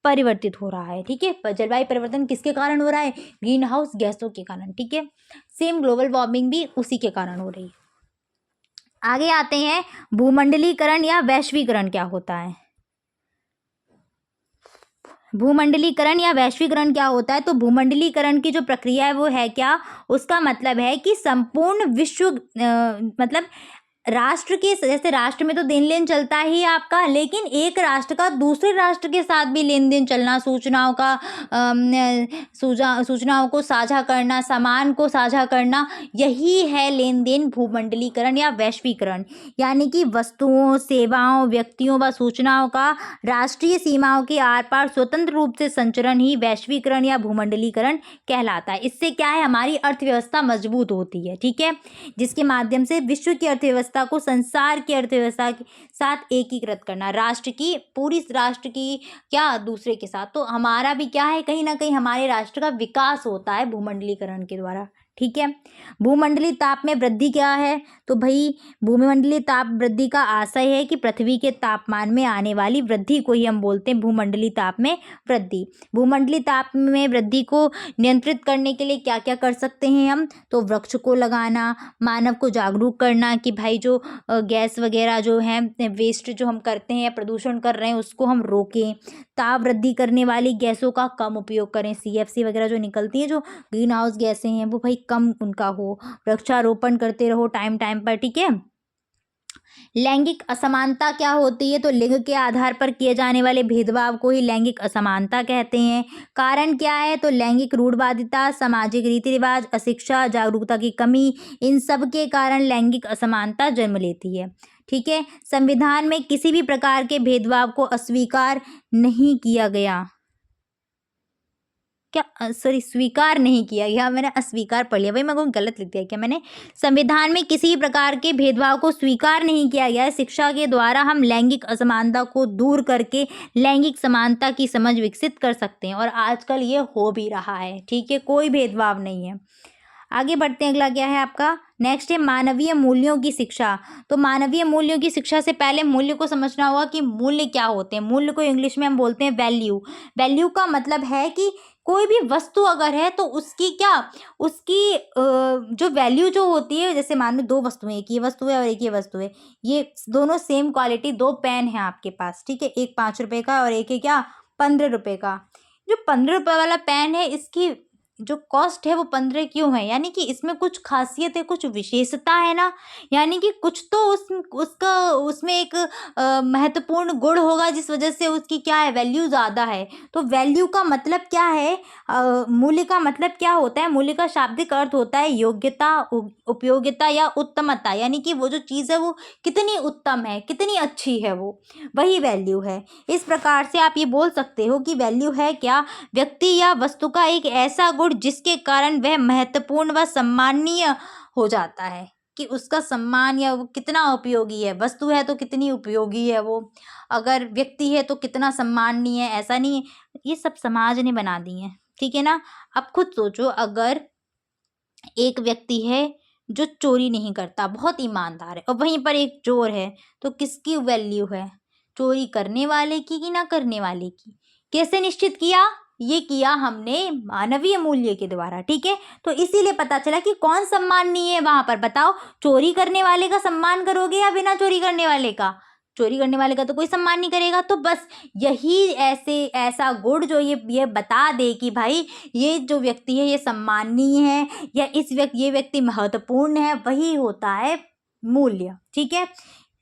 Speaker 1: परिवर्तित हो रहा है। ठीक है, जलवायु परिवर्तन किसके कारण हो रहा है, ग्रीन हाउस गैसों के कारण। ठीक है, सेम ग्लोबल वार्मिंग भी उसी के कारण हो रही है। आगे आते हैं, भूमंडलीकरण या वैश्वीकरण क्या होता है। भूमंडलीकरण या वैश्वीकरण क्या होता है, तो भूमंडलीकरण की जो प्रक्रिया है वो है क्या, उसका मतलब है कि संपूर्ण विश्व मतलब राष्ट्र के, जैसे राष्ट्र में तो देन लेन चलता ही है आपका, लेकिन एक राष्ट्र का दूसरे राष्ट्र के साथ भी लेन देन चलना, सूचनाओं को साझा करना, सामान को साझा करना, यही है लेन देन भूमंडलीकरण या वैश्वीकरण। यानी कि वस्तुओं, सेवाओं, व्यक्तियों व सूचनाओं का राष्ट्रीय सीमाओं के आर पार स्वतंत्र रूप से संचरण ही वैश्वीकरण या भूमंडलीकरण कहलाता है। इससे क्या है, हमारी अर्थव्यवस्था मजबूत होती है, ठीक है, जिसके माध्यम से विश्व की अर्थव्यवस्था को संसार की अर्थव्यवस्था के साथ एकीकृत करना, राष्ट्र की, पूरी राष्ट्र की क्या दूसरे के साथ, तो हमारा भी क्या है, कहीं ना कहीं हमारे राष्ट्र का विकास होता है भूमंडलीकरण के द्वारा, ठीक है। भूमंडलीय ताप में वृद्धि क्या है, तो भाई भूमंडलीय ताप वृद्धि का आशय है कि पृथ्वी के तापमान में आने वाली वृद्धि को ही हम बोलते हैं भूमंडलीय ताप में वृद्धि। भूमंडलीय ताप में वृद्धि को नियंत्रित करने के लिए क्या क्या कर सकते हैं हम, तो वृक्ष को लगाना, मानव को जागरूक करना कि भाई जो गैस वगैरह जो है, वेस्ट जो हम करते हैं या प्रदूषण कर रहे हैं उसको हम रोकें, ताप वृद्धि करने वाली गैसों का कम उपयोग करें, CFC वगैरह जो निकलती है, जो ग्रीन हाउस गैसें हैं, वो भाई कम उनका हो, वृक्षारोपण करते रहो टाइम टाइम पर, ठीक है। लैंगिक असमानता क्या होती है, तो लिंग के आधार पर किए जाने वाले भेदभाव को ही लैंगिक असमानता कहते हैं। कारण क्या है, तो लैंगिक रूढ़वादिता, सामाजिक रीति रिवाज, अशिक्षा, जागरूकता की कमी, इन सब के कारण लैंगिक असमानता जन्म लेती है, ठीक है। संविधान में किसी भी प्रकार के भेदभाव को अस्वीकार नहीं किया गया, क्या सॉरी, स्वीकार नहीं किया गया, मैंने अस्वीकार पढ़ लिया भाई, मैं को गलत लिख दिया क्या मैंने। संविधान में किसी भी प्रकार के भेदभाव को स्वीकार नहीं किया गया है। शिक्षा के द्वारा हम लैंगिक असमानता को दूर करके लैंगिक समानता की समझ विकसित कर सकते हैं, और आजकल ये हो भी रहा है, ठीक है, कोई भेदभाव नहीं है। आगे बढ़ते हैं, अगला क्या है आपका, नेक्स्ट है मानवीय मूल्यों की शिक्षा। तो मानवीय मूल्यों की शिक्षा से पहले मूल्य को समझना होगा कि मूल्य क्या होते हैं। मूल्य को इंग्लिश में हम बोलते हैं वैल्यू। वैल्यू का मतलब है कि कोई भी वस्तु अगर है तो उसकी क्या, उसकी जो वैल्यू जो होती है, जैसे मान लो दो वस्तुएं, एक ये वस्तु है और एक ये वस्तु है, ये दोनों सेम क्वालिटी, दो पेन है आपके पास, ठीक है, एक 5 रुपए का और एक है क्या 15 रुपए का। जो 15 रुपए वाला पेन है, इसकी जो कॉस्ट है वो 15 क्यों है, यानी कि इसमें कुछ खासियत है, कुछ विशेषता है ना, यानी कि कुछ तो उसका उसमें एक महत्वपूर्ण गुण होगा जिस वजह से उसकी क्या है, वैल्यू ज़्यादा है। तो वैल्यू का मतलब क्या है, मूल्य का मतलब क्या होता है, मूल्य का शाब्दिक अर्थ होता है योग्यता, उपयोगिता या उत्तमता, यानी कि वो जो चीज़ है वो कितनी उत्तम है, कितनी अच्छी है, वो वही वैल्यू है। इस प्रकार से आप ये बोल सकते हो कि वैल्यू है क्या, व्यक्ति या वस्तु का एक ऐसा गुण जिसके कारण वह महत्वपूर्ण व सम्माननीय हो जाता है, कि उसका सम्मान या वो कितना उपयोगी है, वस्तु है तो कितनी उपयोगी है वो, अगर व्यक्ति है तो कितना सम्माननीय है, ऐसा नहीं है, ये सब समाज ने बना दी है, ठीक है ना। अब खुद सोचो, अगर एक व्यक्ति है जो चोरी नहीं करता, बहुत ईमानदार है, और वहीं पर एक चोर है, तो किसकी वैल्यू है, चोरी करने वाले की कि ना करने वाले की। कैसे निश्चित किया, ये किया हमने मानवीय मूल्य के द्वारा, ठीक है। तो इसीलिए पता चला कि कौन सम्माननीय है वहां पर। बताओ, चोरी करने वाले का सम्मान करोगे या बिना चोरी करने वाले का, चोरी करने वाले का तो कोई सम्मान नहीं करेगा। तो बस यही ऐसा गुण जो ये बता दे कि भाई ये जो व्यक्ति है ये सम्माननीय है, या ये व्यक्ति महत्वपूर्ण है, वही होता है मूल्य, ठीक है।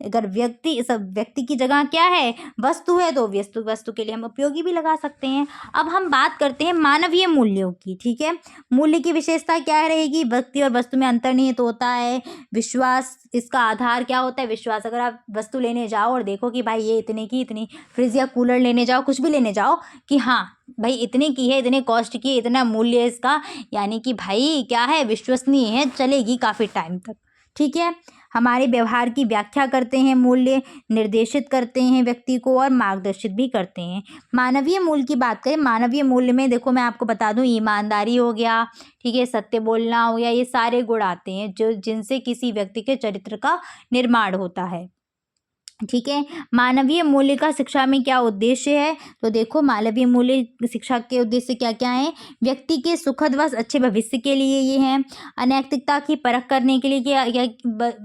Speaker 1: अगर व्यक्ति की जगह क्या है, वस्तु है, तो वस्तु के लिए हम उपयोगी भी लगा सकते हैं। अब हम बात करते हैं मानवीय मूल्यों की, ठीक है। मूल्य की विशेषता क्या रहेगी, व्यक्ति और वस्तु में अंतर्निहित होता है विश्वास। इसका आधार क्या होता है, विश्वास। अगर आप वस्तु लेने जाओ और देखो कि भाई ये इतने की, इतनी फ्रिज या कूलर लेने जाओ, कुछ भी लेने जाओ, कि हाँ भाई इतने की है, इतने कॉस्ट की, इतना मूल्य है इसका, यानी कि भाई क्या है, विश्वसनीय है, चलेगी काफ़ी टाइम तक, ठीक है। हमारे व्यवहार की व्याख्या करते हैं, मूल्य निर्देशित करते हैं व्यक्ति को, और मार्गदर्शित भी करते हैं। मानवीय मूल्य की बात करें, मानवीय मूल्य में देखो मैं आपको बता दूं, ईमानदारी हो गया, ठीक है, सत्य बोलना हो गया, ये सारे गुण आते हैं जो जिनसे किसी व्यक्ति के चरित्र का निर्माण होता है। ठीक है। मानवीय मूल्य का शिक्षा में क्या उद्देश्य है? तो देखो, मानवीय मूल्य शिक्षा के उद्देश्य क्या क्या हैं? व्यक्ति के सुखद व अच्छे भविष्य के लिए ये हैं। अनैतिकता की परख करने के लिए कि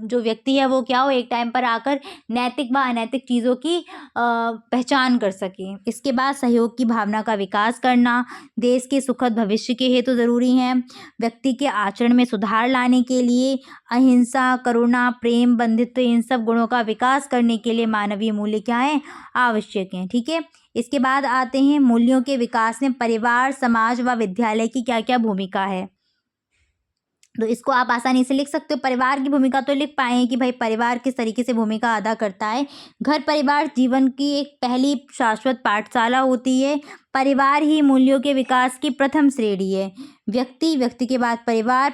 Speaker 1: जो व्यक्ति है वो क्या हो, एक टाइम पर आकर नैतिक व अनैतिक चीज़ों की पहचान कर सके। इसके बाद सहयोग की भावना का विकास करना देश के सुखद भविष्य के हेतु ज़रूरी है। व्यक्ति के आचरण में सुधार लाने के लिए अहिंसा, करुणा, प्रेम, बंधुत्व, इन सब गुणों का विकास करने के लिए मानवीय मूल्य क्या है? आवश्यक हैं। ठीक है। इसके बाद आते हैं मूल्यों के विकास में परिवार, समाज व विद्यालय की क्या क्या भूमिका है। तो इसको आप आसानी से लिख सकते हो। परिवार की भूमिका तो लिख पाए कि भाई परिवार किस तरीके से भूमिका अदा करता है। घर परिवार जीवन की एक पहली शाश्वत पाठशाला होती है। परिवार ही मूल्यों के विकास की प्रथम श्रेणी है। व्यक्ति के बाद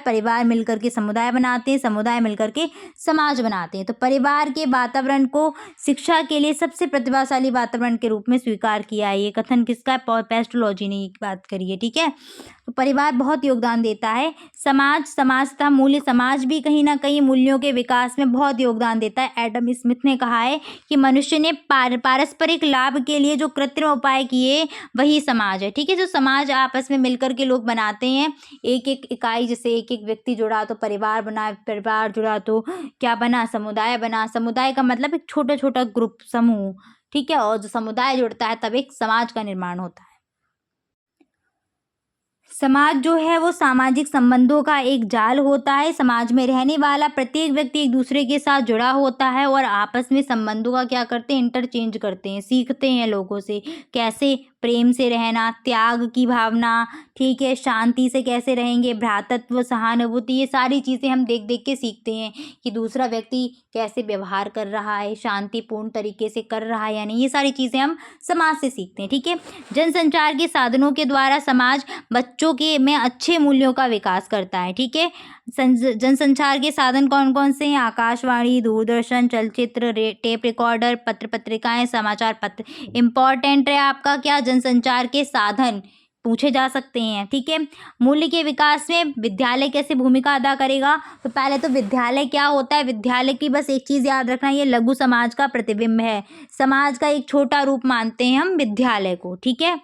Speaker 1: परिवार मिलकर के समुदाय बनाते हैं, समुदाय मिलकर के समाज बनाते हैं। तो परिवार के वातावरण को शिक्षा के लिए सबसे प्रतिभाशाली वातावरण के रूप में स्वीकार किया है। ये कथन किसका है? पेस्टोलॉजी ने बात करी है। ठीक है। तो परिवार बहुत योगदान देता है। समाज तथा मूल्य समाज भी कहीं ना कहीं मूल्यों के विकास में बहुत योगदान देता है। एडम स्मिथ ने कहा है कि मनुष्य ने पारस्परिक लाभ के लिए जो कृत्रिम उपाय किए वही समाज है। ठीक है। जो समाज आपस में मिलकर के लोग बनाते हैं, एक एक इकाई, जैसे एक एक व्यक्ति जुड़ा तो परिवार बना, परिवार जुड़ा तो क्या बना? समुदाय बना। समुदाय का मतलब एक छोटा छोटा ग्रुप, समूह। ठीक है। और जो समुदाय जुड़ता है तब एक समाज का निर्माण होता है। समाज जो है वो सामाजिक संबंधों का एक जाल होता है। समाज में रहने वाला प्रत्येक व्यक्ति एक दूसरे के साथ जुड़ा होता है और आपस में संबंधों का क्या करते हैं? इंटरचेंज करते हैं, सीखते हैं लोगों से कैसे प्रेम से रहना, त्याग की भावना, ठीक है, शांति से कैसे रहेंगे, भ्रातृत्व, सहानुभूति, ये सारी चीज़ें हम देख देख के सीखते हैं कि दूसरा व्यक्ति कैसे व्यवहार कर रहा है, शांतिपूर्ण तरीके से कर रहा है या नहीं। ये सारी चीज़ें हम समाज से सीखते हैं। ठीक है। जनसंचार के साधनों के द्वारा समाज बच्चों के में अच्छे मूल्यों का विकास करता है। ठीक है। जनसंचार के साधन कौन कौन से हैं? आकाशवाणी, दूरदर्शन, चलचित्र, टेप रिकॉर्डर, पत्र पत्रिकाएं, समाचार पत्र। इम्पॉर्टेंट है आपका क्या? जनसंचार के साधन पूछे जा सकते हैं। ठीक है। मूल्य के विकास में विद्यालय कैसे भूमिका अदा करेगा? तो पहले तो विद्यालय क्या होता है? विद्यालय की बस एक चीज़ याद रखना, ये लघु समाज का प्रतिबिंब है। समाज का एक छोटा रूप मानते हैं हम विद्यालय को। ठीक है।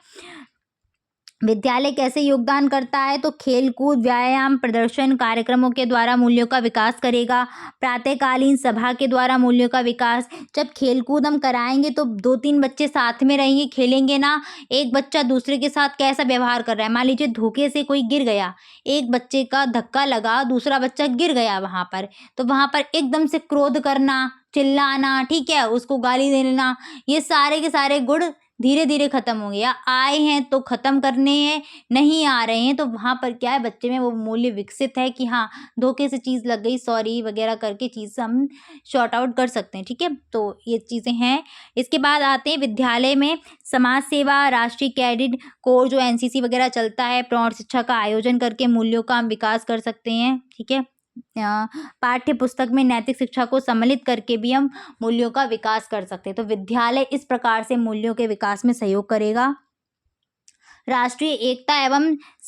Speaker 1: विद्यालय कैसे योगदान करता है? तो खेलकूद, व्यायाम, प्रदर्शन, कार्यक्रमों के द्वारा मूल्यों का विकास करेगा। प्रातःकालीन सभा के द्वारा मूल्यों का विकास। जब खेलकूद हम कराएंगे तो 2-3 बच्चे साथ में रहेंगे, खेलेंगे ना, एक बच्चा दूसरे के साथ कैसा व्यवहार कर रहा है। मान लीजिए धोखे से कोई गिर गया, एक बच्चे का धक्का लगा, दूसरा बच्चा गिर गया वहाँ पर, तो वहाँ पर एकदम से क्रोध करना, चिल्लाना, ठीक है, उसको गाली दे देना, ये सारे के सारे गुण धीरे धीरे खत्म होंगे। या आए हैं तो खत्म करने हैं, नहीं आ रहे हैं तो वहाँ पर क्या है, बच्चे में वो मूल्य विकसित है कि हाँ, धोखे से चीज़ लग गई, सॉरी वगैरह करके चीज़ हम शॉर्ट आउट कर सकते हैं। ठीक है। तो ये चीज़ें हैं। इसके बाद आते हैं विद्यालय में समाज सेवा, राष्ट्रीय कैडेट कोर जो एनसीसी वगैरह चलता है, प्रौढ़ शिक्षा का आयोजन करके मूल्यों का हम विकास कर सकते हैं। ठीक है। पाठ्य पुस्तक में नैतिक शिक्षा को सम्मिलित करके भी हम मूल्यों का विकास कर सकते हैं। तो विद्यालय इस प्रकार से मूल्यों के विकास में सहयोग करेगा। राष्ट्रीय एकता एवं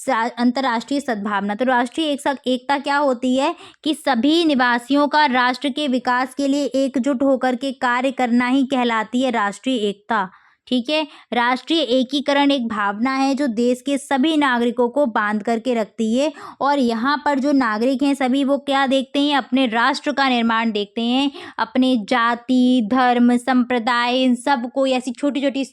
Speaker 1: अंतर्राष्ट्रीय सद्भावना। तो राष्ट्रीय एकता क्या होती है? कि सभी निवासियों का राष्ट्र के विकास के लिए एकजुट होकर के कार्य करना ही कहलाती है राष्ट्रीय एकता। ठीक है। राष्ट्रीय एकीकरण एक भावना है जो देश के सभी नागरिकों को बांध करके रखती है और यहाँ पर जो नागरिक हैं सभी वो क्या देखते हैं? अपने राष्ट्र का निर्माण देखते हैं। अपने जाति, धर्म, संप्रदाय, इन सब को, ऐसी छोटी छोटी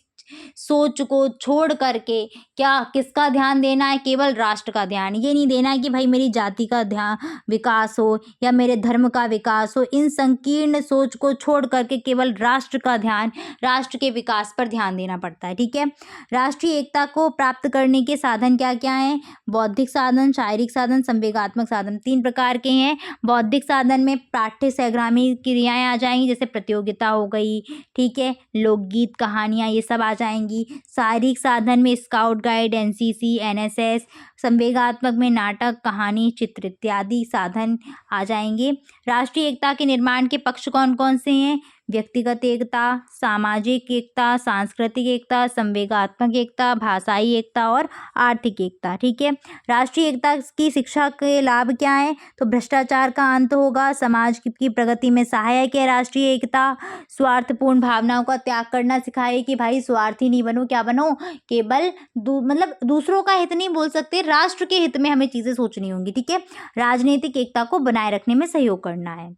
Speaker 1: सोच को छोड़ करके क्या किसका ध्यान देना है? केवल राष्ट्र का ध्यान। ये नहीं देना है कि भाई मेरी जाति का ध्यान विकास हो या मेरे धर्म का विकास हो। इन संकीर्ण सोच को छोड़ करके केवल राष्ट्र का ध्यान, राष्ट्र के विकास पर ध्यान देना पड़ता है। ठीक है। राष्ट्रीय एकता को प्राप्त करने के साधन क्या क्या हैं? बौद्धिक साधन, शारीरिक साधन, संवेगात्मक साधन, 3 प्रकार के हैं। बौद्धिक साधन में पाठ्य सहग्रामी क्रियाएं आ जाएंगी, जैसे प्रतियोगिता हो गई, ठीक है, लोकगीत, कहानियाँ, ये सब आ जाएंगी। शारीरिक साधन में स्काउट गाइड, एनसीसी, एनएसएस। संवेगात्मक में नाटक, कहानी, चित्र इत्यादि साधन आ जाएंगे। राष्ट्रीय एकता के निर्माण के पक्ष कौन कौन से हैं? व्यक्तिगत एकता, सामाजिक एकता, सांस्कृतिक एकता, संवेगात्मक एकता, भाषाई एकता और आर्थिक एकता। ठीक है, राष्ट्रीय एकता की शिक्षा के लाभ क्या हैं? तो भ्रष्टाचार का अंत होगा, समाज की प्रगति में सहायक है राष्ट्रीय एकता, स्वार्थपूर्ण भावनाओं का त्याग करना सिखाए कि भाई स्वार्थी नहीं बनो, क्या बनो, केवल मतलब दूसरों का हित नहीं बोल सकते, राष्ट्र के हित में हमें चीजें सोचनी होंगी। ठीक है, राजनीतिक एकता को बनाए रखने में सहयोग करना है।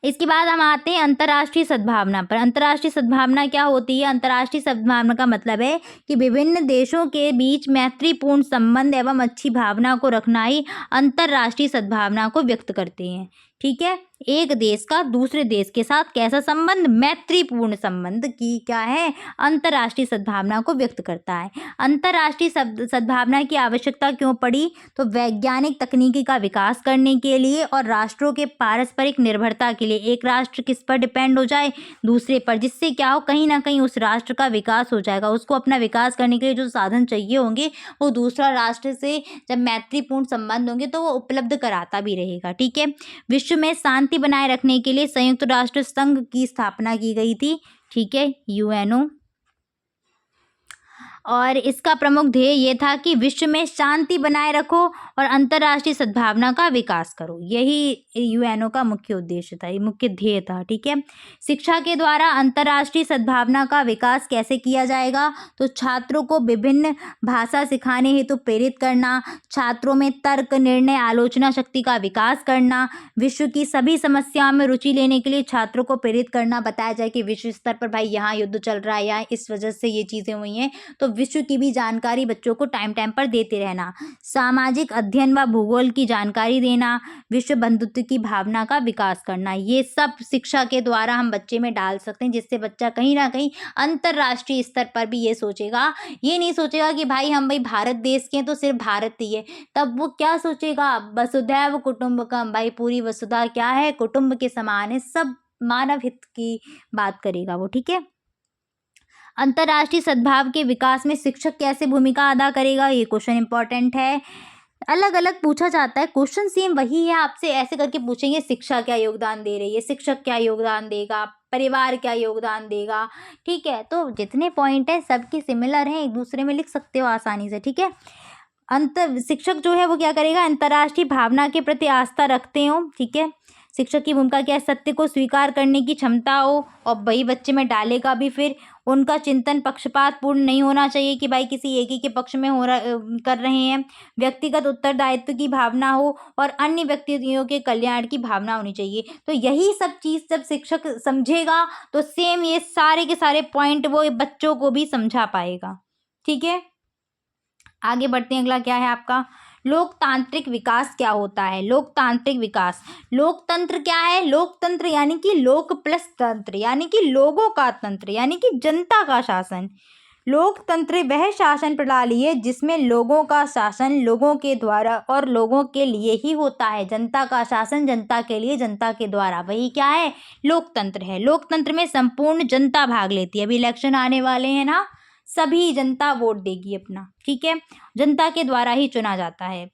Speaker 1: इसके बाद हम आते हैं अंतर्राष्ट्रीय सद्भावना पर। अंतर्राष्ट्रीय सद्भावना क्या होती है? अंतर्राष्ट्रीय सद्भावना का मतलब है कि विभिन्न देशों के बीच मैत्रीपूर्ण संबंध एवं अच्छी भावना को रखना ही अंतर्राष्ट्रीय सद्भावना को व्यक्त करते हैं। ठीक है, एक देश का दूसरे देश के साथ कैसा संबंध? मैत्रीपूर्ण संबंध की क्या है? अंतर्राष्ट्रीय सद्भावना को व्यक्त करता है। अंतर्राष्ट्रीय सद्भावना की आवश्यकता क्यों पड़ी? तो वैज्ञानिक तकनीकी का विकास करने के लिए और राष्ट्रों के पारस्परिक निर्भरता के लिए। एक राष्ट्र किस पर डिपेंड हो जाए? दूसरे पर, जिससे क्या हो, कहीं ना कहीं उस राष्ट्र का विकास हो जाएगा। उसको अपना विकास करने के लिए जो साधन चाहिए होंगे वो दूसरा राष्ट्र से जब मैत्रीपूर्ण संबंध होंगे तो वो उपलब्ध कराता भी रहेगा। ठीक है, विश्व में शांति बनाए रखने के लिए संयुक्त राष्ट्र संघ की स्थापना की गई थी। ठीक है, यूएनओ, और इसका प्रमुख ध्येय ये था कि विश्व में शांति बनाए रखो और अंतर्राष्ट्रीय सद्भावना का विकास करो। यही यूएनओ का मुख्य उद्देश्य था, ये मुख्य ध्येय था। ठीक है, शिक्षा के द्वारा अंतर्राष्ट्रीय सद्भावना का विकास कैसे किया जाएगा? तो छात्रों को विभिन्न भाषा सिखाने हेतु प्रेरित करना, छात्रों में तर्क, निर्णय, आलोचना शक्ति का विकास करना, विश्व की सभी समस्याओं में रुचि लेने के लिए छात्रों को प्रेरित करना। बताया जाए कि विश्व स्तर पर भाई यहाँ युद्ध चल रहा है, यहाँ इस वजह से ये चीज़ें हुई हैं, तो विश्व की भी जानकारी बच्चों को टाइम टाइम पर देते रहना। सामाजिक अध्ययन व भूगोल की जानकारी देना, विश्व बंधुत्व की भावना का विकास करना, ये सब शिक्षा के द्वारा हम बच्चे में डाल सकते हैं, जिससे बच्चा कहीं ना कहीं अंतर्राष्ट्रीय स्तर पर भी ये सोचेगा। ये नहीं सोचेगा कि भाई हम भाई भारत देश के हैं तो सिर्फ भारत ही है, तब वो क्या सोचेगा? वसुधैव कुटुंबकम, भाई पूरी वसुधा क्या है? कुटुंब के समान है, सब मानव हित की बात करेगा वो। ठीक है, अंतर्राष्ट्रीय सद्भाव के विकास में शिक्षक कैसे भूमिका अदा करेगा? ये क्वेश्चन इंपॉर्टेंट है, अलग अलग पूछा जाता है। क्वेश्चन सेम वही है, आपसे ऐसे करके पूछेंगे शिक्षा क्या योगदान दे रही है, शिक्षक क्या योगदान देगा, परिवार क्या योगदान देगा। ठीक है, तो जितने पॉइंट है सबके सिमिलर हैं, एक दूसरे में लिख सकते हो आसानी से। ठीक है, शिक्षक जो है वो क्या करेगा? अंतर्राष्ट्रीय भावना के प्रति आस्था रखते हो। ठीक है, शिक्षक की भूमिका क्या है? सत्य को स्वीकार करने की क्षमता हो, और वही बच्चे में डालेगा भी। फिर उनका चिंतन पक्षपात पूर्ण नहीं होना चाहिए कि भाई किसी एक ही के पक्ष में कर रहे हैं। व्यक्तिगत उत्तरदायित्व की भावना हो और अन्य व्यक्तियों के कल्याण की भावना होनी चाहिए। तो यही सब चीज़ जब शिक्षक समझेगा तो सेम ये सारे के सारे पॉइंट वो बच्चों को भी समझा पाएगा। ठीक है, आगे बढ़ते हैं। अगला क्या है आपका? लोकतांत्रिक विकास क्या होता है? लोकतांत्रिक विकास, लोकतंत्र क्या है? लोकतंत्र यानी कि लोक प्लस तंत्र, यानी कि लोगों का तंत्र, यानी कि जनता का शासन। लोकतंत्र वह शासन प्रणाली है जिसमें लोगों का शासन लोगों के द्वारा और लोगों के लिए ही होता है। जनता का शासन जनता के लिए, जनता के द्वारा, वही क्या है? लोकतंत्र है। लोकतंत्र में संपूर्ण जनता भाग लेती है। अभी इलेक्शन आने वाले हैं ना, सभी जनता वोट देगी अपना। ठीक है, जनता के द्वारा ही चुना जाता है।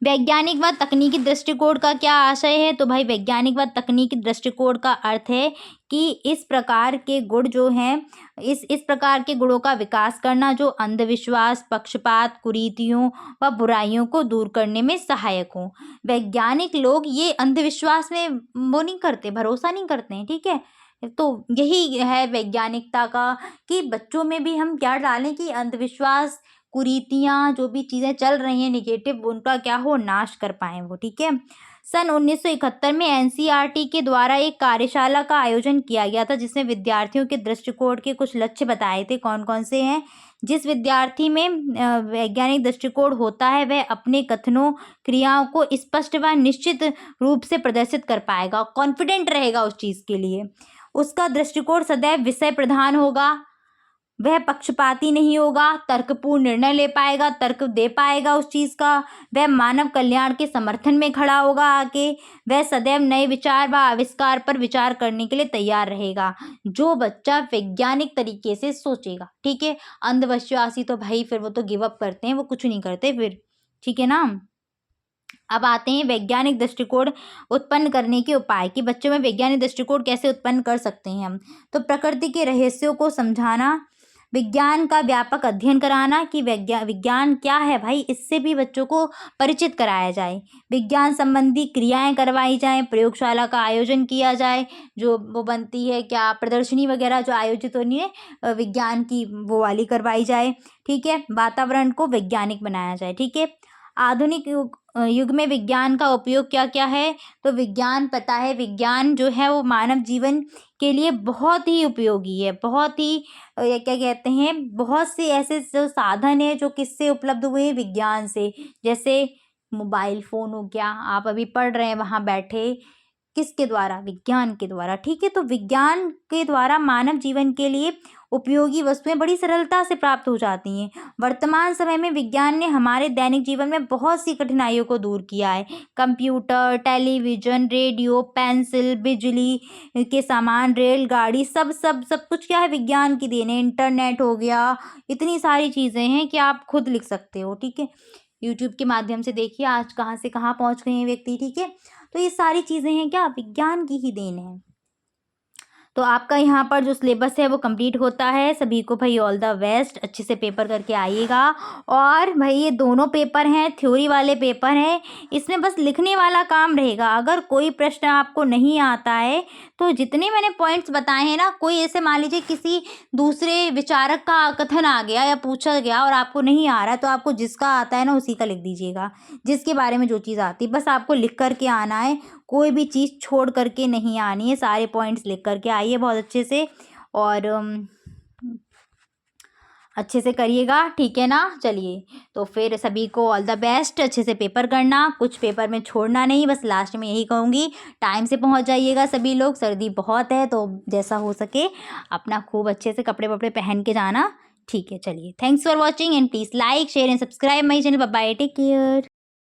Speaker 1: वैज्ञानिक व तकनीकी दृष्टिकोण का क्या आशय है? तो भाई वैज्ञानिक व तकनीकी दृष्टिकोण का अर्थ है कि इस प्रकार के गुण जो हैं, इस प्रकार के गुणों का विकास करना जो अंधविश्वास, पक्षपात, कुरीतियों व बुराइयों को दूर करने में सहायक हो। वैज्ञानिक लोग ये अंधविश्वास में वो नहीं करते, भरोसा नहीं करते हैं। ठीक है, तो यही है वैज्ञानिकता का कि बच्चों में भी हम क्या डालें कि अंधविश्वास, कुरीतियाँ, जो भी चीज़ें चल रही हैं निगेटिव, उनका क्या हो, नाश कर पाएँ वो। ठीक है, सन 1971 में एनसीईआरटी के द्वारा एक कार्यशाला का आयोजन किया गया था जिसमें विद्यार्थियों के दृष्टिकोण के कुछ लक्ष्य बताए थे। कौन कौन से हैं? जिस विद्यार्थी में वैज्ञानिक दृष्टिकोण होता है वह अपने कथनों, क्रियाओं को स्पष्ट व निश्चित रूप से प्रदर्शित कर पाएगा, कॉन्फिडेंट रहेगा उस चीज़ के लिए। उसका दृष्टिकोण सदैव विषय प्रधान होगा, वह पक्षपाती नहीं होगा, तर्कपूर्ण निर्णय ले पाएगा, तर्क दे पाएगा उस चीज़ का। वह मानव कल्याण के समर्थन में खड़ा होगा आके। वह सदैव नए विचार व आविष्कार पर विचार करने के लिए तैयार रहेगा। जो बच्चा वैज्ञानिक तरीके से सोचेगा। ठीक है, अंधविश्वासी तो भाई फिर वो तो गिव अप करते हैं, वो कुछ नहीं करते फिर। ठीक है ना। अब आते हैं वैज्ञानिक दृष्टिकोण उत्पन्न करने के उपाय कि बच्चों में वैज्ञानिक दृष्टिकोण कैसे उत्पन्न कर सकते हैं हम। तो प्रकृति के रहस्यों को समझाना, विज्ञान का व्यापक अध्ययन कराना कि विज्ञान क्या है भाई, इससे भी बच्चों को परिचित कराया जाए। विज्ञान संबंधी क्रियाएं करवाई जाएं, प्रयोगशाला का आयोजन किया जाए, जो वो बनती है क्या प्रदर्शनी वगैरह जो आयोजित होनी है विज्ञान की, वो वाली करवाई जाए। ठीक है, वातावरण को वैज्ञानिक बनाया जाए। ठीक है, आधुनिक युग में विज्ञान का उपयोग क्या क्या है। तो विज्ञान पता है, विज्ञान जो है वो मानव जीवन के लिए बहुत ही उपयोगी है, बहुत ही क्या कहते हैं, बहुत से ऐसे जो साधन है जो किससे उपलब्ध हुए हैं, विज्ञान से। जैसे मोबाइल फ़ोन हो गया, आप अभी पढ़ रहे हैं वहाँ बैठे, किसके द्वारा, विज्ञान के द्वारा। ठीक है, तो विज्ञान के द्वारा मानव जीवन के लिए उपयोगी वस्तुएं बड़ी सरलता से प्राप्त हो जाती हैं। वर्तमान समय में विज्ञान ने हमारे दैनिक जीवन में बहुत सी कठिनाइयों को दूर किया है। कंप्यूटर, टेलीविज़न, रेडियो, पेंसिल, बिजली के सामान, रेलगाड़ी, सब सब सब कुछ क्या है, विज्ञान की देन है। इंटरनेट हो गया, इतनी सारी चीज़ें हैं कि आप खुद लिख सकते हो। ठीक है, यूट्यूब के माध्यम से देखिए आज कहाँ से कहाँ पहुँच गए हैं व्यक्ति। ठीक है, तो ये सारी चीज़ें हैं क्या, विज्ञान की ही देन है। तो आपका यहाँ पर जो सिलेबस है वो कंप्लीट होता है। सभी को भाई ऑल द बेस्ट, अच्छे से पेपर करके आइएगा। और भाई ये दोनों पेपर हैं, थ्योरी वाले पेपर हैं, इसमें बस लिखने वाला काम रहेगा। अगर कोई प्रश्न आपको नहीं आता है तो जितने मैंने पॉइंट्स बताए हैं ना, कोई ऐसे मान लीजिए किसी दूसरे विचारक का कथन आ गया या पूछा गया और आपको नहीं आ रहा है, तो आपको जिसका आता है ना उसी का लिख दीजिएगा, जिसके बारे में जो चीज़ आती है बस आपको लिख करके आना है। कोई भी चीज़ छोड़ करके नहीं आनी है, सारे पॉइंट्स लिख करके आइए बहुत अच्छे से, और अच्छे से करिएगा। ठीक है ना, चलिए तो फिर सभी को ऑल द बेस्ट, अच्छे से पेपर करना, कुछ पेपर में छोड़ना नहीं। बस लास्ट में यही कहूँगी, टाइम से पहुँच जाइएगा सभी लोग, सर्दी बहुत है तो जैसा हो सके अपना खूब अच्छे से कपड़े वपड़े पहन के जाना। ठीक है, चलिए, thanks for watching and please like share and subscribe my channel. Bye bye, take care.